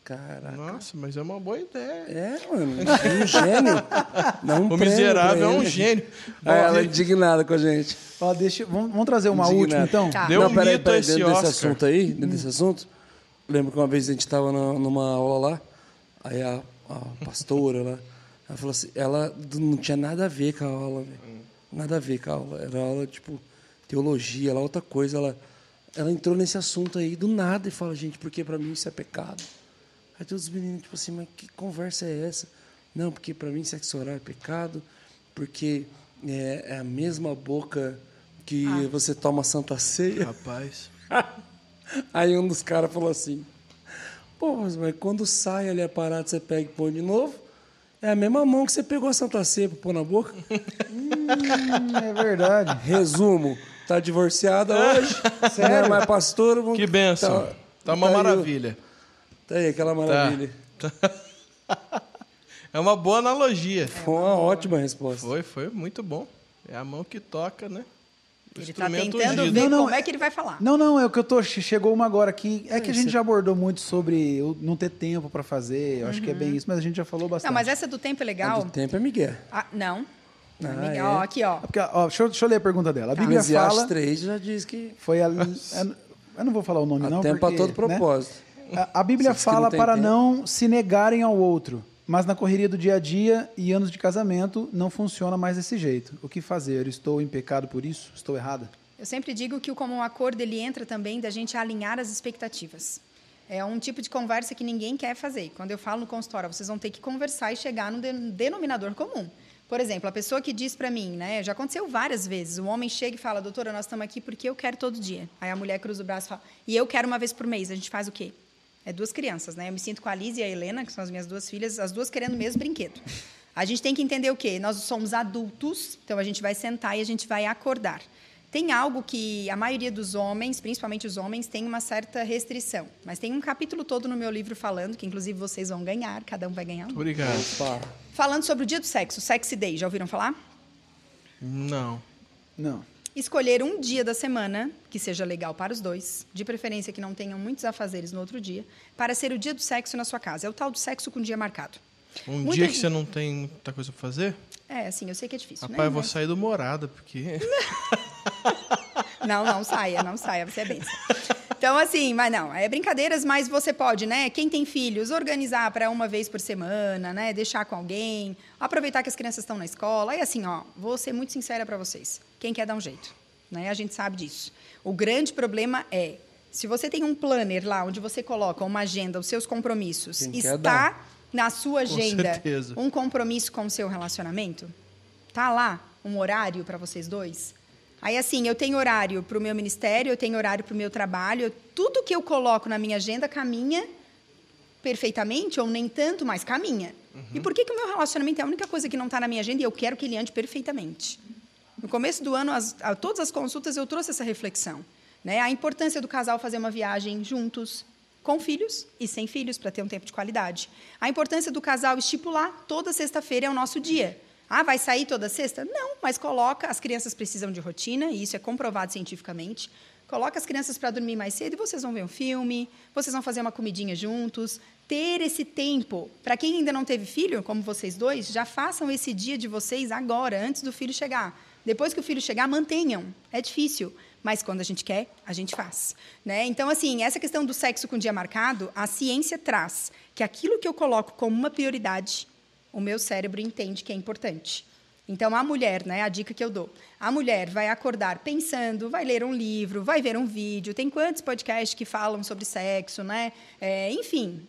Caraca. Nossa, mas é uma boa ideia. Mano. Um gênio. Não O miserável é um gênio. Aí ela é indignada com a gente. Ó, vamos trazer uma Indignado. última, então? Tá. Deu Não, um peraí, mito esse dentro desse Oscar. assunto aí, dentro desse assunto, lembro que uma vez a gente estava numa aula lá, aí a pastora lá, ela falou assim, ela não tinha nada a ver com a aula, velho. Nada a ver com a aula. Era aula, tipo, teologia, lá outra coisa. Ela entrou nesse assunto aí do nada e fala, gente, porque para mim isso é pecado. Aí todos os meninos, tipo assim, mas que conversa é essa? Não, porque para mim sexo oral é pecado, porque é a mesma boca que você toma Santa Ceia. Rapaz. Aí um dos caras falou assim, pô, mas quando sai ali a parada, você pega e põe de novo, é a mesma mão que você pegou a Santa Ceia pra pôr na boca. É verdade. Resumo, tá divorciada hoje, não é mais pastor. Que bênção. Tá uma maravilha. Tá aí, aquela maravilha. É uma boa analogia. Foi uma ótima resposta. Foi muito bom. É a mão que toca, né? Ele tá Instrumento tentando ungido. ver Não, como é que ele vai falar. Não, é o que eu tô. Chegou uma agora aqui. É que a gente já abordou muito sobre eu não ter tempo pra fazer. Eu acho que é bem isso, mas a gente já falou bastante. Não, mas essa do tempo é legal. Do tempo é Miguel. Ah, não. Não é Ah, Miguel. é? Ó, aqui, ó. Porque, ó, deixa eu ler a pergunta dela. A Bíblia Eclesiastes fala. 3 já diz que Foi a. Eu não vou falar o nome, há não. tempo porque, a todo né? propósito. A Bíblia Você diz que fala não tem para tempo. não se negarem ao outro, mas na correria do dia a dia e anos de casamento não funciona mais desse jeito. O que fazer? Estou em pecado por isso? Estou errada? Eu sempre digo que o comum acordo ele entra também da gente alinhar as expectativas. É um tipo de conversa que ninguém quer fazer. Quando eu falo no consultório, vocês vão ter que conversar e chegar num denominador comum. Por exemplo, a pessoa que diz para mim, né, já aconteceu várias vezes, o homem chega e fala, doutora, nós estamos aqui porque eu quero todo dia. Aí a mulher cruza o braço e fala, e eu quero uma vez por mês, a gente faz o quê? É 2 crianças, né? Eu me sinto com a Liz e a Helena, que são as minhas 2 filhas, as 2 querendo o mesmo brinquedo. A gente tem que entender o quê? Nós somos adultos, então a gente vai sentar e a gente vai acordar. Tem algo que a maioria dos homens, principalmente os homens, tem uma certa restrição. Mas tem um capítulo todo no meu livro falando, que inclusive vocês vão ganhar, cada um vai ganhar um. Obrigado. Opa. Falando sobre o dia do sexo, Sexy Day, já ouviram falar? Não. Não. Escolher um dia da semana, que seja legal para os dois, de preferência que não tenham muitos afazeres no outro dia, para ser o dia do sexo na sua casa. É o tal do sexo com dia marcado. Um Muita dia que gente- você não tem muita coisa pra fazer? É, assim, eu sei que é difícil, Rapaz, né? eu vou Mas- sair do morada, porque... Não saia, você é benção. Então, assim, mas não, é brincadeiras, mas você pode, né? Quem tem filhos, organizar para uma vez por semana, né? Deixar com alguém, aproveitar que as crianças estão na escola. Aí, assim, ó, vou ser muito sincera para vocês. Quem quer dar um jeito, né? A gente sabe disso. O grande problema é, se você tem um planner lá, onde você coloca uma agenda, os seus compromissos, Quem quer está dar. na sua agenda certeza. um compromisso com o seu relacionamento? Tá lá um horário para vocês dois? Aí, assim, eu tenho horário para o meu ministério, eu tenho horário para o meu trabalho, tudo que eu coloco na minha agenda caminha perfeitamente, ou nem tanto, mas caminha. E por que o meu relacionamento é a única coisa que não está na minha agenda e eu quero que ele ande perfeitamente? No começo do ano, a todas as consultas, eu trouxe essa reflexão. Né? A importância do casal fazer uma viagem juntos, com filhos e sem filhos, para ter um tempo de qualidade. A importância do casal estipular toda sexta-feira é o nosso dia. Ah, vai sair toda sexta? Não, mas coloca, as crianças precisam de rotina, e isso é comprovado cientificamente. Coloca as crianças para dormir mais cedo e vocês vão ver um filme, vocês vão fazer uma comidinha juntos. Ter esse tempo, para quem ainda não teve filho, como vocês dois, já façam esse dia de vocês agora, antes do filho chegar. Depois que o filho chegar, mantenham. É difícil, mas quando a gente quer, a gente faz. Né? Então, assim, essa questão do sexo com dia marcado, a ciência traz que aquilo que eu coloco como uma prioridade, o meu cérebro entende que é importante. Então, a mulher, né, a dica que eu dou, a mulher vai acordar pensando, vai ler um livro, vai ver um vídeo, tem quantos podcasts que falam sobre sexo, né? Enfim,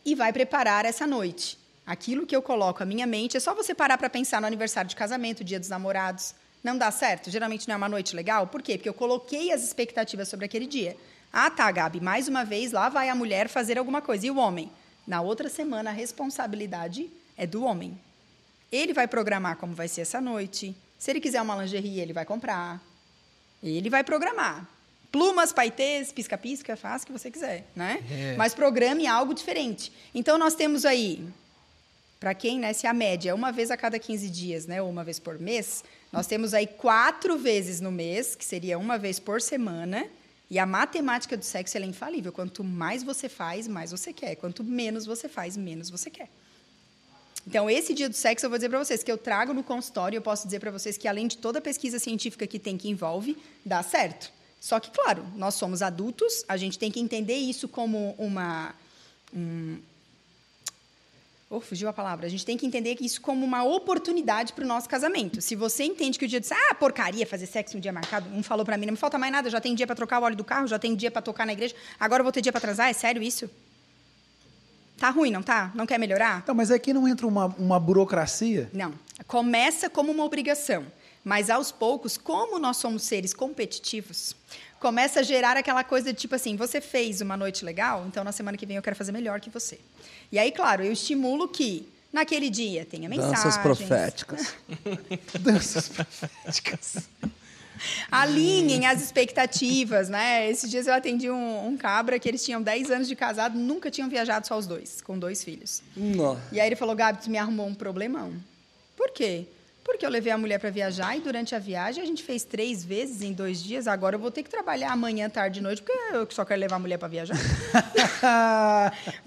e vai preparar essa noite. Aquilo que eu coloco à minha mente, é só você parar para pensar no aniversário de casamento, dia dos namorados. Não dá certo? Geralmente não é uma noite legal? Por quê? Porque eu coloquei as expectativas sobre aquele dia. Ah, tá, Gabi, mais uma vez, lá vai a mulher fazer alguma coisa. E o homem? Na outra semana, a responsabilidade é do homem. Ele vai programar como vai ser essa noite. Se ele quiser uma lingerie, ele vai comprar. Ele vai programar. Plumas, paetês, pisca-pisca, faz o que você quiser, né? Mas programe algo diferente. Então, nós temos aí, para quem, né, se a média é uma vez a cada 15 dias, né, ou uma vez por mês, nós temos aí 4 vezes no mês, que seria uma vez por semana, e a matemática do sexo ela é infalível. Quanto mais você faz, mais você quer. Quanto menos você faz, menos você quer. Então, esse dia do sexo, eu vou dizer para vocês que eu trago no consultório, eu posso dizer para vocês que, além de toda a pesquisa científica que tem, que envolve, dá certo. Só que, claro, nós somos adultos, a gente tem que entender isso como fugiu a palavra. A gente tem que entender isso como uma oportunidade para o nosso casamento. Se você entende que o dia de porcaria, fazer sexo um dia marcado, um falou para mim, não me falta mais nada, já tem dia para trocar o óleo do carro, já tem dia para tocar na igreja, agora eu vou ter dia para transar, é sério isso? Tá ruim, não tá? Não quer melhorar? Então, mas aqui não entra uma burocracia? Não. Começa como uma obrigação, mas aos poucos, como nós somos seres competitivos, começa a gerar aquela coisa de tipo assim, você fez uma noite legal, então na semana que vem eu quero fazer melhor que você. E aí, claro, eu estimulo que naquele dia tenha mensagens. Danças proféticas. Danças proféticas. Alinhem as expectativas, né? Esses dias eu atendi um cabra que eles tinham 10 anos de casado, nunca tinham viajado só os dois, com 2 filhos. Nossa. E aí ele falou, Gabi, tu me arrumou um problemão. Por quê? Porque eu levei a mulher para viajar e durante a viagem a gente fez 3 vezes em 2 dias. Agora eu vou ter que trabalhar amanhã, tarde e noite, porque eu só quero levar a mulher para viajar.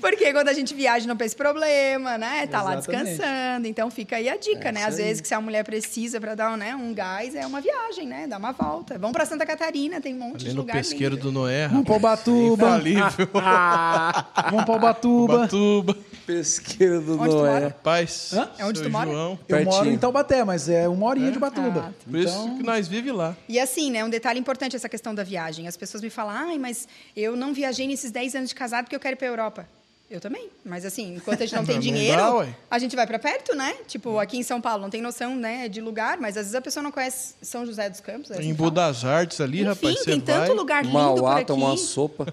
Porque quando a gente viaja não tem esse problema, né? Tá lá Exatamente. descansando. Então fica aí a dica, né? isso Às aí. vezes que se a mulher precisa para dar um gás, é uma viagem, né? Dá uma volta. Vamos para Santa Catarina, tem um monte Ali de no lugar pesqueiro lindo. do Noé, Vamos pra Ubatuba. infalível. Vamos pra Ubatuba. Batuba. Pesqueiro do Onde tu Noé. mora? Paz. Hã? É onde seu tu mora? João. Eu moro Pertinho. em Taubaté, mas é 1 horinha de Ubatuba. Ah, Por isso que nós vive lá. E assim, né, um detalhe importante essa questão da viagem. As pessoas me falam, ai, mas eu não viajei nesses 10 anos de casado porque eu quero ir para a Europa. Eu também. Mas assim, enquanto a gente não tem Não dinheiro, dá, ué. a gente vai para perto, né? Tipo, aqui em São Paulo, não tem noção, né, de lugar, mas às vezes a pessoa não conhece São José dos Campos. Em Budas Artes ali, Enfim, rapaz, você tem vai... tanto lugar lindo por Mauá, aqui. tomar uma sopa.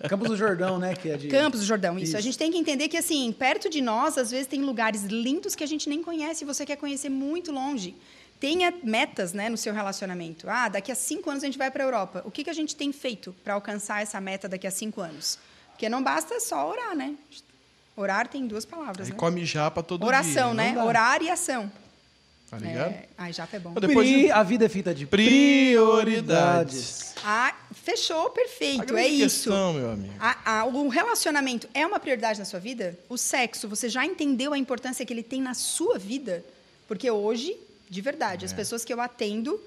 Campos do Jordão, né? Que é de... Campos do Jordão, isso. A Isso. gente tem que entender que, assim, perto de nós, às vezes, tem lugares lindos que a gente nem conhece e você quer conhecer muito longe. Tenha metas, né, no seu relacionamento. Ah, daqui a 5 anos a gente vai para a Europa. O que a gente tem feito para alcançar essa meta daqui a 5 anos? Porque não basta só orar, né? Orar tem 2 palavras, Aí né? come japa todo dia. Oração, não né? dá, Orar e ação. Tá ligado? Ai, japa é bom. Depois de- A vida é feita de Prioridades. Ah, fechou, A perfeito. grande É isso. questão, meu amigo. O relacionamento é uma prioridade na sua vida? O sexo, você já entendeu a importância que ele tem na sua vida? Porque hoje, de verdade, as pessoas que eu atendo,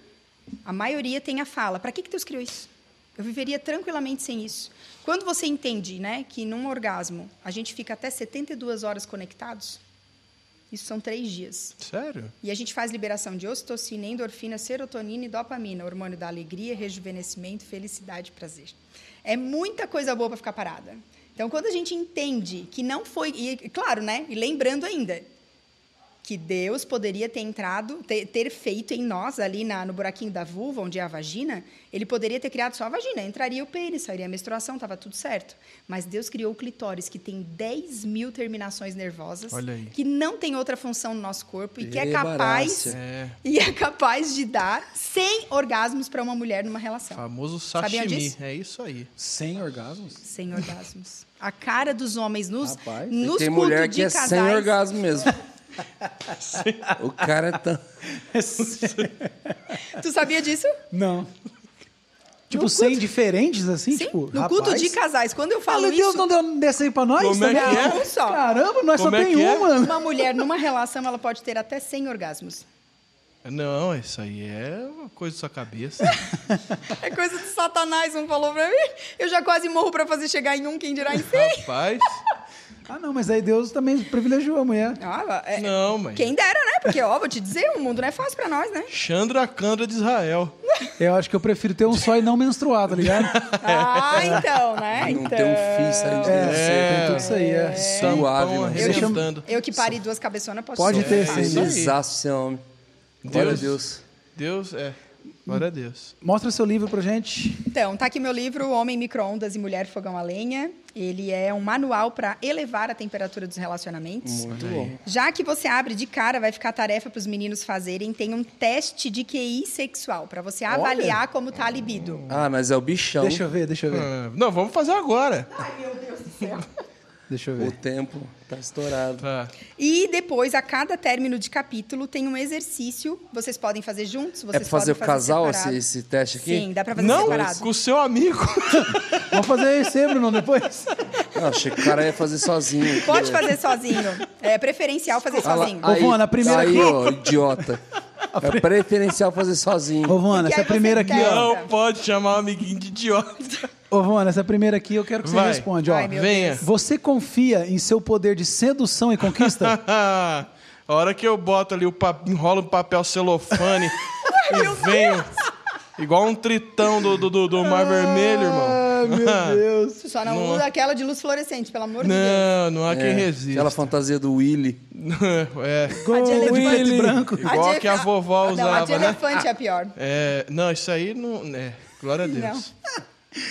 a maioria tem a fala: para que Deus criou isso? Eu viveria tranquilamente sem isso. Quando você entende, né, que num orgasmo a gente fica até 72 horas conectados, isso são 3 dias. Sério? E a gente faz liberação de ocitocina, endorfina, serotonina e dopamina, hormônio da alegria, rejuvenescimento, felicidade e prazer. É muita coisa boa para ficar parada. Então, quando a gente entende que não foi... E, claro, né? E lembrando ainda que Deus poderia ter entrado, ter feito em nós, ali no buraquinho da vulva, onde é a vagina, ele poderia ter criado só a vagina. Entraria o pênis, sairia a menstruação, estava tudo certo. Mas Deus criou o clitóris, que tem 10 mil terminações nervosas, Olha aí. que não tem outra função no nosso corpo e que é Barácia. capaz de dar 100 orgasmos para uma mulher numa relação. Famoso Sabiam sashimi. disso? É isso aí. Sem orgasmos? 100 orgasmos. A cara dos homens nos Rapaz, nos Tem cultos mulher de que é casais. sem orgasmo mesmo. O cara é tão... Tu sabia disso? Não. Tipo, No 100 culto- diferentes, assim? Sim, Tipo, no culto rapaz, de casais. Quando eu falo Fala, Deus isso, não deu um desse aí pra nós? Como é também? que é? Não, só. Caramba, nós Como só é tem que é? uma. uma mulher numa relação, ela pode ter até 100 orgasmos. Não, isso aí é uma coisa da sua cabeça. É coisa de Satanás, um falou pra mim. Eu já quase morro pra fazer chegar em 1, quem dirá em 100. Rapaz, Ah, não, mas aí Deus também privilegiou a mulher. Ah, não, mas... quem dera, né? Porque, ó, vou te dizer, o mundo não é fácil pra nós, né? Chandra Candra de Israel. Eu acho que eu prefiro ter um só e não menstruar, tá ligado? Ah, então, né? Não Então... tem um fio saindo de Tem tudo isso aí, é. Suave, Tampão mano. arrebentando. Eu que pari 2 cabeçonas, posso Pode dizer. ter, sim. isso aí. Felizaço, seu homem. Glória a Deus. Deus, glória a Deus. Mostra seu livro pra gente. Então, tá aqui meu livro, Homem Micro-ondas e Mulher Fogão a Lenha. Ele é um manual para elevar a temperatura dos relacionamentos. Muito bom. Já que você abre de cara, vai ficar a tarefa para os meninos fazerem. Tem um teste de QI sexual, para você avaliar como tá a libido. Ah, mas é o bichão. Deixa eu ver. Não, vamos fazer agora. Deixa eu O ver. tempo tá estourado. Tá. E depois, a cada término de capítulo, tem um exercício. Vocês podem fazer juntos, vocês É pra fazer o podem casal separado. esse teste aqui? Sim, dá para fazer Não, separado. com o seu amigo. Vamos fazer esse, Bruno, depois? Não, achei que o cara ia fazer sozinho. aqui. Pode fazer sozinho. É preferencial fazer Ah lá, sozinho. Ô, Vona, a primeira aí, aqui- ó, idiota. É preferencial fazer sozinho. Ô, Vona, Porque essa aí você primeira aqui, testa. ó. Não pode chamar o amiguinho de idiota. Ô, Vona, essa primeira aqui eu quero que você Vai. responda, ó. Ai, meu Venha. Você confia em seu poder de sedução e conquista? A hora que eu boto ali, enrolo um papel celofane e venho igual um tritão do Mar Vermelho, irmão. Ai, meu Deus. Só não usa aquela de luz fluorescente, pelo amor de Deus. Não há quem resista. Aquela fantasia do Willy. É, A de Gol, elefante Willy. branco. igual que a vovó Não, a de usava, né? elefante é a pior. Não, isso aí não... glória a Deus.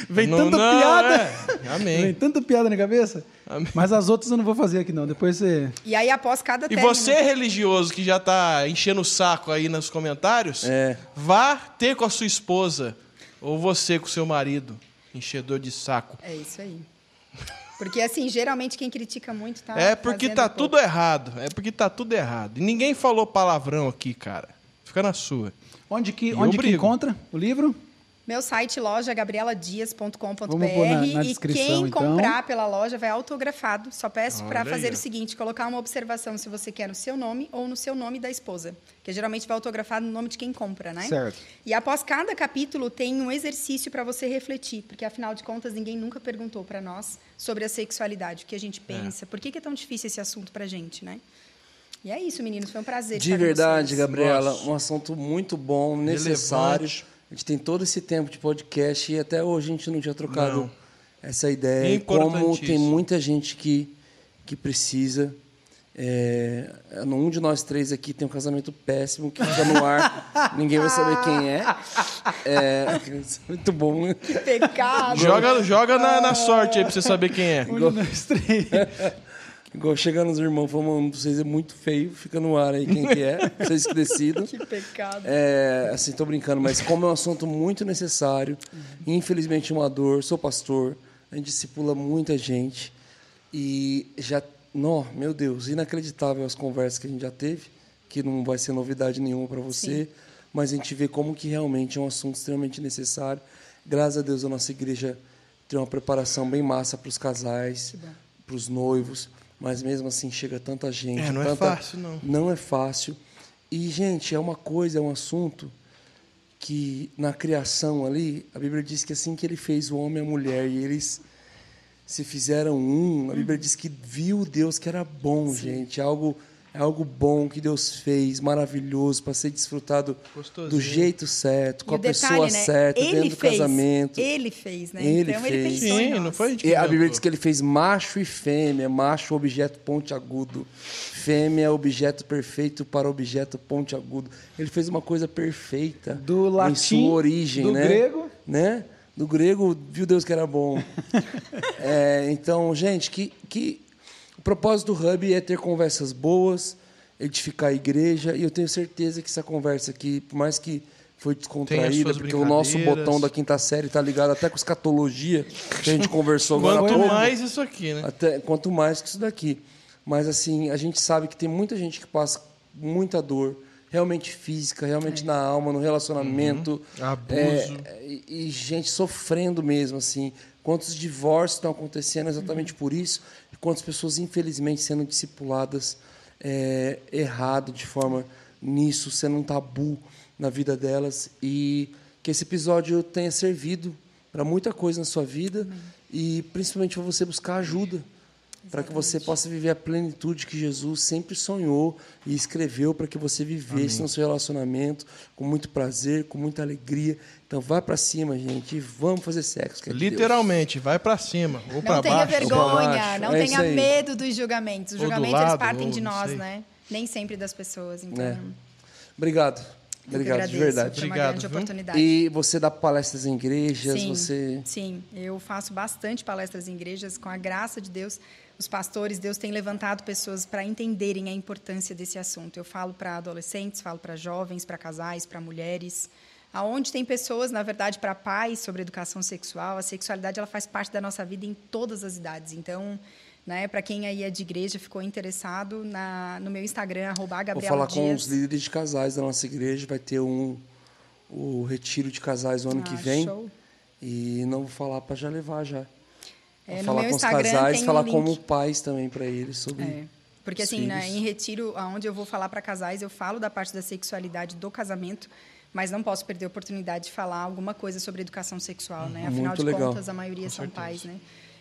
Vem Não, tanta não, piada. Vem Amém. tanta piada na cabeça. Amém. Mas as outras eu não vou fazer aqui, não. Depois você... E aí, após cada E término... você, religioso, que já tá enchendo o saco aí nos comentários, vá ter com a sua esposa ou você com o seu marido, enchedor de saco. É isso aí. Porque, assim, geralmente quem critica muito tá É porque fazendo tá pouco. tudo errado. É porque tá tudo errado. E ninguém falou palavrão aqui, cara. Fica na sua. Onde que brigo. encontra o livro? Meu site, loja gabrieladias.com.br. Vamos pôr na E descrição, quem então. comprar pela loja vai autografado. Só peço para Olha fazer aí, ó. o seguinte, colocar uma observação se você quer no seu nome ou no seu nome da esposa. Porque geralmente vai autografado no nome de quem compra, né? Certo. E após cada capítulo tem um exercício para você refletir. Porque, afinal de contas, ninguém nunca perguntou para nós sobre a sexualidade. O que a gente pensa. Por que é tão difícil esse assunto para a gente, né? E é isso, meninos. Foi um prazer De estar com verdade, vocês. Gabriela, Nossa. um assunto muito bom, necessário. Relevante. A gente tem todo esse tempo de podcast e até hoje a gente não tinha trocado essa ideia. E como Importantíssimo. tem muita gente que precisa. Um de nós três aqui tem um casamento péssimo que fica no ar, ninguém vai saber quem é. Muito bom, né? Que pecado! Joga na sorte aí pra você saber quem é. Onde nós três. Igual chegando os irmãos falando, vocês é muito feio, fica no ar aí quem que é, vocês que decidam. Que pecado. Assim, tô brincando, mas como é um assunto muito necessário, infelizmente uma dor, sou pastor, a gente discipula muita gente e já, meu Deus, inacreditável as conversas que a gente já teve, que não vai ser novidade nenhuma para você, mas a gente vê como que realmente é um assunto extremamente necessário. Graças a Deus a nossa igreja tem uma preparação bem massa para os casais, para os noivos, mas mesmo assim chega tanta gente. Não é fácil, não. Não é fácil. E, gente, é um assunto que na criação ali, a Bíblia diz que assim que ele fez o homem e a mulher, e eles se fizeram a Bíblia diz que viu Deus que era bom, gente. É algo bom que Deus fez, maravilhoso, para ser desfrutado Gostosinho. do jeito certo, com E a o detalhe, pessoa né? certa, Ele dentro do fez, casamento. Ele fez, né? Ele então fez. ele pensou em Sim, nós. não foi a gente que E a Bíblia inventou. diz que ele fez macho e fêmea, macho objeto pontiagudo, fêmea objeto perfeito para objeto pontiagudo. Ele fez uma coisa perfeita Do em latim, sua origem, do né? grego. Né? Do grego, viu Deus que era bom. Então, gente, que o propósito do Hub é ter conversas boas, edificar a igreja, e eu tenho certeza que essa conversa aqui, por mais que foi Tem as descontraída, suas porque o nosso brincadeiras. botão da quinta série está ligado até com escatologia, que a gente conversou agora há Quanto pouco. mais isso aqui, né? Quanto mais que isso daqui. Mas, assim, a gente sabe que tem muita gente que passa muita dor, realmente física, realmente na alma, no relacionamento. Abuso. E gente sofrendo mesmo, assim. Quantos divórcios estão acontecendo exatamente por isso, e quantas pessoas, infelizmente, sendo discipuladas errado, de forma nisso, sendo um tabu na vida delas. E que esse episódio tenha servido para muita coisa na sua vida e principalmente para você buscar ajuda, para que você possa viver a plenitude que Jesus sempre sonhou e escreveu para que você vivesse no seu relacionamento com muito prazer, com muita alegria. Então, vai para cima, gente, e vamos fazer sexo. que é de Deus. Literalmente, vai pra cima ou pra Não tenha baixo. vergonha, baixo. não É tenha isso aí. medo dos julgamentos. Os Ou do julgamentos lado, eles partem ou de não nós, sei. né? Nem sempre das pessoas. Então, Obrigado. eu que Obrigado, de agradeço. verdade. Foi uma Obrigado, grande viu? oportunidade. E você dá palestras em igrejas, Sim, você... sim, eu faço bastante palestras em igrejas, com a graça de Deus. Os pastores, Deus tem levantado pessoas para entenderem a importância desse assunto. Eu falo para adolescentes, falo para jovens, para casais, para mulheres. Aonde tem pessoas, na verdade, para pais sobre educação sexual, a sexualidade ela faz parte da nossa vida em todas as idades. Então, né, para quem aí é de igreja, ficou interessado, no meu Instagram, Vou @Gabriela falar com Dias. os líderes de casais da nossa igreja, vai ter o retiro de casais o ano que vem. Show. E não vou falar para já levar já. Vou No falar meu com os Instagram casais, tem falar um link. como pais também para eles sobre... Porque, os assim, né, filhos. em retiro, onde eu vou falar para casais, eu falo da parte da sexualidade do casamento, mas não posso perder a oportunidade de falar alguma coisa sobre educação sexual, né? Afinal Muito de legal. contas, a maioria são pais, né?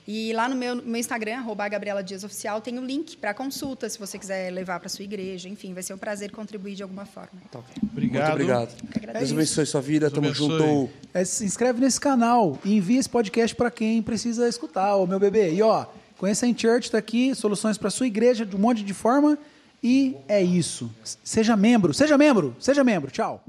E lá no meu Instagram, @Gabriela Dias Oficial, tem o link para consulta, se você quiser levar para sua igreja. Enfim, vai ser um prazer contribuir de alguma forma. Tá ok. Obrigado. Muito obrigado. agradeço. Deus abençoe sua vida. Tamo abençoe. junto. Se inscreve nesse canal e envia esse podcast para quem precisa escutar, ô meu bebê. E ó, conheça a InChurch, tá aqui, soluções para sua igreja de um monte de forma. E é isso. Seja membro, seja membro, seja membro. Tchau.